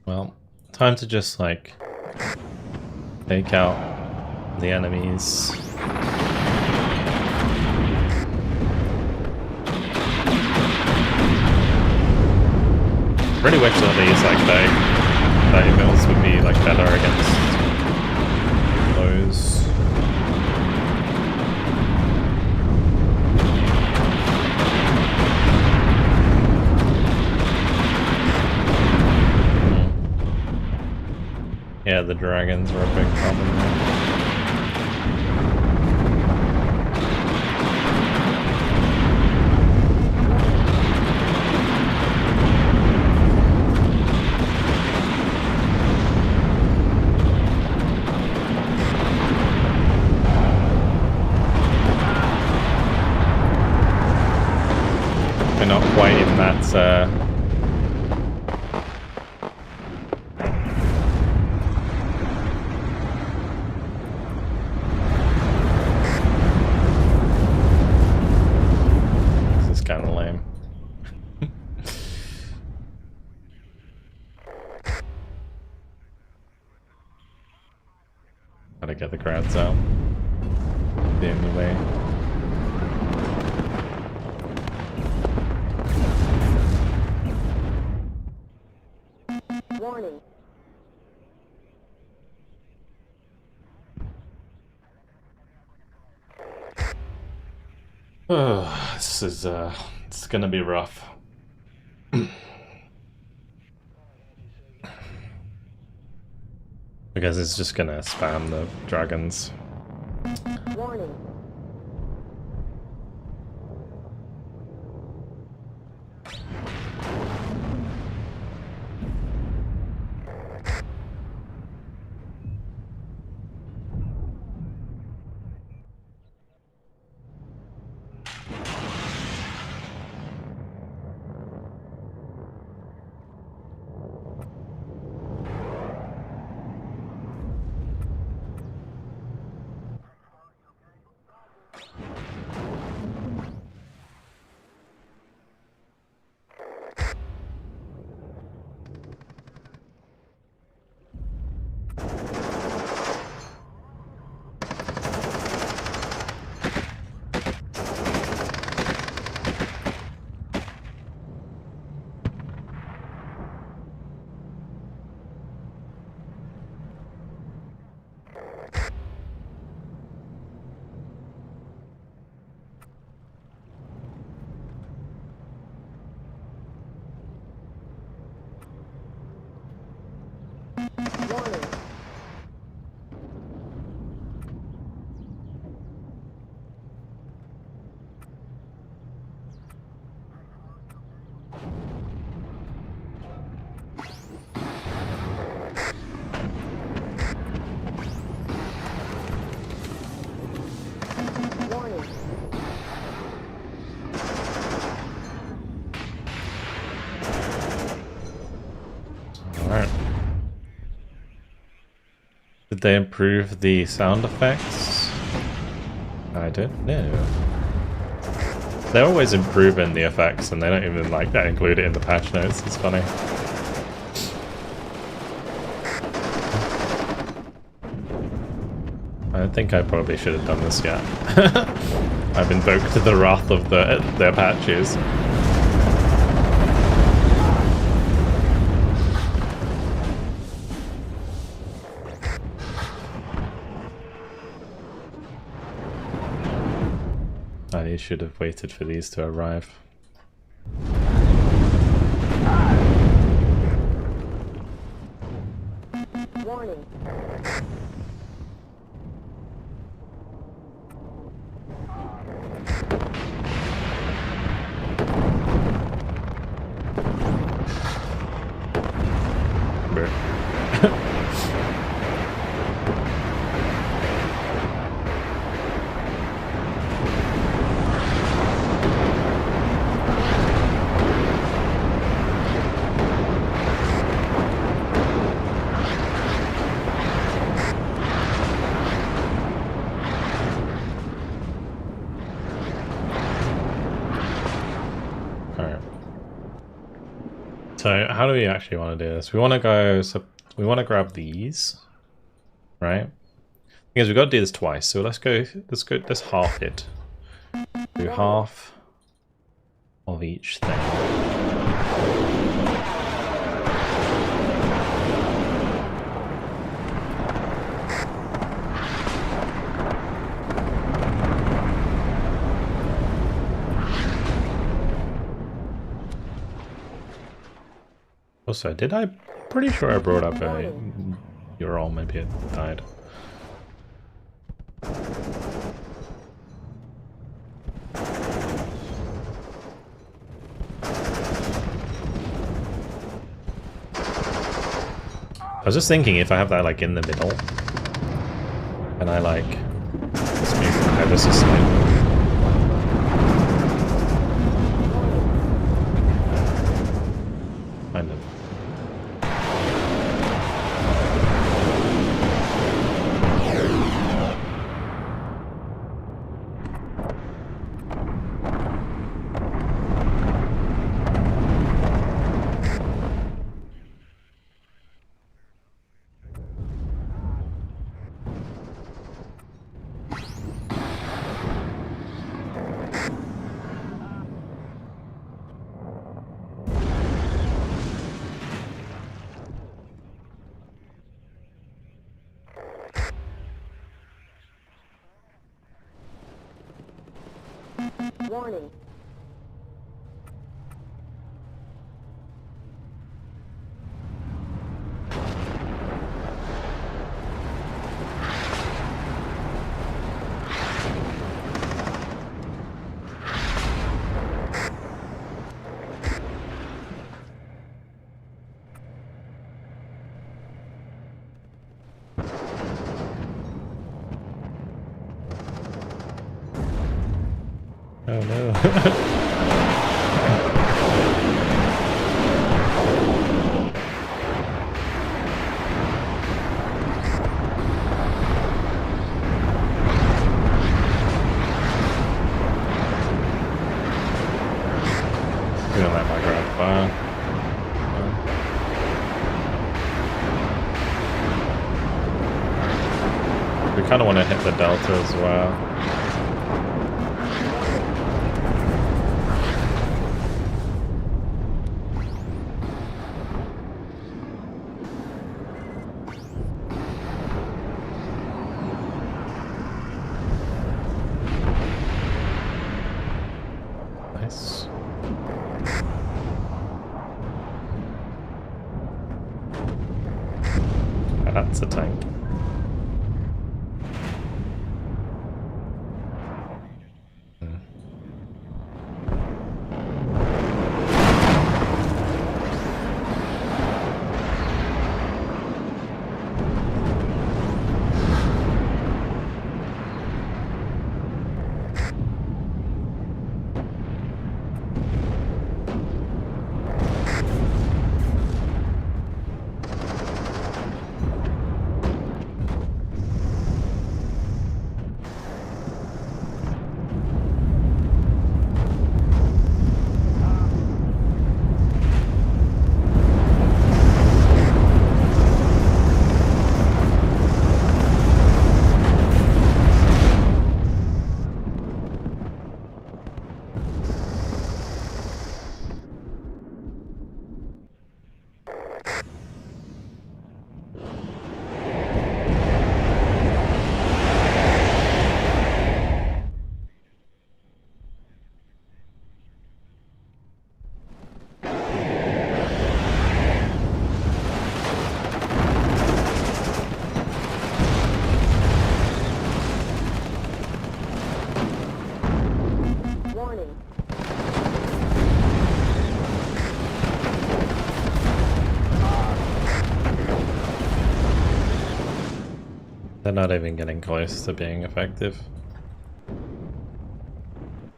Well, time to just, like, take out the enemies. Really wish that these, like, 30 mils would be, like, better against those. Yeah, the dragons are a big problem there. We're not quite in that this is kind of lame. Gotta get the crowds out. The only way.
Warning.
Oh, this is it's gonna be rough. Because it's just gonna spam the dragons.
Warning. Warning. Warning.
Alright. Did they improve the sound effects? I don't know. They're always improving the effects and they don't even like that include it in the patch notes. It's funny. I think I probably should have done this yet. I've invoked the wrath of their patches. I should have waited for these to arrive.
Warning.
So how do we actually want to do this? We want to go, so we want to grab these, right? Because we've got to do this twice, so let's half it. Do half of each thing. Also, did I? Pretty sure I brought up a Ural, maybe it died. I was just thinking if I have that like in the middle, and I like let's move ever so slightly. Kind of.
Warning.
Oh no. We don't let my grab fire. We kind of want to hit the delta as well. Nice. That's a tank.
Warning.
They're not even getting close to being effective.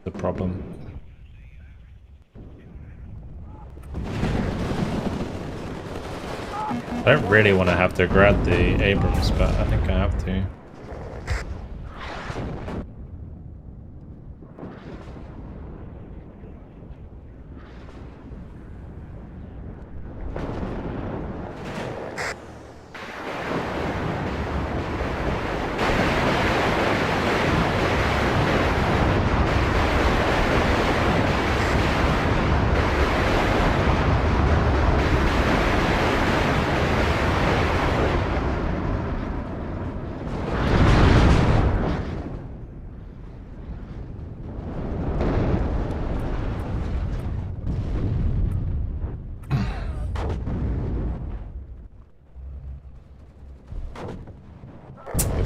The problem. I don't really want to have to grab the Abrams, but I think I have to.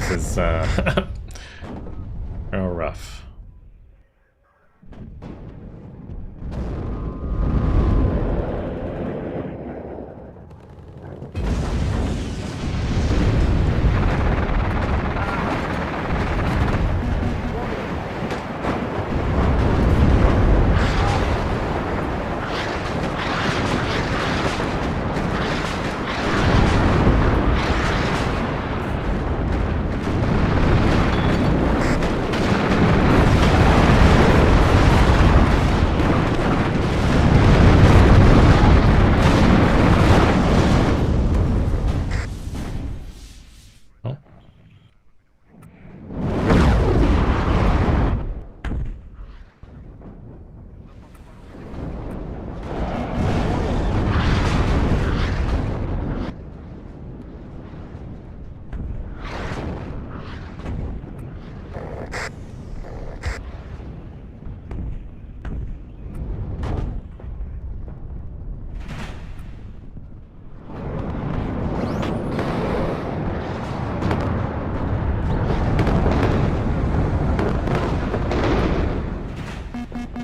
This is real rough.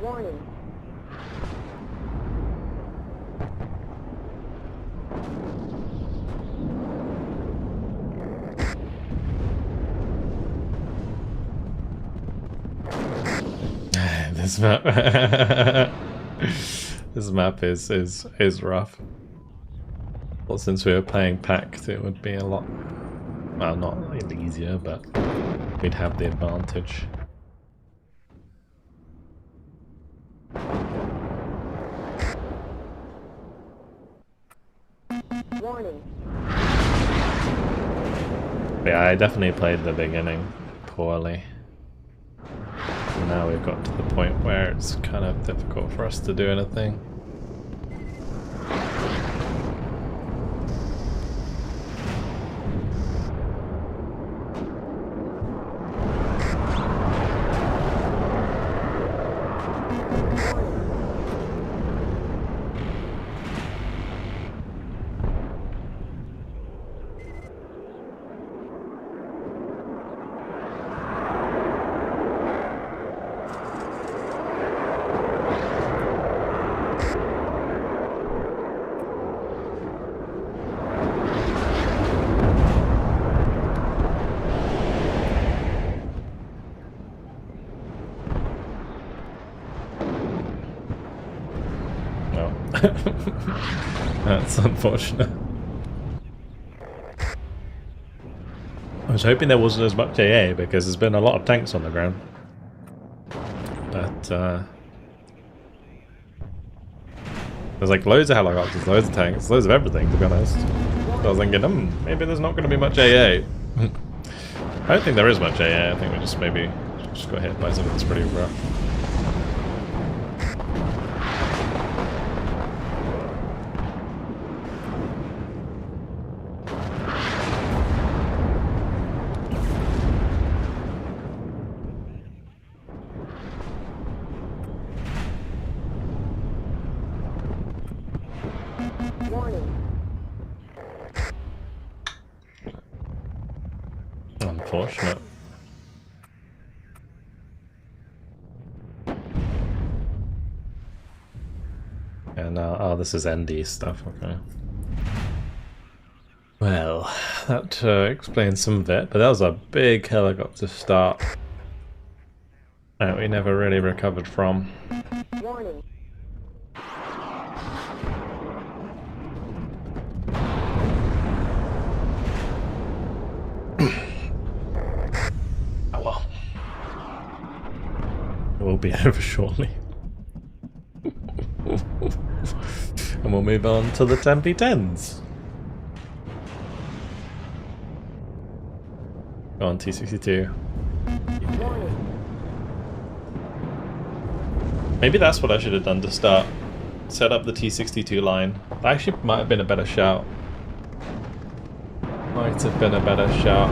Warning.
This map, this map is rough. Well, since we were playing packed, it would be a lot, well, not really easier, but we'd have the advantage.
Warning.
Yeah, I definitely played the beginning poorly. And now we've got to the point where it's kind of difficult for us to do anything. That's unfortunate. I was hoping there wasn't as much AA because there's been a lot of tanks on the ground. But there's like loads of helicopters, loads of tanks, loads of everything, to be honest. So I was thinking, maybe there's not going to be much AA. I don't think there is much AA. I think we just maybe just got hit by something that's pretty rough. Unfortunate. And oh, this is ND stuff, okay. Well, that explains some of it, but that was a big helicopter start that we never really recovered from.
Warning.
Oh well. It will be over shortly. And we'll move on to the 10p10s. Go on, T62. Maybe that's what I should have done to start. Set up the T62 line. That actually might have been a better shout. Might have been a better shout.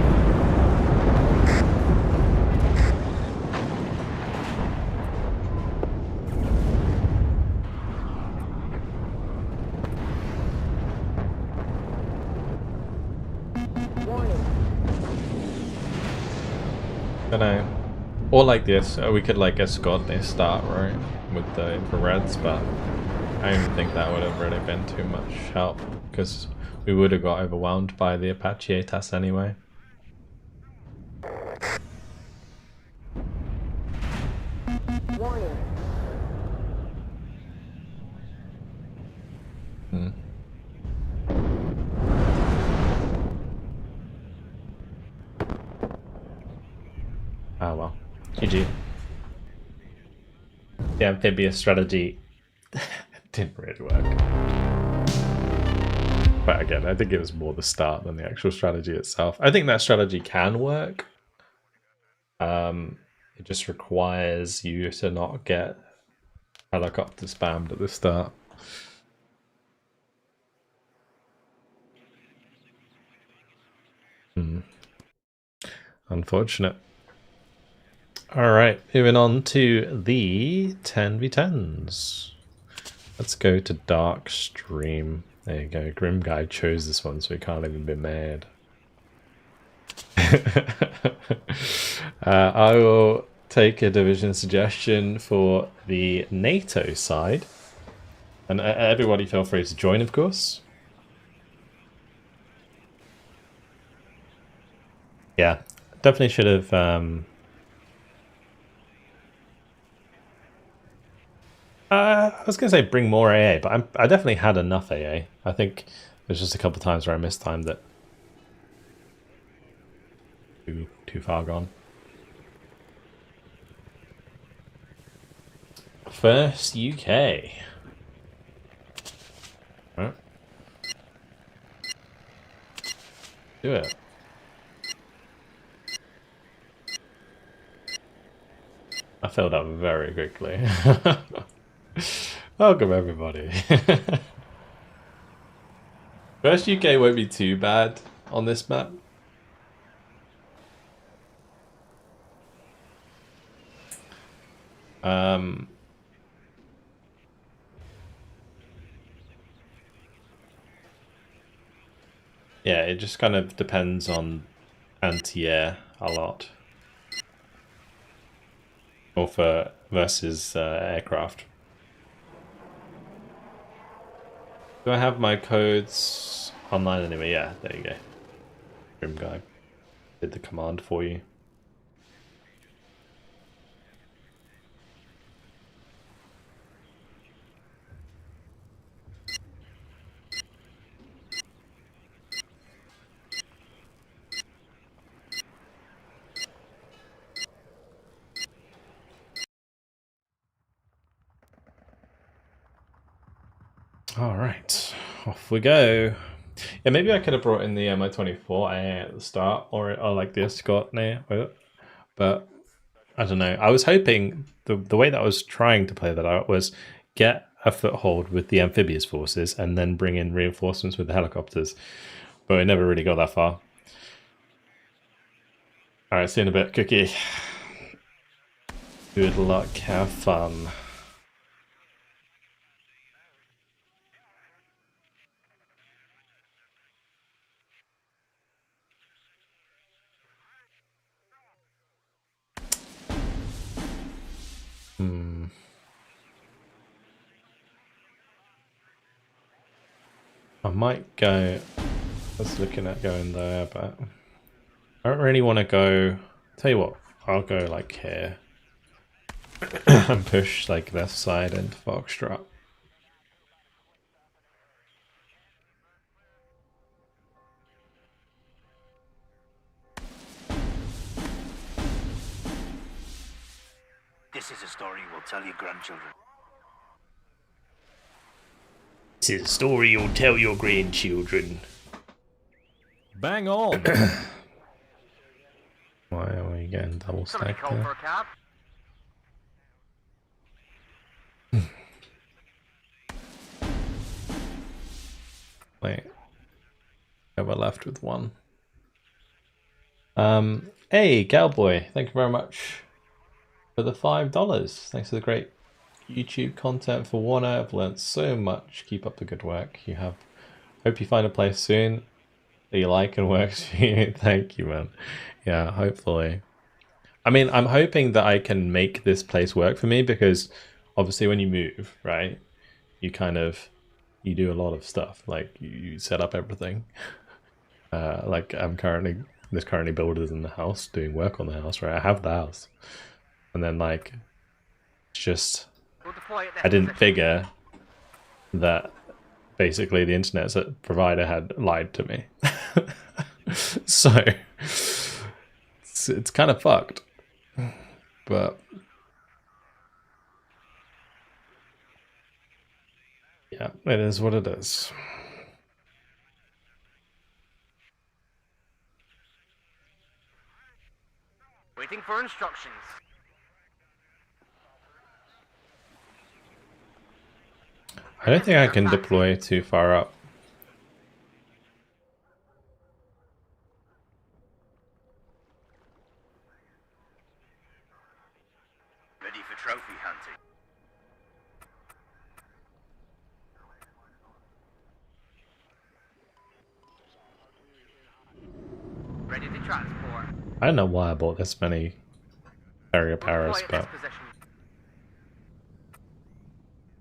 I know. Or like this, we could like escort their start, right? With the infrareds, but I don't think that would have really been too much help, because we would have got overwhelmed by the Apache ATAS anyway.
Warning.
Oh well. GG. The amphibious strategy didn't really work. But again, I think it was more the start than the actual strategy itself. I think that strategy can work. It just requires you to not get helicopter spammed at the start. Unfortunate. Alright, moving on to the 10v10s. Let's go to Dark Stream. There you go. Grim Guy chose this one, so he can't even be mad. I will take a division suggestion for the NATO side. And everybody feel free to join, of course. Yeah, definitely should have... I was going to say bring more AA, but I definitely had enough AA. I think there's just a couple of times where I mistimed it. Too far gone. First UK. Right. Do it. I filled up very quickly. Welcome everybody. First UK won't be too bad on this map. Yeah, it just kind of depends on anti-air a lot. Or for versus aircraft. Do I have my codes online anyway? Yeah, there you go. Grim Guy did the command for you. All right, off we go. Yeah, maybe I could have brought in the MI-24 at the start, or like the Escort now, but I don't know. I was hoping the way that I was trying to play that out was get a foothold with the amphibious forces and then bring in reinforcements with the helicopters, but it never really got that far. All right, see you in a bit, Cookie. Good luck, have fun. I might go... I was looking at going there, but I don't really want to go... Tell you what, I'll go like here. And push like left side into Foxtrot.
This is a story you will tell your grandchildren.
This is a story you'll tell your grandchildren.
Bang on!
Why are we getting double
Somebody
stacked
call for
there?
a cab?
Wait. Yeah, we're left with one. Hey, Cowboy, thank you very much for the $5. Thanks for the great YouTube content for WARNO. I've learned so much. Keep up the good work you have. Hope you find a place soon that you like and works for you. Thank you, man. Yeah, hopefully. I mean, I'm hoping that I can make this place work for me, because obviously when you move, right, you do a lot of stuff. Like you set up everything. Like there's currently builders in the house doing work on the house, right? I have the house. And then like, it's just,
We'll deploy at this
I didn't
position.
figure that basically the internet provider had lied to me. So it's kind of fucked. But yeah, it is what it is.
Waiting for instructions.
I don't think I can deploy too far up.
Ready for trophy hunting.
Ready to transport.
I don't know why I bought this many area
We'll
Paris,
deploy at
but
this position.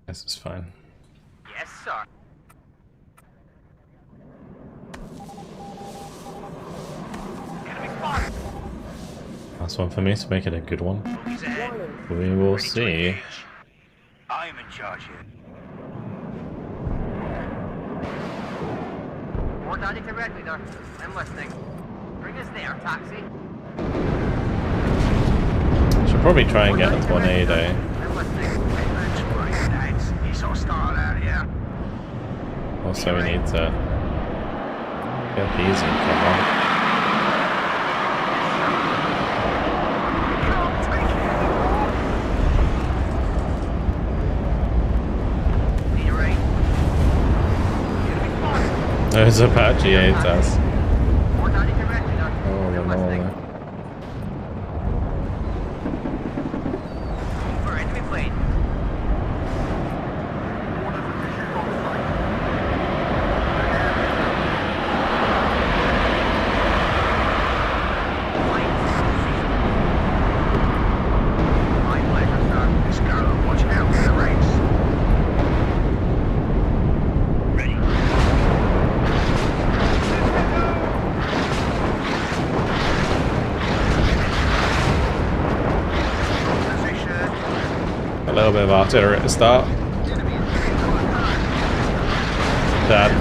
this is fine.
Yes, sir. Enemy spotted.
Last one for me to make it a good one.
Boogies ahead.
Warning.
We will
Ready to
see.
engage. I'm in charge here.
More daddy to red leader. I'm listening. Bring us there, taxi.
Should probably try and get a tornado.
I'm listening.
That's right, lads. It's hostile out here.
Also, we need to get these in cover.
Need a rain. Enemy spotted.
Those Apache ate us.
More daddy to red leader.
Oh,
I'm
no,
listening.
no.
For enemy plane. My pleasure, sir.
Let's go. Watch out for the race. Ready. Position.
A little bit of artillery at the start. Dad.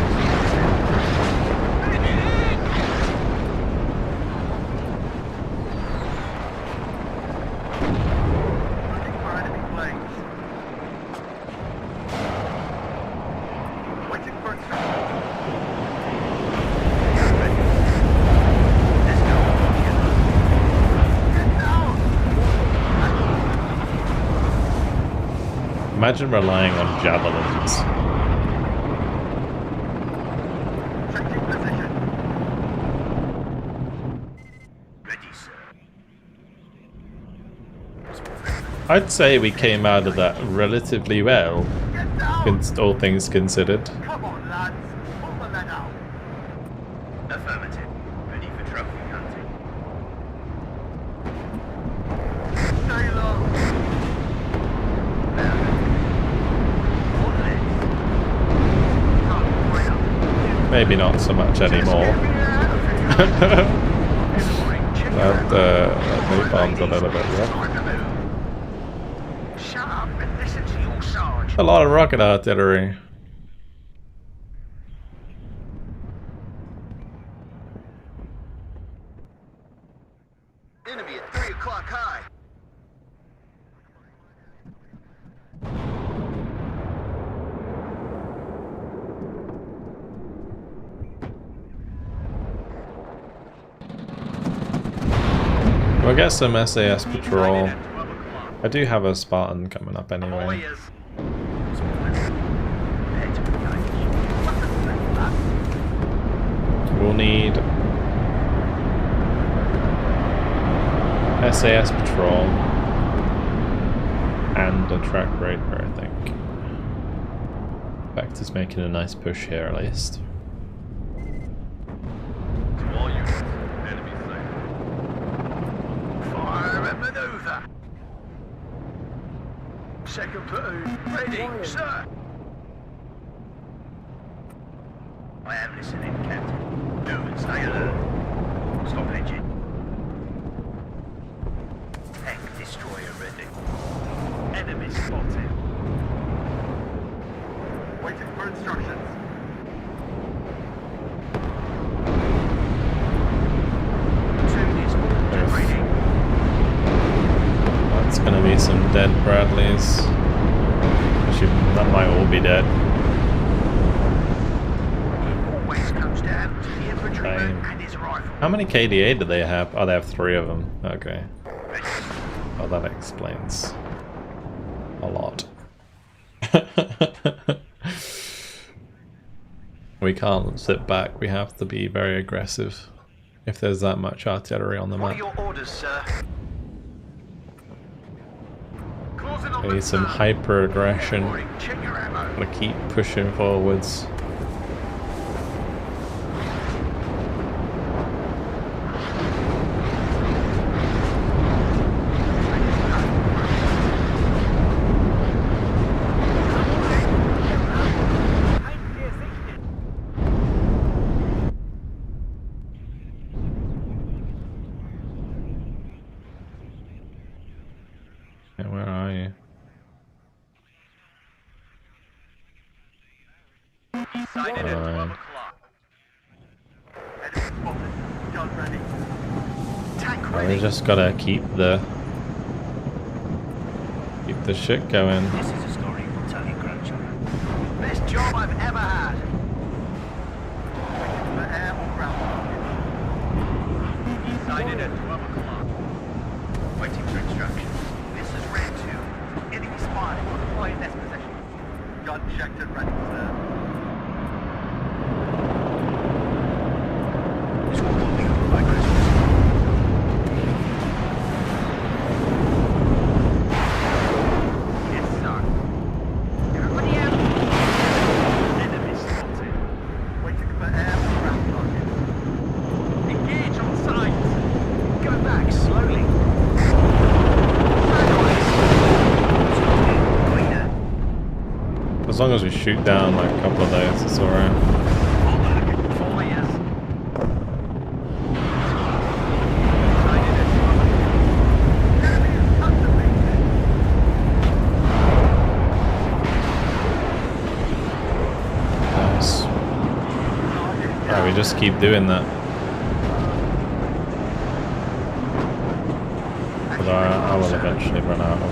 Looking for enemy planes. Waiting for instructions.
Let's go.
Get down!
Imagine relying on javelins.
Checking position.
Ready, sir.
I'd say we came out of that relatively well,
Get down!
all things considered.
Come on, lads. Pull the lead out.
Affirmative. Ready for trophy hunting.
Stay low.
All legs.
Maybe not so much anymore. That napalm's a little bit rough.
Time to move. Shut up and listen to your sarge.
A lot of rocket artillery.
Enemy at 3 o'clock high.
We'll get some SAS patrol. I do have a Spartan coming up anyway. We'll need SAS patrol and a track radar, I think. Vector's making a nice push here at least.
To all units, enemy sight. Fire at me! Second platoon, ready,
Warning.
sir. I am listening, Captain. Do and stay alert. Stop engine. Tank destroyer ready. Enemy spotted. Waiting for instructions. Tune is ready.
That's gonna be some dead Bradleys. Actually, that might all be dead.
Always comes down to the infantryman
Same.
and his rifle.
How many KDA do they have? Oh, they have 3 of them. Okay. Oh, that explains a lot. We can't sit back. We have to be very aggressive if there's that much artillery on the
What are
map.
your orders, sir? Closing on
We need
the
some
third.
hyper aggression.
Reporting. Check your ammo.
Gotta keep pushing forwards. Yeah, where are you?
Sighted at 12
Alright.
o'clock. Enemy spotted. Gun ready. Tank
Well,
ready.
we just gotta keep the shit going.
This is a story we'll tell you, grandchildren. Best job I've ever had. Waiting for air or ground. Sighted at 12 o'clock. Waiting for instructions. This is Red 2. Enemy spy. Deploy in this position. Gun checked and ready, sir. This one will be over by Christmas. Yes, sir. Everybody out. Enemy spotted. Waiting for air or ground target. Engage on sight. Go back slowly. Cleaner.
As long as we shoot down like a couple of those, it's alright.
Fall back. Follow yes. Sighted at 12. Enemy is activated.
Nice. Right, we just keep doing that. But I will eventually run out of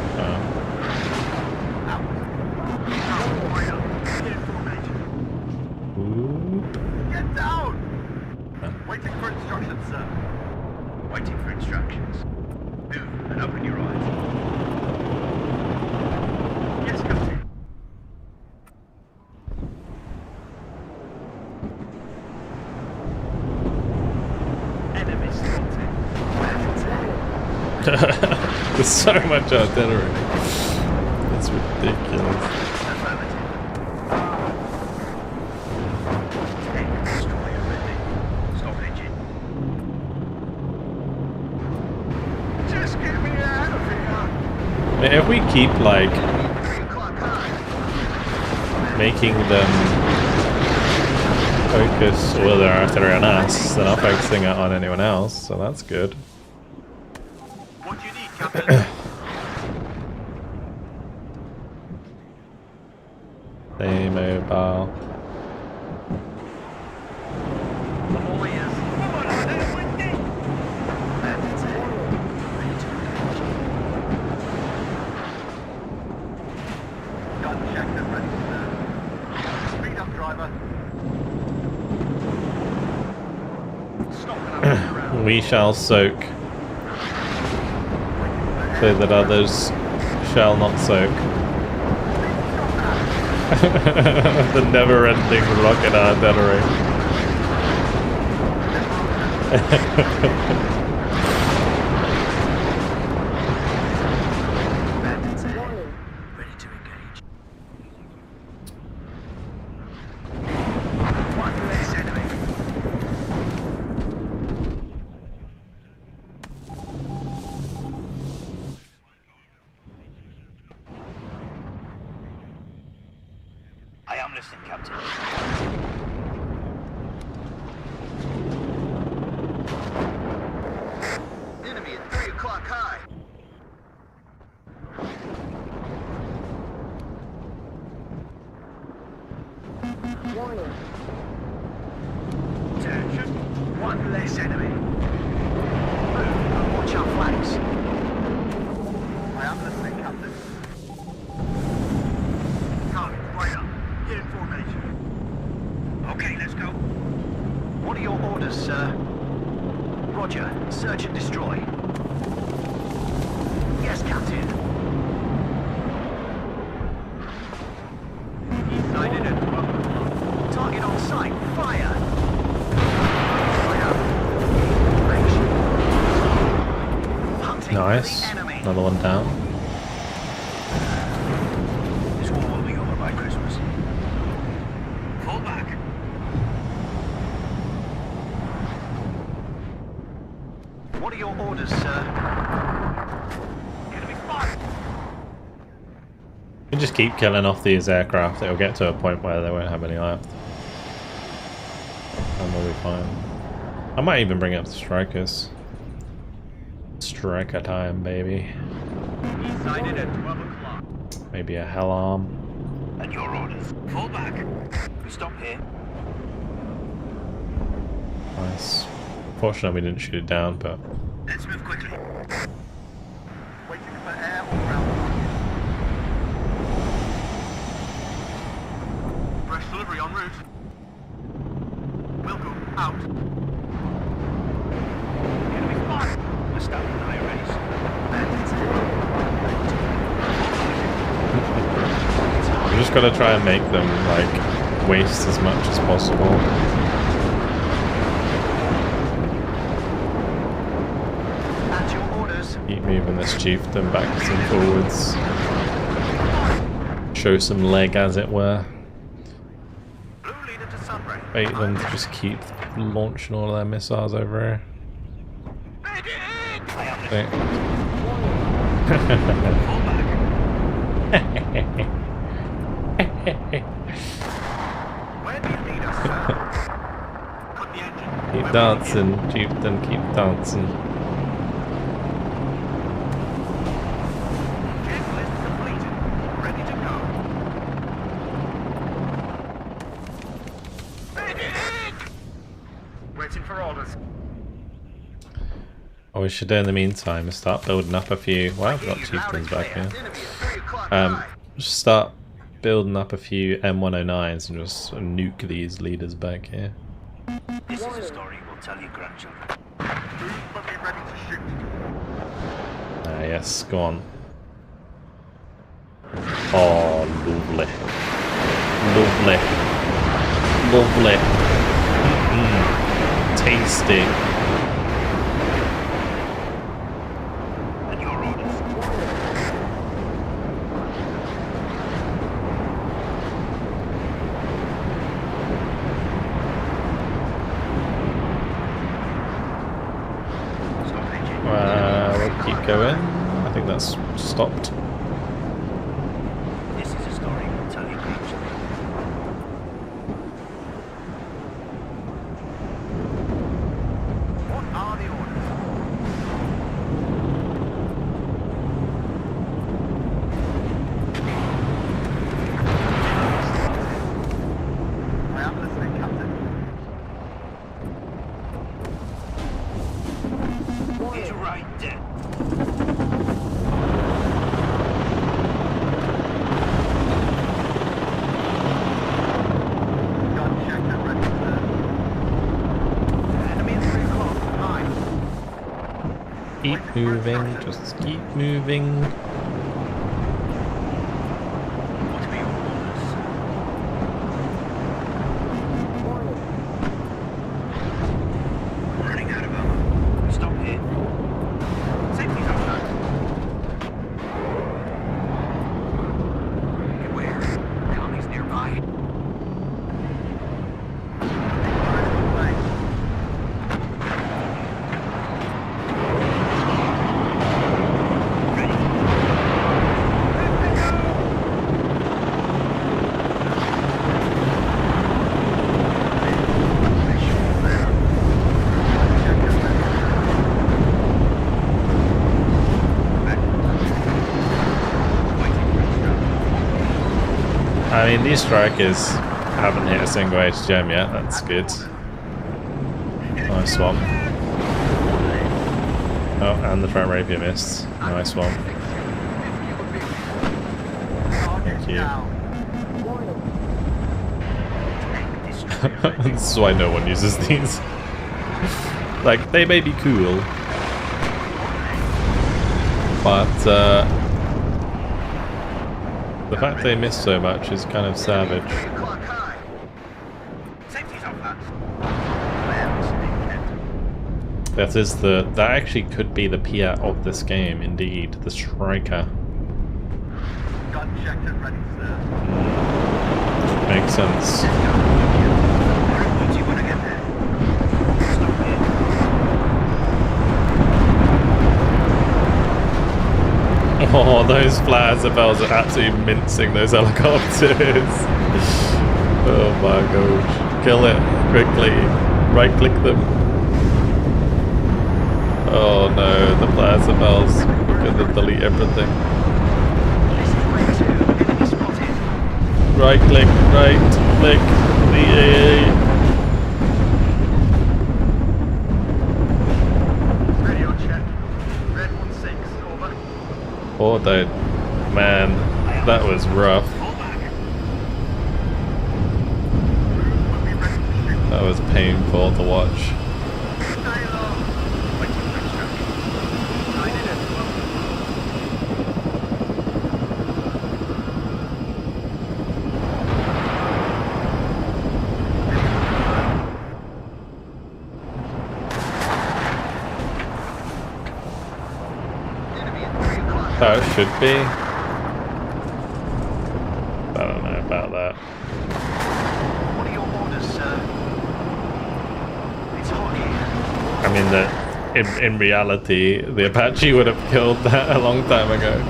Get down! Waiting for instructions, sir. Waiting for instructions. Move and open your eyes. Yes, Captain. Enemy spotted.
There's so much artillery. It's ridiculous.
Affirmative. Tank destroyer ready. Stop engine. Just get me out of here.
If we keep like
3 o'clock high.
making them focus all their artillery on us, they're not focusing it on anyone else, so that's good.
What do you need, Captain?
Stay mobile.
All ears. That's it. Ready to engage. Gun checked and ready, sir. Speed up, driver. Stop and have a look around.
We shall soak, so that others shall not soak. The never-ending rocket artillery.
Bandits ahead.
Warning.
Ready to engage. One less enemy.
am listening, Captain.
Enemy at 3 o'clock high.
Warning.
Attention. One less enemy. Move and watch our flanks. I am listening, Captain. Target, right up. Get in formation.
Okay, let's go.
What are your orders, sir? Roger. Search and destroy. Yes, Captain.
Sighted at 12 o'clock.
Target on sight. Fire. Fire. Hunting
Nice.
the enemy.
Another one down.
This war will be over by Christmas. Fall back.
What are your orders, sir?
Enemy spotted.
We just keep killing off these aircraft. It'll get to a point where they won't have any left. And we'll be fine. I might even bring up the strikers. Striker time, baby.
Sighted at 12 o'clock.
Maybe a hell arm.
And your orders. Fall back. We stop here.
Nice. Fortunately, we didn't shoot it down, but
Let's move quickly.
Waiting for air or ground target. Fresh delivery en route. Will go out.
Enemy spotted.
We're starting an eye race.
we just gotta try and make them like waste as much as possible.
At your orders.
Keep moving this chieftain backwards and forwards. Show some leg, as it were.
Blue leader to sunray.
Bait them to just keep launching all of their missiles over here.
I am
Okay.
Fall back.
Where do you need us, sir? Put the engine.
Keep dancing, chieftain, keep dancing.
Checklist completed. Ready to go.
Waiting for orders.
What we should do in the meantime is start building up a few. Well, I've got chieftains back here.
Enemy at 3 o'clock
Um,
high.
just start building up a few M109s and just nuke these leaders back here.
This is a story we'll tell your grandchildren.
Move, but be ready to shoot.
Ah, yes, go on. Oh, lovely. Lovely. Lovely. Tasty.
And your orders. Stop engine.
We'll keep going. I think that's stopped.
This is a story we'll tell your grandchildren.
What are the orders? I am listening, Captain.
He's right there.
Gun checked and ready, sir. Enemy at 3 o'clock high.
Keep moving. Just keep moving.
What are your orders?
Warning.
Running out of ammo. Stop here. Safety's outside.
Beware. Commies nearby.
Ready.
I mean, these strikers haven't hit a single HGM yet. That's good. Nice one. Oh, and the front rapier missed. Nice one. Thank you. This is why no one uses these. Like, they may be cool, but the fact they miss so much is kind of savage. That actually could be the Pia of this game, indeed, the striker.
Gun checked and ready, sir.
Makes sense. Oh, those Flazabels are absolutely mincing those helicopters. Oh my gosh. Kill it quickly. Right click them. Oh no, the Flazabels are gonna delete everything. Right click the AA.
Radio check. Red 16, over.
Oh, dude. Man, that was rough. That was painful to watch. That should be. I don't know about that.
What are your orders, sir? It's hot here.
I mean, that in reality, the Apache would have killed that a long time ago.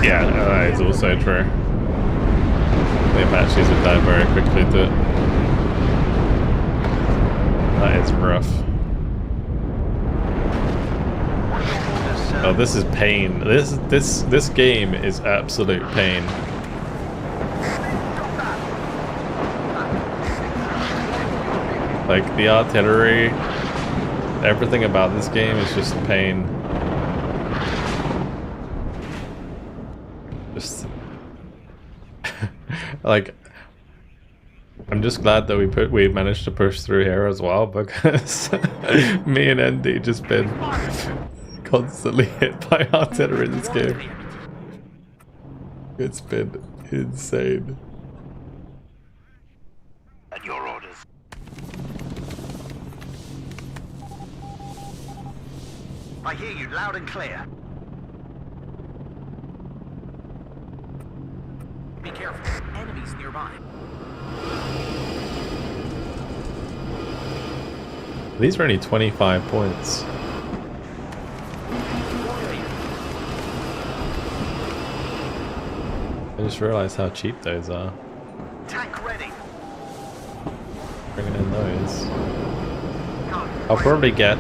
Yeah, that is also true. The Apaches would die very quickly to it. That is rough. Oh, this is pain. This game is absolute pain. Like, the artillery, everything about this game is just pain. Just like, I'm just glad that we managed to push through here as well, because me and Andy just been constantly hit by artillery in this game. It's been insane.
At your orders.
I hear you loud and clear. Be careful. Enemies nearby.
These are only 25 points. I just realized how cheap those are.
Tank ready.
Bringing in those. I'll probably get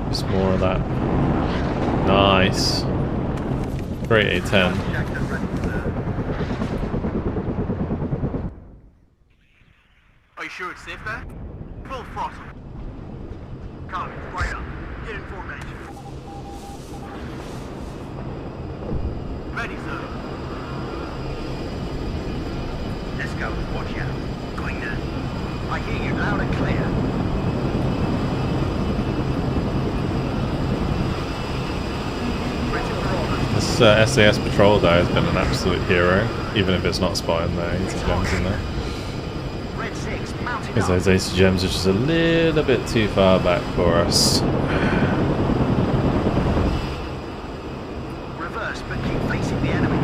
just more of that. Nice. Great A10.
Checked and ready, sir.
Are you sure it's safe there? Full throttle. Copy. Right up. Get in formation. Ready, sir. Let's go. Watch out. Going now. I hear you loud and clear.
This SAS patrol guy has been an absolute hero, even if it's not spotting the ACGMs in there.
Red 6, mounted
Because
up.
those ACGMs are just a little bit too far back for us.
Reverse, but keep facing the enemy.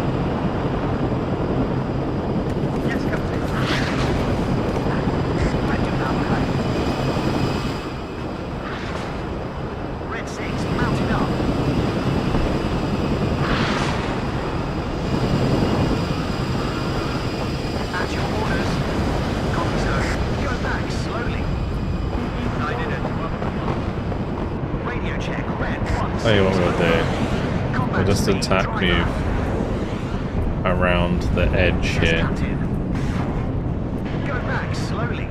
Yes, Captain.
just attack move around the edge
Yes,
here.
Captain. Go back slowly.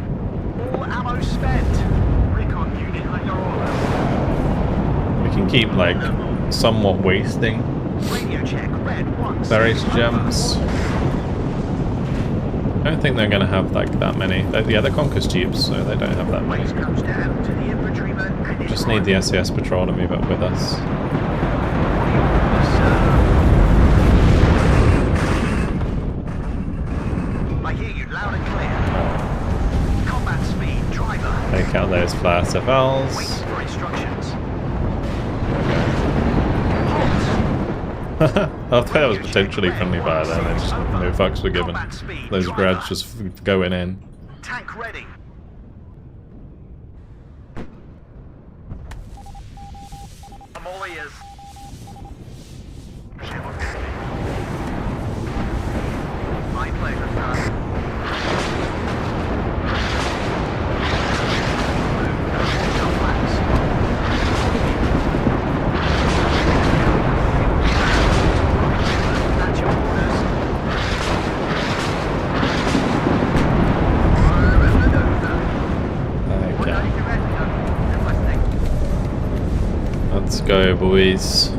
All ammo spent. Recon unit at your order.
We can keep like somewhat wasting
Radio check. Red 1.
various gems. I don't think they're going to have like that many. Yeah, they're Conquest tubes, so they don't have that many.
Waste comes down to the infantryman and his
Just need the SAS patrol to move up with us.
I hear you loud and clear. Combat speed, driver.
Take out those flare SFLs.
Waiting for instructions.
I thought that was potentially friendly fire then, and just no fucks were given. Those grads just going in.
Tank ready. I'm all ears. My pleasure, sir. That's your orders.
Okay. Let's go, boys.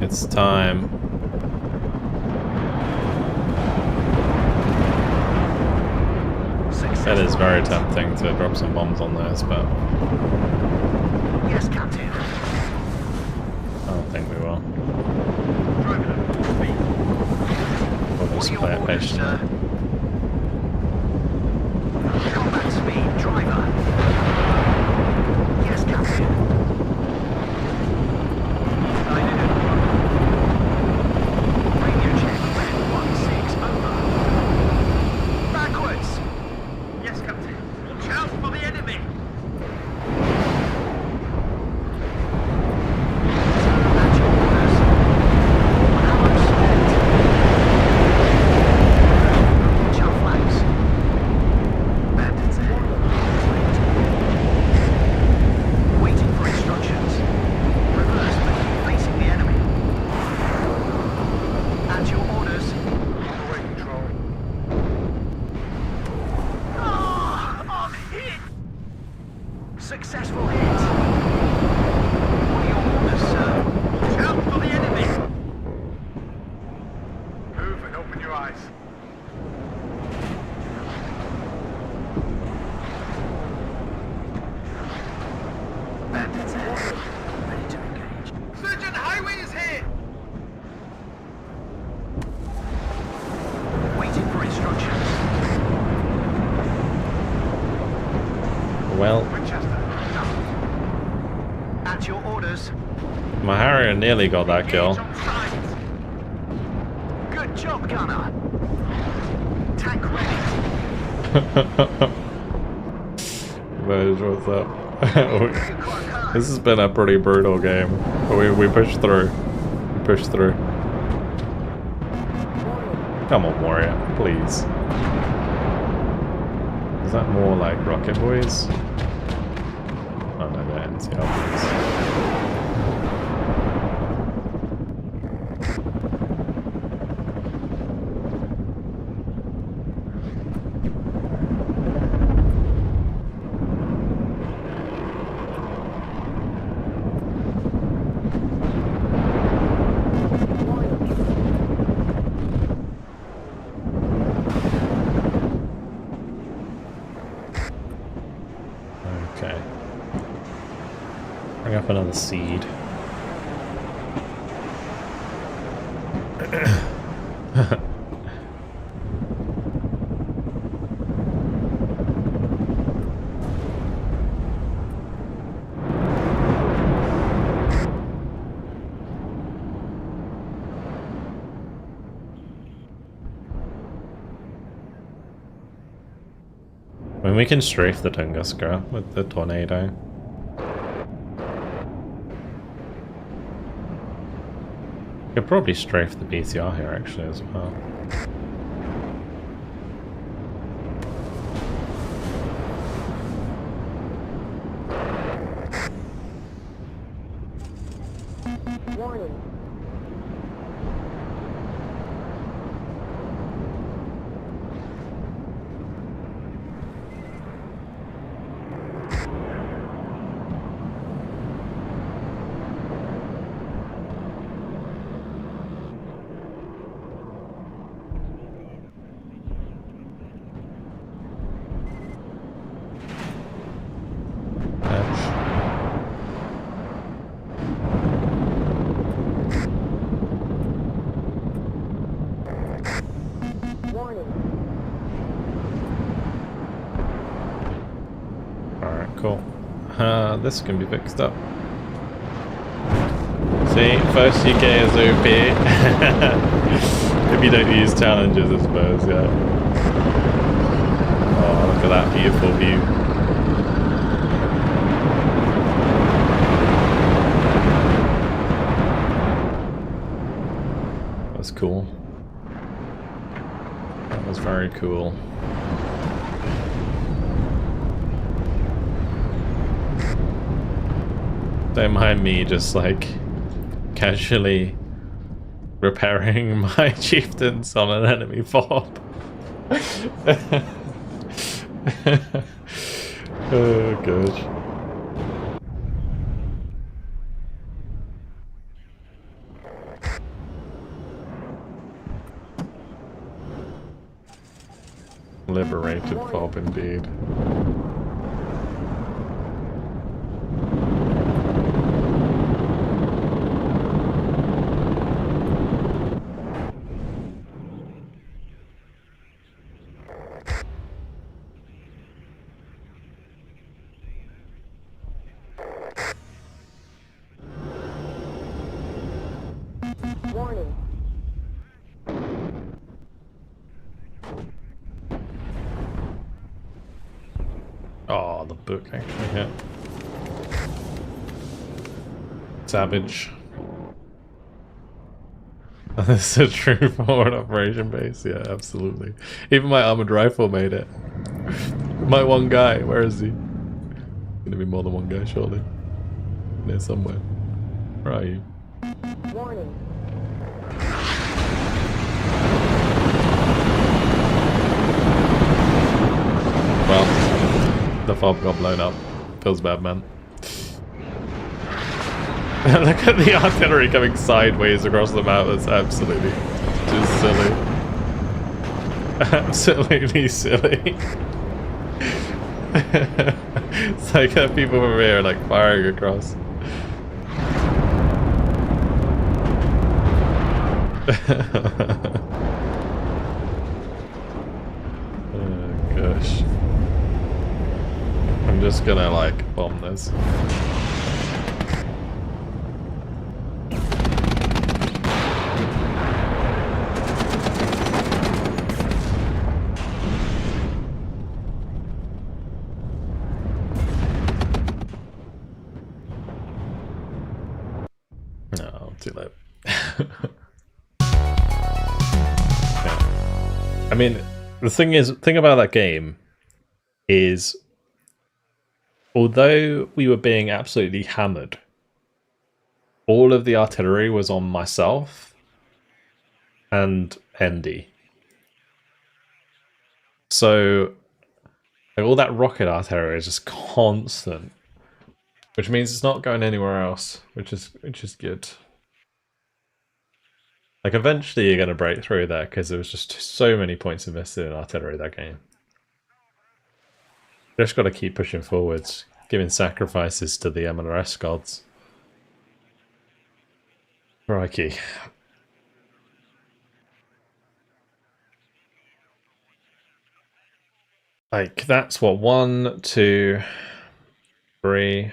It's time. It is very tempting to drop some bombs on those, but
Yes, Captain.
I don't think we will. We'll
What
just
are your
play it
orders,
patiently.
sir? Combat speed, driver. Yes, Captain. Radio check, red 16, over. Backwards.
Yes, Captain. Watch out for the enemy.
That's your orders. Ammo spent. Watch our flanks. Bandits ahead. Waiting for instructions. Reverse, but keep facing the enemy. At your orders.
Away control.
I'm hit! Successful hit. What are your orders, sir?
Watch out for the enemy. Move and open your eyes.
Bandits ahead. Ready to engage.
Surgeon Highway is here.
Waiting for instructions.
Well,
Winchester.
At your orders.
my Harrier nearly got that kill.
Engage on sight.
Good job, gunner. Tank ready.
Moj, what's up? This has been a pretty brutal game. But we pushed through. We pushed through. Come on, warrior, please. Is that more like Rocket Boys? Oh no, they're NCR boys. Okay. Bring up another seed. I mean, we can strafe the Tunguska with the tornado. We could probably strafe the BTR here actually as well.
Warning.
cool. This can be fixed up. See, first you get as OP. If you don't use challenges, I suppose, yeah. Oh, look at that beautiful view. That's cool. That was very cool. Don't mind me just like casually repairing my chieftains on an enemy fob. Oh gosh. Liberated fob indeed.
Warning.
Oh, the book actually hit. Savage. This is a true forward operation base, yeah, absolutely. Even my armored rifle made it. My one guy, where is he? Gonna be more than one guy, surely. There somewhere. Where are you?
Warning.
Well, the fob got blown up. Feels bad, man. Look at the artillery coming sideways across the map. That's absolutely just silly. Absolutely silly. It's like people over here like firing across. Oh gosh. I'm just gonna like bomb this. No, too late. Yeah. I mean, the thing about that game is, although we were being absolutely hammered, all of the artillery was on myself and Andy. So like, all that rocket artillery is just constant, which means it's not going anywhere else, which is good. Like eventually you're going to break through there because there was just so many points invested in artillery that game. You just got to keep pushing forwards, giving sacrifices to the MLRS gods. Crikey. Like, that's what, 1, 2, 3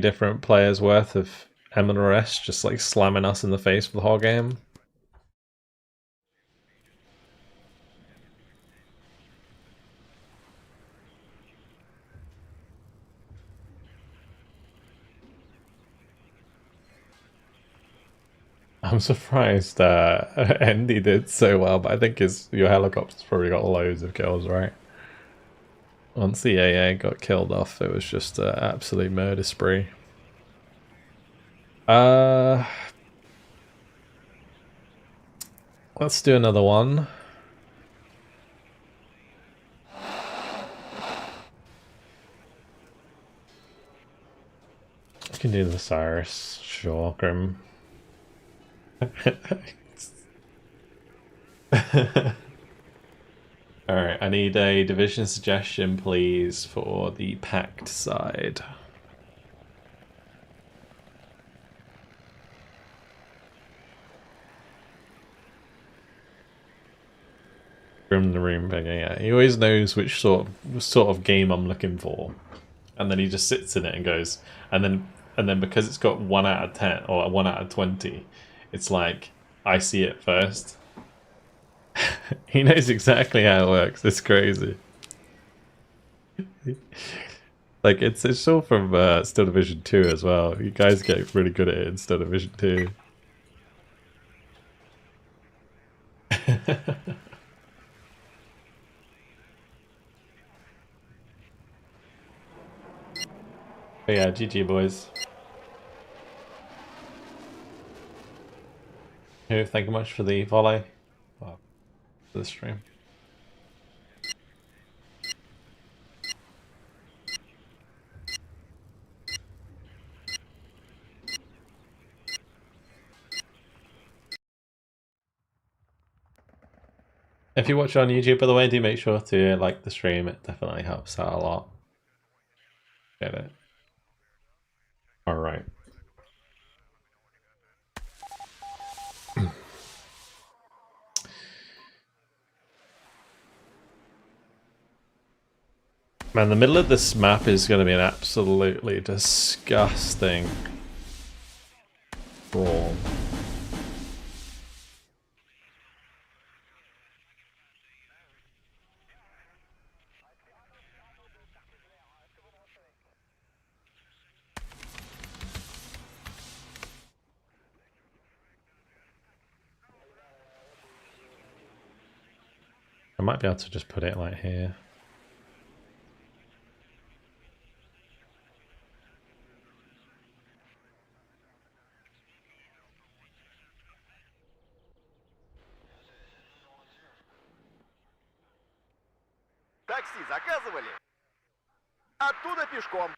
different players worth of MLRS just like slamming us in the face for the whole game. I'm surprised Andy did so well, but I think your helicopter's probably got loads of kills, right? Once the AA got killed off, it was just an absolute murder spree. Let's do another one. I can do the Cyrus, sure, Grim. Alright, I need a division suggestion, please, for the packed side. From the room figure, yeah. He always knows which sort of game I'm looking for. And then he just sits in it and goes, and then because it's got 1 out of 10 or 1 out of 20, it's like I see it first. He knows exactly how it works. It's crazy. Like it's all from Still Division 2 as well. You guys get really good at it in Still Division 2. But yeah, GG boys. Thank you much for the volley. For the stream. If you watch on YouTube, by the way, do make sure to like the stream. It definitely helps out a lot. Get it? Alright. Man, the middle of this map is going to be an absolutely disgusting brawl. I might be able to just put it like here.
Такси заказывали? Оттуда пешком.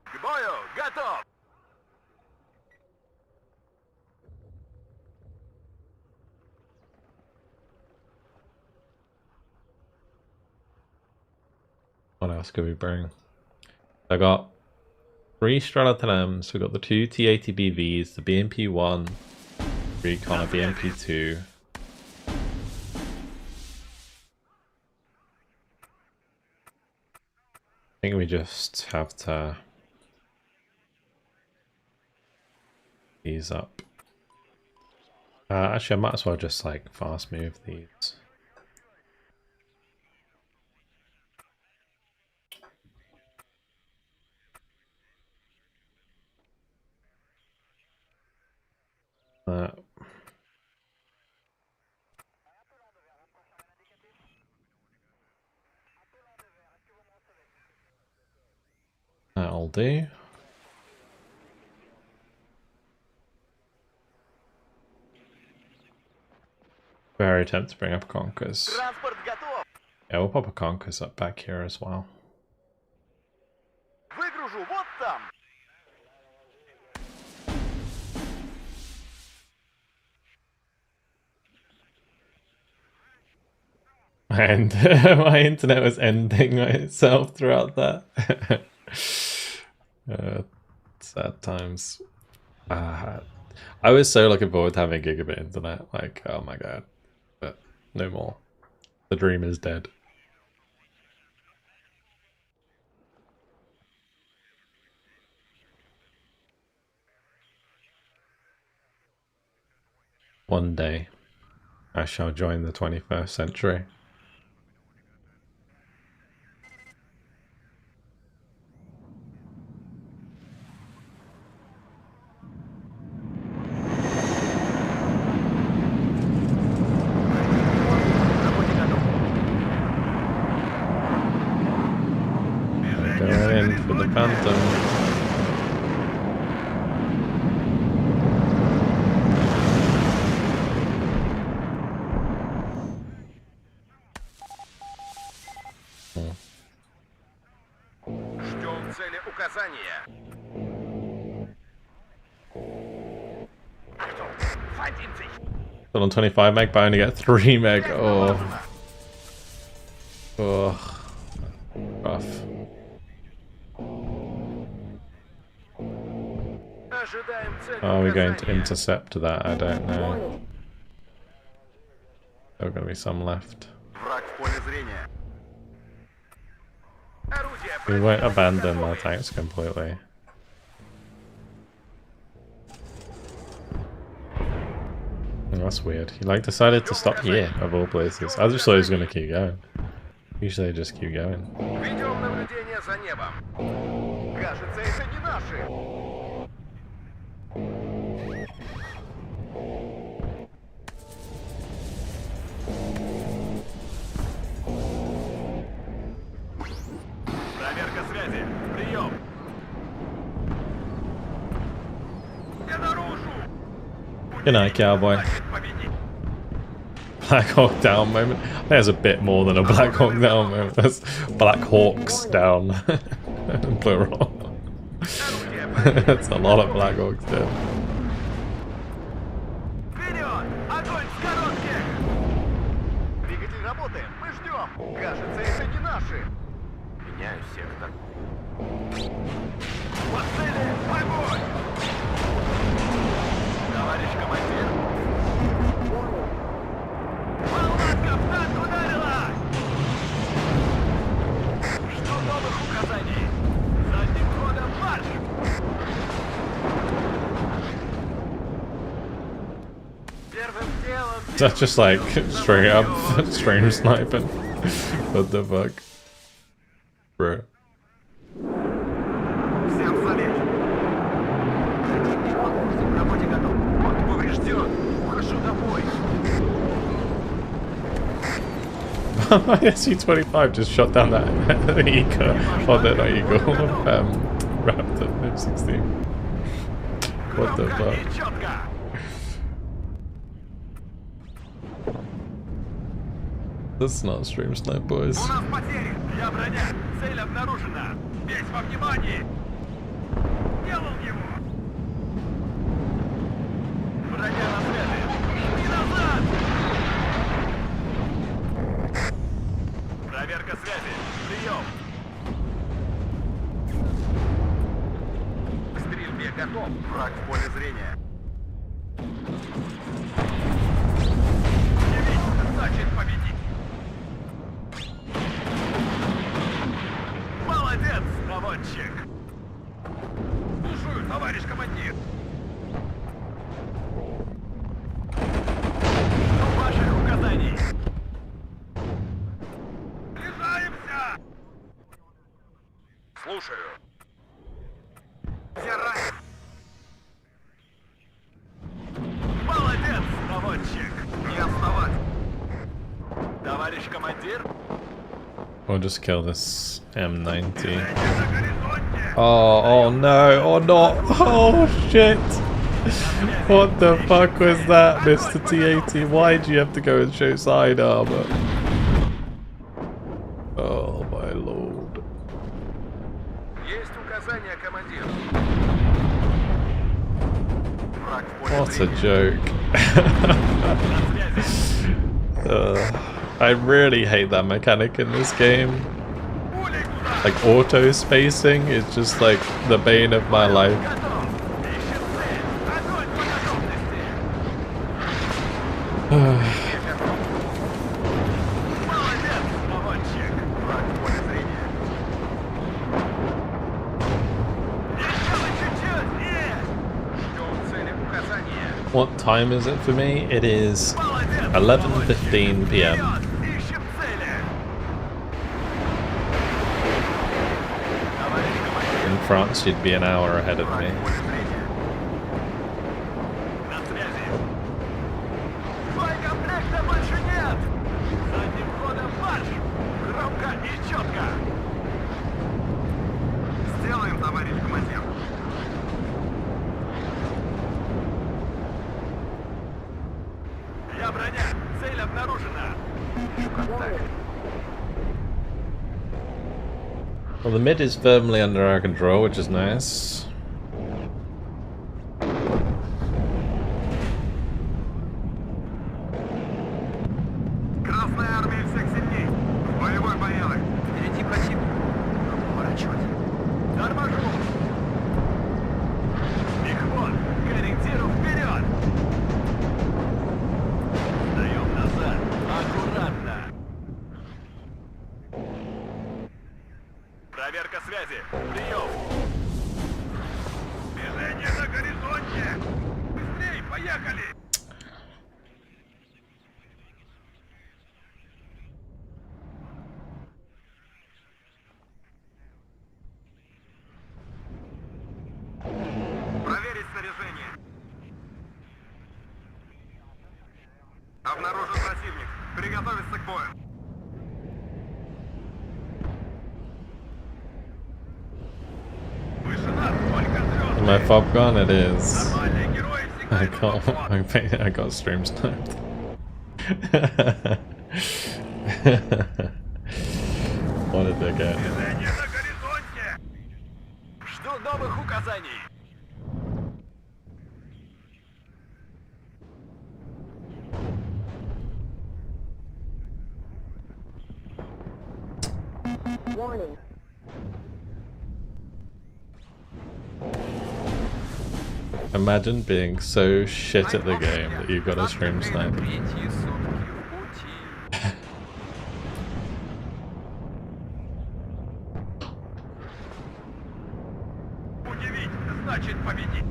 К бою готов!
What else could we bring? I got 3 Strelotams, we got the 2 T80BVs, the BMP-1, Recon, a BMP-2. I think we just have to these up. Actually, I might as well just like fast move these. That'll do. Very tempted to bring up Conkers.
Транспорт готов.
Yeah, we'll pop a Conkers up back here as well.
Выгружу вот там.
And my internet was ending itself throughout that. Sad times. I was so looking forward to having gigabit internet. Like, oh my god. But no more. The dream is dead. One day, I shall join the 21st century. Going in for the Phantom.
Ждем цели указания.
Feind in Sicht.
Still on 25 meg, but I only get 3 meg. Oh. Oh. Rough.
Ожидаем цель
Are we going to
указания.
intercept that? I don't know.
Warning.
There are going to be some left.
Враг в поле зрения.
Орудие
We won't
противника
abandon our
готовы.
tanks completely. Oh, that's weird. He like decided to stop here, of all places. I just thought he was going to keep going. Usually they just keep going.
Ведем наблюдение за небом. Кажется, это не наши.
Проверка связи. Прием.
Я наружу.
Good night, cowboy.
Победить.
Black Hawk Down moment. There's a bit more than a Black Hawk Down moment. That's Black Hawks Down. Plural. That's a lot of Black Hawks down.
Вперед! Огонь с коротких! Двигатель работает. Мы ждем. Кажется, это не наши.
Меняю сектор.
По цели! Огонь!
Товарищ командир.
Волна каптан ударила!
Жду новых указаний.
Задним ходом марш! Первым делом...
Is that just like straight up stream sniping? What the fuck? Bro.
Всем залечь! В работе готов. Он поврежден. Ухожу домой.
SU-25 just shot down that eagle. Oh, no, not eagle. Raptor F-16. What the
Громко
fuck?
и четко.
That's not stream snipe, boys.
У нас потери. Я броня. Цель обнаружена. Весь во внимании. Делал его. Броня на связи. И назад.
Проверка связи. Прием.
К стрельбе готов.
Враг в поле зрения.
Явить значит победить.
Молодец, наводчик.
Слушаю, товарищ командир.
Жду ваших указаний.
Сближаемся.
Слушаю.
Все ранены.
Молодец, наводчик.
Не отставать.
Товарищ командир.
We'll just kill this M90.
Движение на горизонте.
Oh no, or not. Oh shit. What the fuck was that, Mr. T-80? Why do you have to go and show side armor? Oh my lord.
Есть указания, командир.
Враг в поле
What a
зрения.
joke.
На связи.
I really hate that mechanic in this game.
Пулей туда.
Like auto spacing is just like the bane of my life.
Готов. Ищем цель. Огонь по готовности.
Молодец, наводчик. Враг в поле зрения.
Еще бы чуть-чуть. Есть. Ждем цели указания.
What time is it for me? It is
Молодец.
11:15 p.m.
Вперед. Ищем цели.
Товарищ командир.
In France, you'd be an hour ahead of me.
Враг в поле зрения. На связи.
Боекомплекта больше нет. Задним ходом марш. Громко и четко. Сделаем, товарищ командир.
Я броня. Цель обнаружена.
Well, the mid is firmly under our control, which is nice.
Красная армия всех сильней. Боевой порядок. Впереди противник. Поворачивать.
Торможу. Их вот. Проверка связи. Прием.
Движение на горизонте! Быстрей, поехали!
Проверить снаряжение. Обнаружен противник. Приготовиться к бою.
Вышина сколько звезд!
My fob gun, it is.
Нормальные герои всегда
I
идут
got,
на фронт.
I got stream sniped. What a dickhead.
Движение на горизонте!
Жду новых указаний.
Warning.
Imagine being so shit at the game that you got a stream snipe.
Третьи сутки в пути.
Удивить значит победить!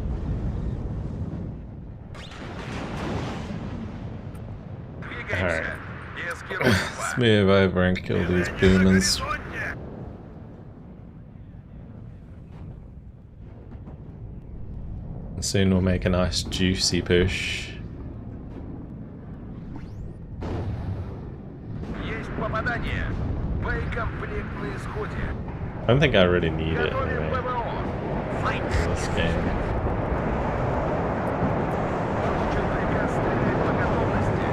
Alright,
Двигаемся! Без геройства!
let's move over and kill these
Движение на
boomers.
горизонте!
Soon we'll make a nice juicy push.
Есть попадание! Боекомплект на исходе!
I don't think I really need it
Готовим
anyway
ПВО! Файт!
in this game.
Получен приказ стрелять по готовности!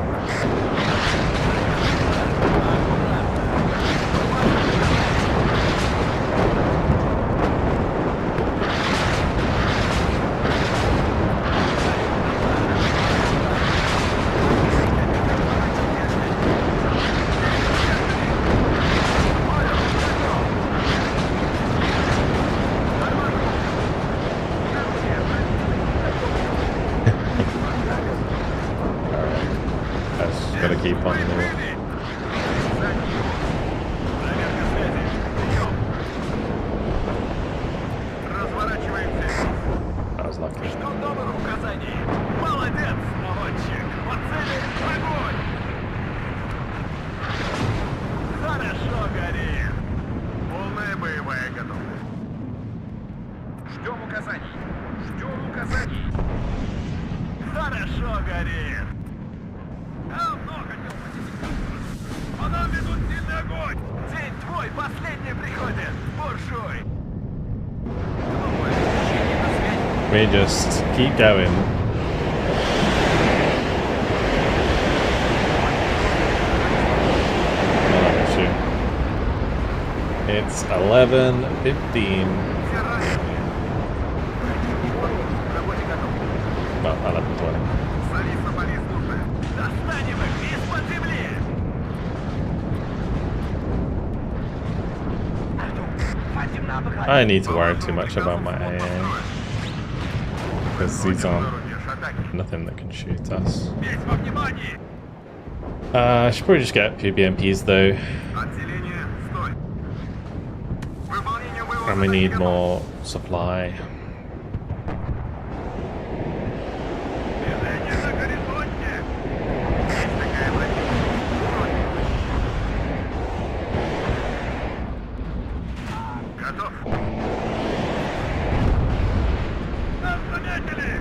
I just gotta keep on moving.
Проверка связи! Прием! Разворачиваемся!
I was lucky.
Жду новых указаний. Молодец, наводчик. По цели огонь. Хорошо горит.
Полная боевая готовность! Ждем указаний! Ждем указаний!
Хорошо горит.
Там много дел! По нам ведут сильный огонь!
День твой последний приходит, буржуй.
We just keep going. Not an issue. It's 11:15.
Работе готов!
Well, 11:20.
Солист на поле службы!
Достанем их из-под земли.
I need to worry too much about my AA. Because these aren't
Рубеж атаки!
nothing that can shoot us.
Весь во внимании!
I should probably just get a few BMPs though.
Отделение, стой! Выполнение боевого
And we
задания
need
готово.
more supply.
Движение на горизонте! Есть такая броня. Готов! Нас заметили!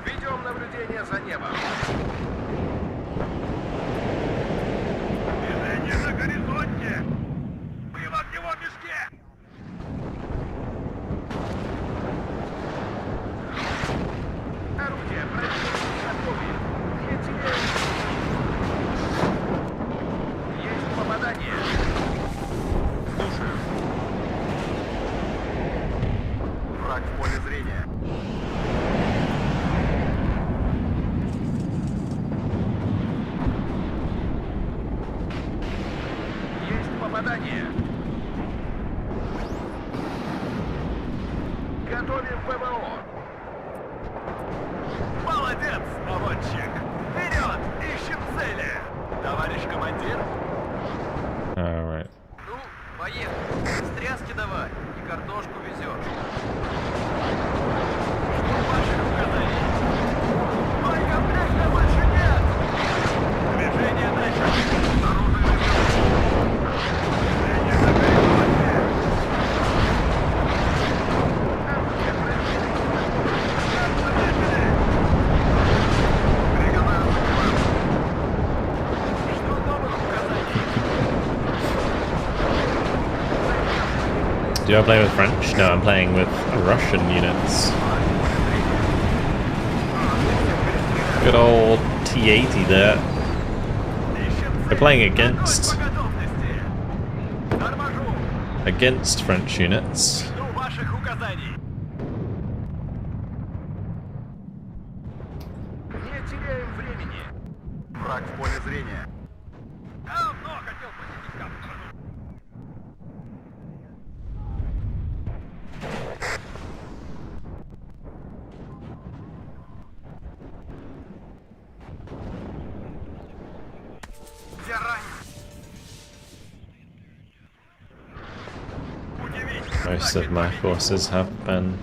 Ведем наблюдение за небом. Движение на горизонте! Мы в огневом мешке! Орудие противника готовы! Не теряем! Есть попадание! Слушаю. Враг в поле зрения. Есть попадание! Готовим ПВО!
Молодец, наводчик. Вперед, ищем цели. Товарищ командир.
Alright.
Ну, поехали. Стряски
Do I play with French? No, I'm playing with Russian units. Good old T-80 there. We're playing against French units.
Жду ваших указаний. Не теряем времени. Враг в поле зрения. Давно хотел посетить кафедру. Я ранен.
Most of my forces have been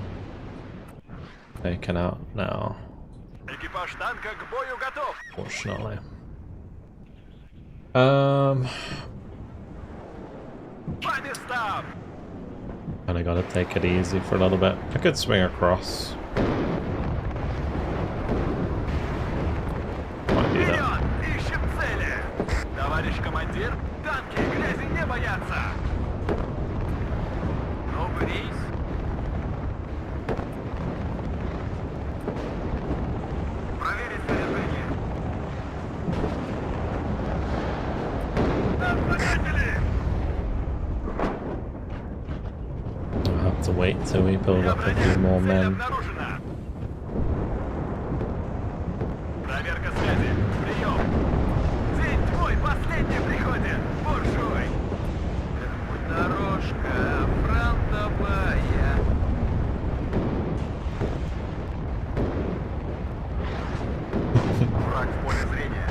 taken out now,
Экипаж танка к бою готов.
fortunately.
По местам.
Kinda gotta take it easy for a little bit. I could swing across. Might do that.
Вперед! Ищем цели! Товарищ командир, танки грязи не боятся! Новый рейс? Проверить снаряжение. Наблюдатели!
I'll have to wait till we build up a few more
Цель
men.
обнаружена. Проверка связи. Прием. День твой последний приходит. Буржуй. Дорожка фронтовая. Враг в поле зрения.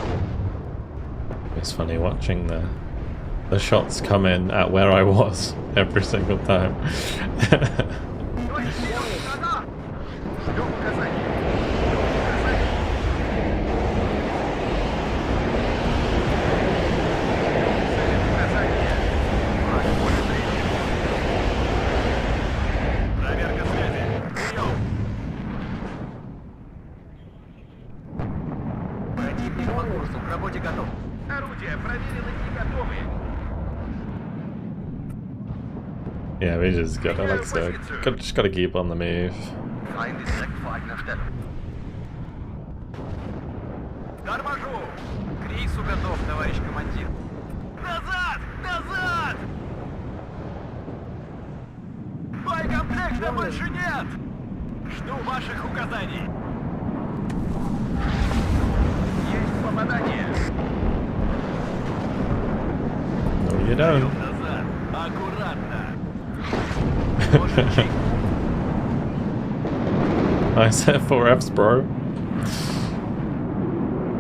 It's funny watching the shots come in at where I was every single time.
Ждем указаний. Проверка связи. Прием. Противник по курсу. К работе готов. Орудия проверены и готовы.
Yeah, we just gotta just gotta keep on the move.
Feinde direkt vor eigener Stellung. Торможу! К рейсу готов, товарищ командир. Назад! Назад! Боекомплекта больше нет! Жду ваших указаний. Есть попадание.
No, you don't.
Назад. Аккуратно. Может, чик.
I set 4Fs, bro.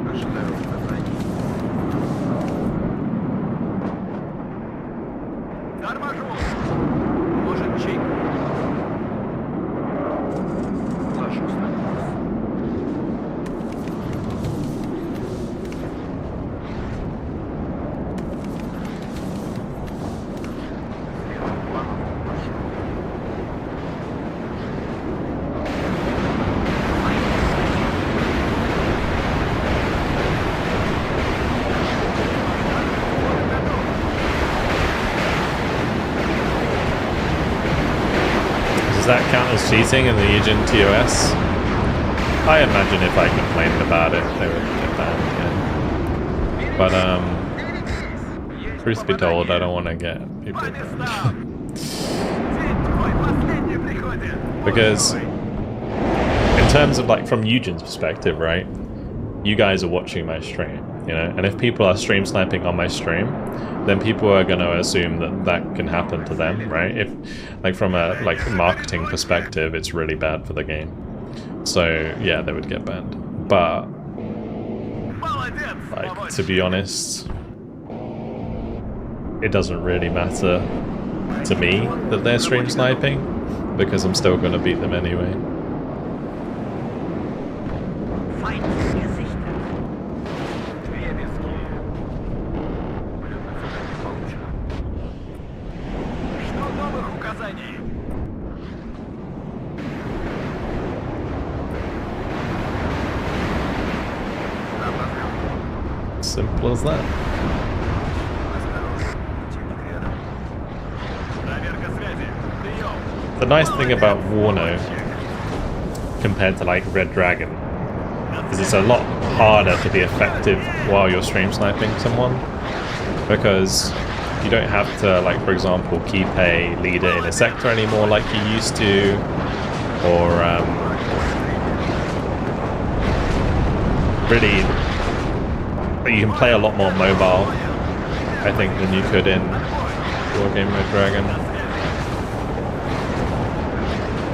Ожидаю указаний. Торможу! Может, чик? Ложусь на курс. Следует плановому маршруту.
Does that count as cheating in the Legion TOS? I imagine if I complained about it, they would get banned, yeah. But, truth be told, I don't want to get people banned. Because, in terms of, like, from Eugen's perspective, right? You guys are watching my stream, you know? And if people are stream sniping on my stream, then people are going to assume that that can happen to them, right? If, like, from a marketing perspective, it's really bad for the game. So yeah, they would get banned. But like, to be honest, it doesn't really matter to me that they're stream sniping because I'm still going to beat them anyway.
Feind gesichtet.
Две виски. Блюдо задание получено. Жду новых указаний.
Simple as that.
Проверка связи.
the nice thing about WARNO compared to like Red Dragon is it's a lot harder to be effective while you're stream sniping someone, because you don't have to, like, for example, keep a leader in a sector anymore like you used to, or really you can play a lot more mobile, I think, than you could in War Game Red Dragon.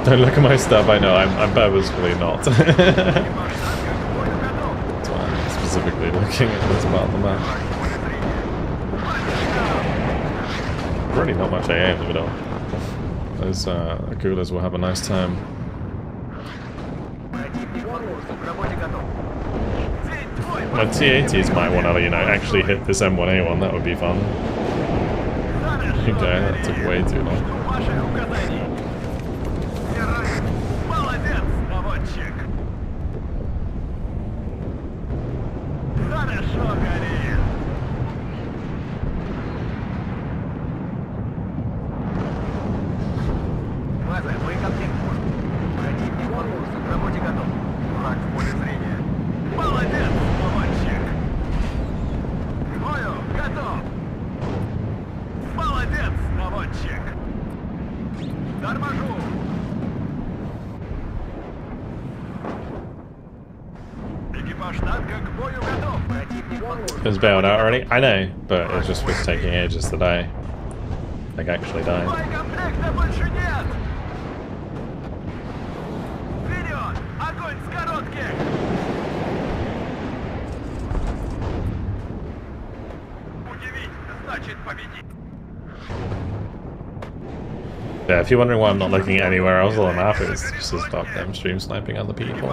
Don't look at my stuff, I know, I'm purposefully not. That's why I'm specifically looking at this part of the map. Really not much AA in the middle. Those Akulas will have a nice time. My T-80s might want to, you know, actually hit this M1A1, that would be fun. Okay, that took way too long. It was bailed out already? I know, but it just was taking ages to die. Like, actually die. Yeah, if you're wondering why I'm not looking anywhere else on the map, it's just to stop them stream sniping other people.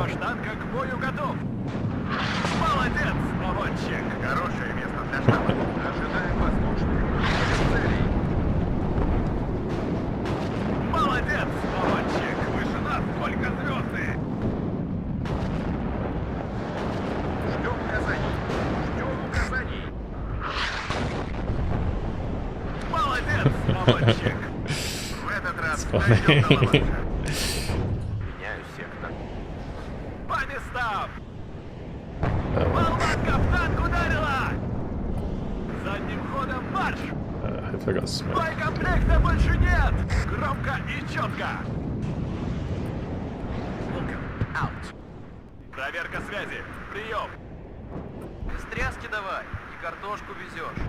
That's funny. I forgot smoke.
Боекомплекта больше нет! Громко и четко! Проверка связи. Прием.
Стряски давай, и картошку везешь.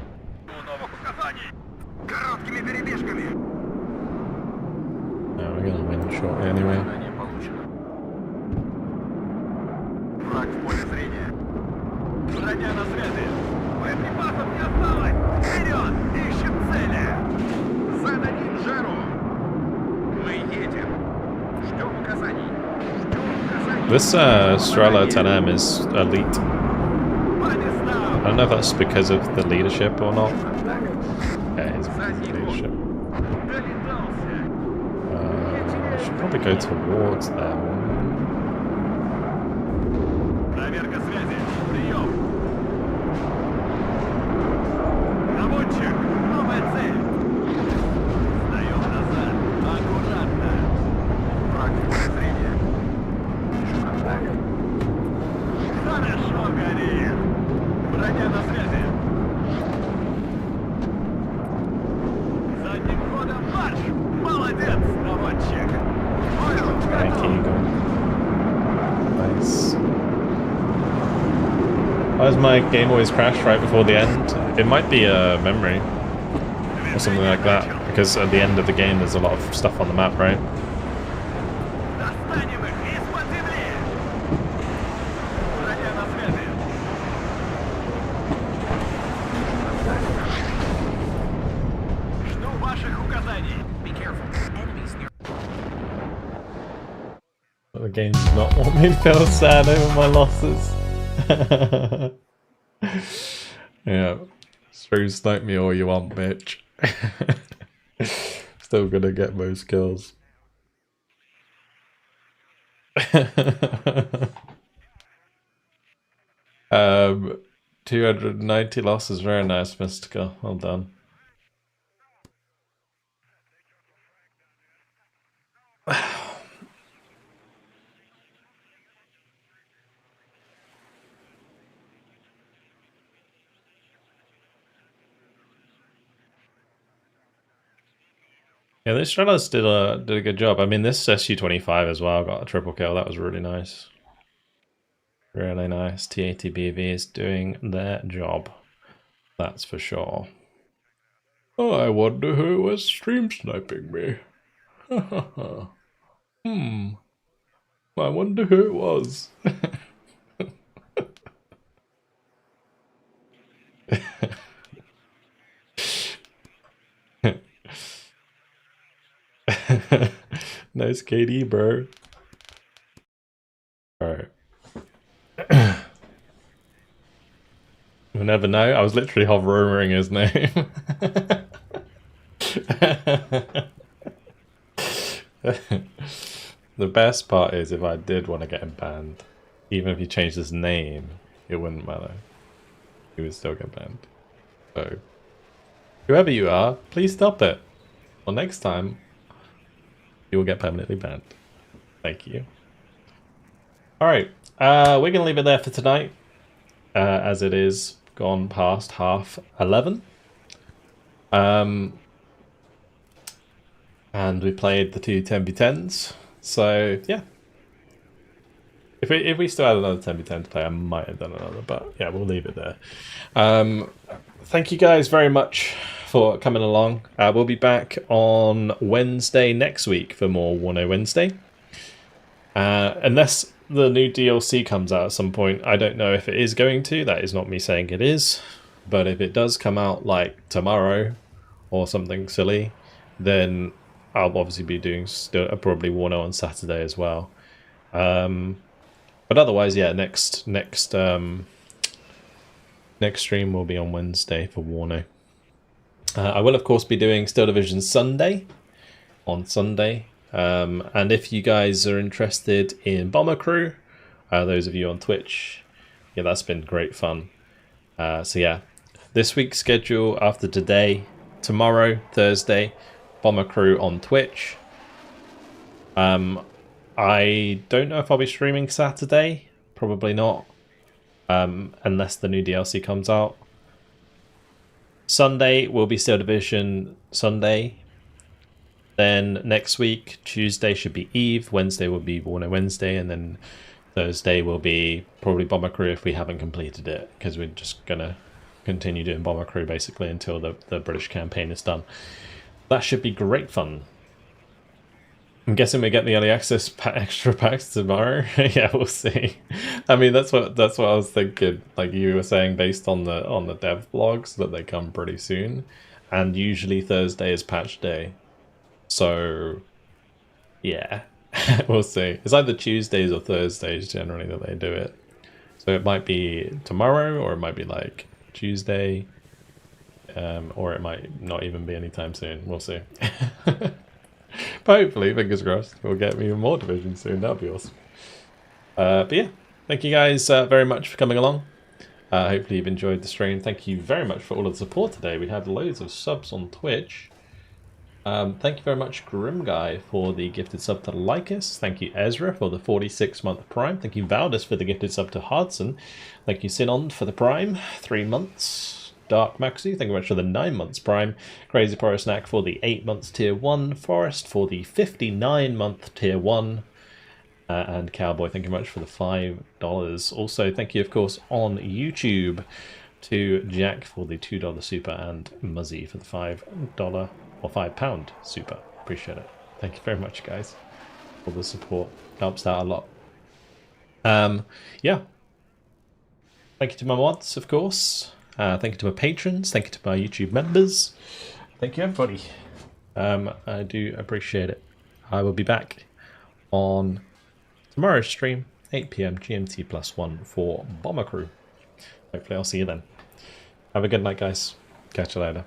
У новых указаний.
Короткими перебежками.
No, we're gonna win shortly anyway.
Задание получено. Враг в поле зрения.
Броня на связи. Боеприпасов не осталось. Вперед! Ищем цели.
Зададим жару. Мы едем. Ждем указаний.
This Strela 10M is elite. I don't know if that's because of the leadership or not. Yeah, it is because of the leadership. I should probably go towards them.
Проверка связи. Прием. Наводчик. Новая цель. Сдаем назад. Аккуратно.
Враг в поле зрения.
Хорошо горит. Броня на связи. Задним ходом марш. Молодец, наводчик.
Thank you. Nice. Why does my game always crash right before the end? It might be a memory or something like that, because at the end of the game there's a lot of stuff on the map, right?
Достанем их из-под земли. Броня на связи. Жду ваших указаний. Be careful. Enemies near.
The game does not want me to feel sad over my losses. Yeah, stream snipe me all you want, bitch. Still gonna get most kills. 290 losses, very nice, Mystica. Well done. Yeah, those Shredders did a good job. I mean, this SU-25 as well got a triple kill. That was really nice. Really nice. TATBV is doing their job. That's for sure. Oh, I wonder who was stream sniping me. I wonder who it was. Nice KD, bro. Alright. We'll never know. I was literally hovering his name. The best part is if I did want to get him banned, even if he changed his name, it wouldn't matter. He would still get banned. So, whoever you are, please stop it. Well, next time, you will get permanently banned. Thank you. Alright, we're going to leave it there for tonight, as it is gone past 11:30. And we played the two 10v10s, so yeah. If we still had another 10v10 to play, I might have done another, but yeah, we'll leave it there. Thank you guys very much for coming along. We'll be back on Wednesday next week for more WARNO Wednesday. Unless the new DLC comes out at some point, I don't know if it is going to. That is not me saying it is. But if it does come out like tomorrow or something silly, then I'll obviously be doing still probably WARNO on Saturday as well. But otherwise, yeah, next stream will be on Wednesday for WARNO. I will of course be doing Steel Division Sunday on Sunday. And if you guys are interested in Bomber Crew, those of you on Twitch, yeah, that's been great fun. So yeah, this week's schedule after today, tomorrow, Thursday, Bomber Crew on Twitch. I don't know if I'll be streaming Saturday. Probably not. Unless the new DLC comes out. Sunday will be Steel Division Sunday. Then next week, Tuesday should be Eve. Wednesday will be WARNO Wednesday. And then Thursday will be probably Bomber Crew if we haven't completed it. Because we're just going to continue doing Bomber Crew basically until the British campaign is done. That should be great fun. I'm guessing we get the early access extra packs tomorrow. Yeah, we'll see. I mean, that's what I was thinking. Like you were saying, based on the dev blogs, that they come pretty soon, and usually Thursday is patch day. So, yeah, we'll see. It's either Tuesdays or Thursdays generally that they do it. So it might be tomorrow, or it might be like Tuesday, or it might not even be anytime soon. We'll see. But hopefully, fingers crossed, we'll get even more divisions soon. That'd be awesome. But yeah, thank you guys very much for coming along. Hopefully you've enjoyed the stream. Thank you very much for all of the support today. We had loads of subs on Twitch. Thank you very much, Grim Guy, for the gifted sub to Lycus. Thank you, Ezra, for the 46-month Prime. Thank you, Valdis, for the gifted sub to Hudson. Thank you, Sinon, for the Prime, 3 months. Dark Maxi, thank you very much for the 9 months Prime. Crazy Pro Snack for the 8 months Tier 1. Forest for the 59-month Tier 1. And Cowboy, thank you very much for the $5. Also, thank you, of course, on YouTube to Jack for the $2 super and Muzzy for the $5 or £5 super. Appreciate it. Thank you very much, guys, for the support. Helps out a lot. Yeah. Thank you to my mods, of course. Thank you to my patrons. Thank you to my YouTube members. Thank you, everybody. I do appreciate it. I will be back on tomorrow's stream, 8 PM GMT +1 for Bomber Crew. Hopefully I'll see you then. Have a good night, guys. Catch you later.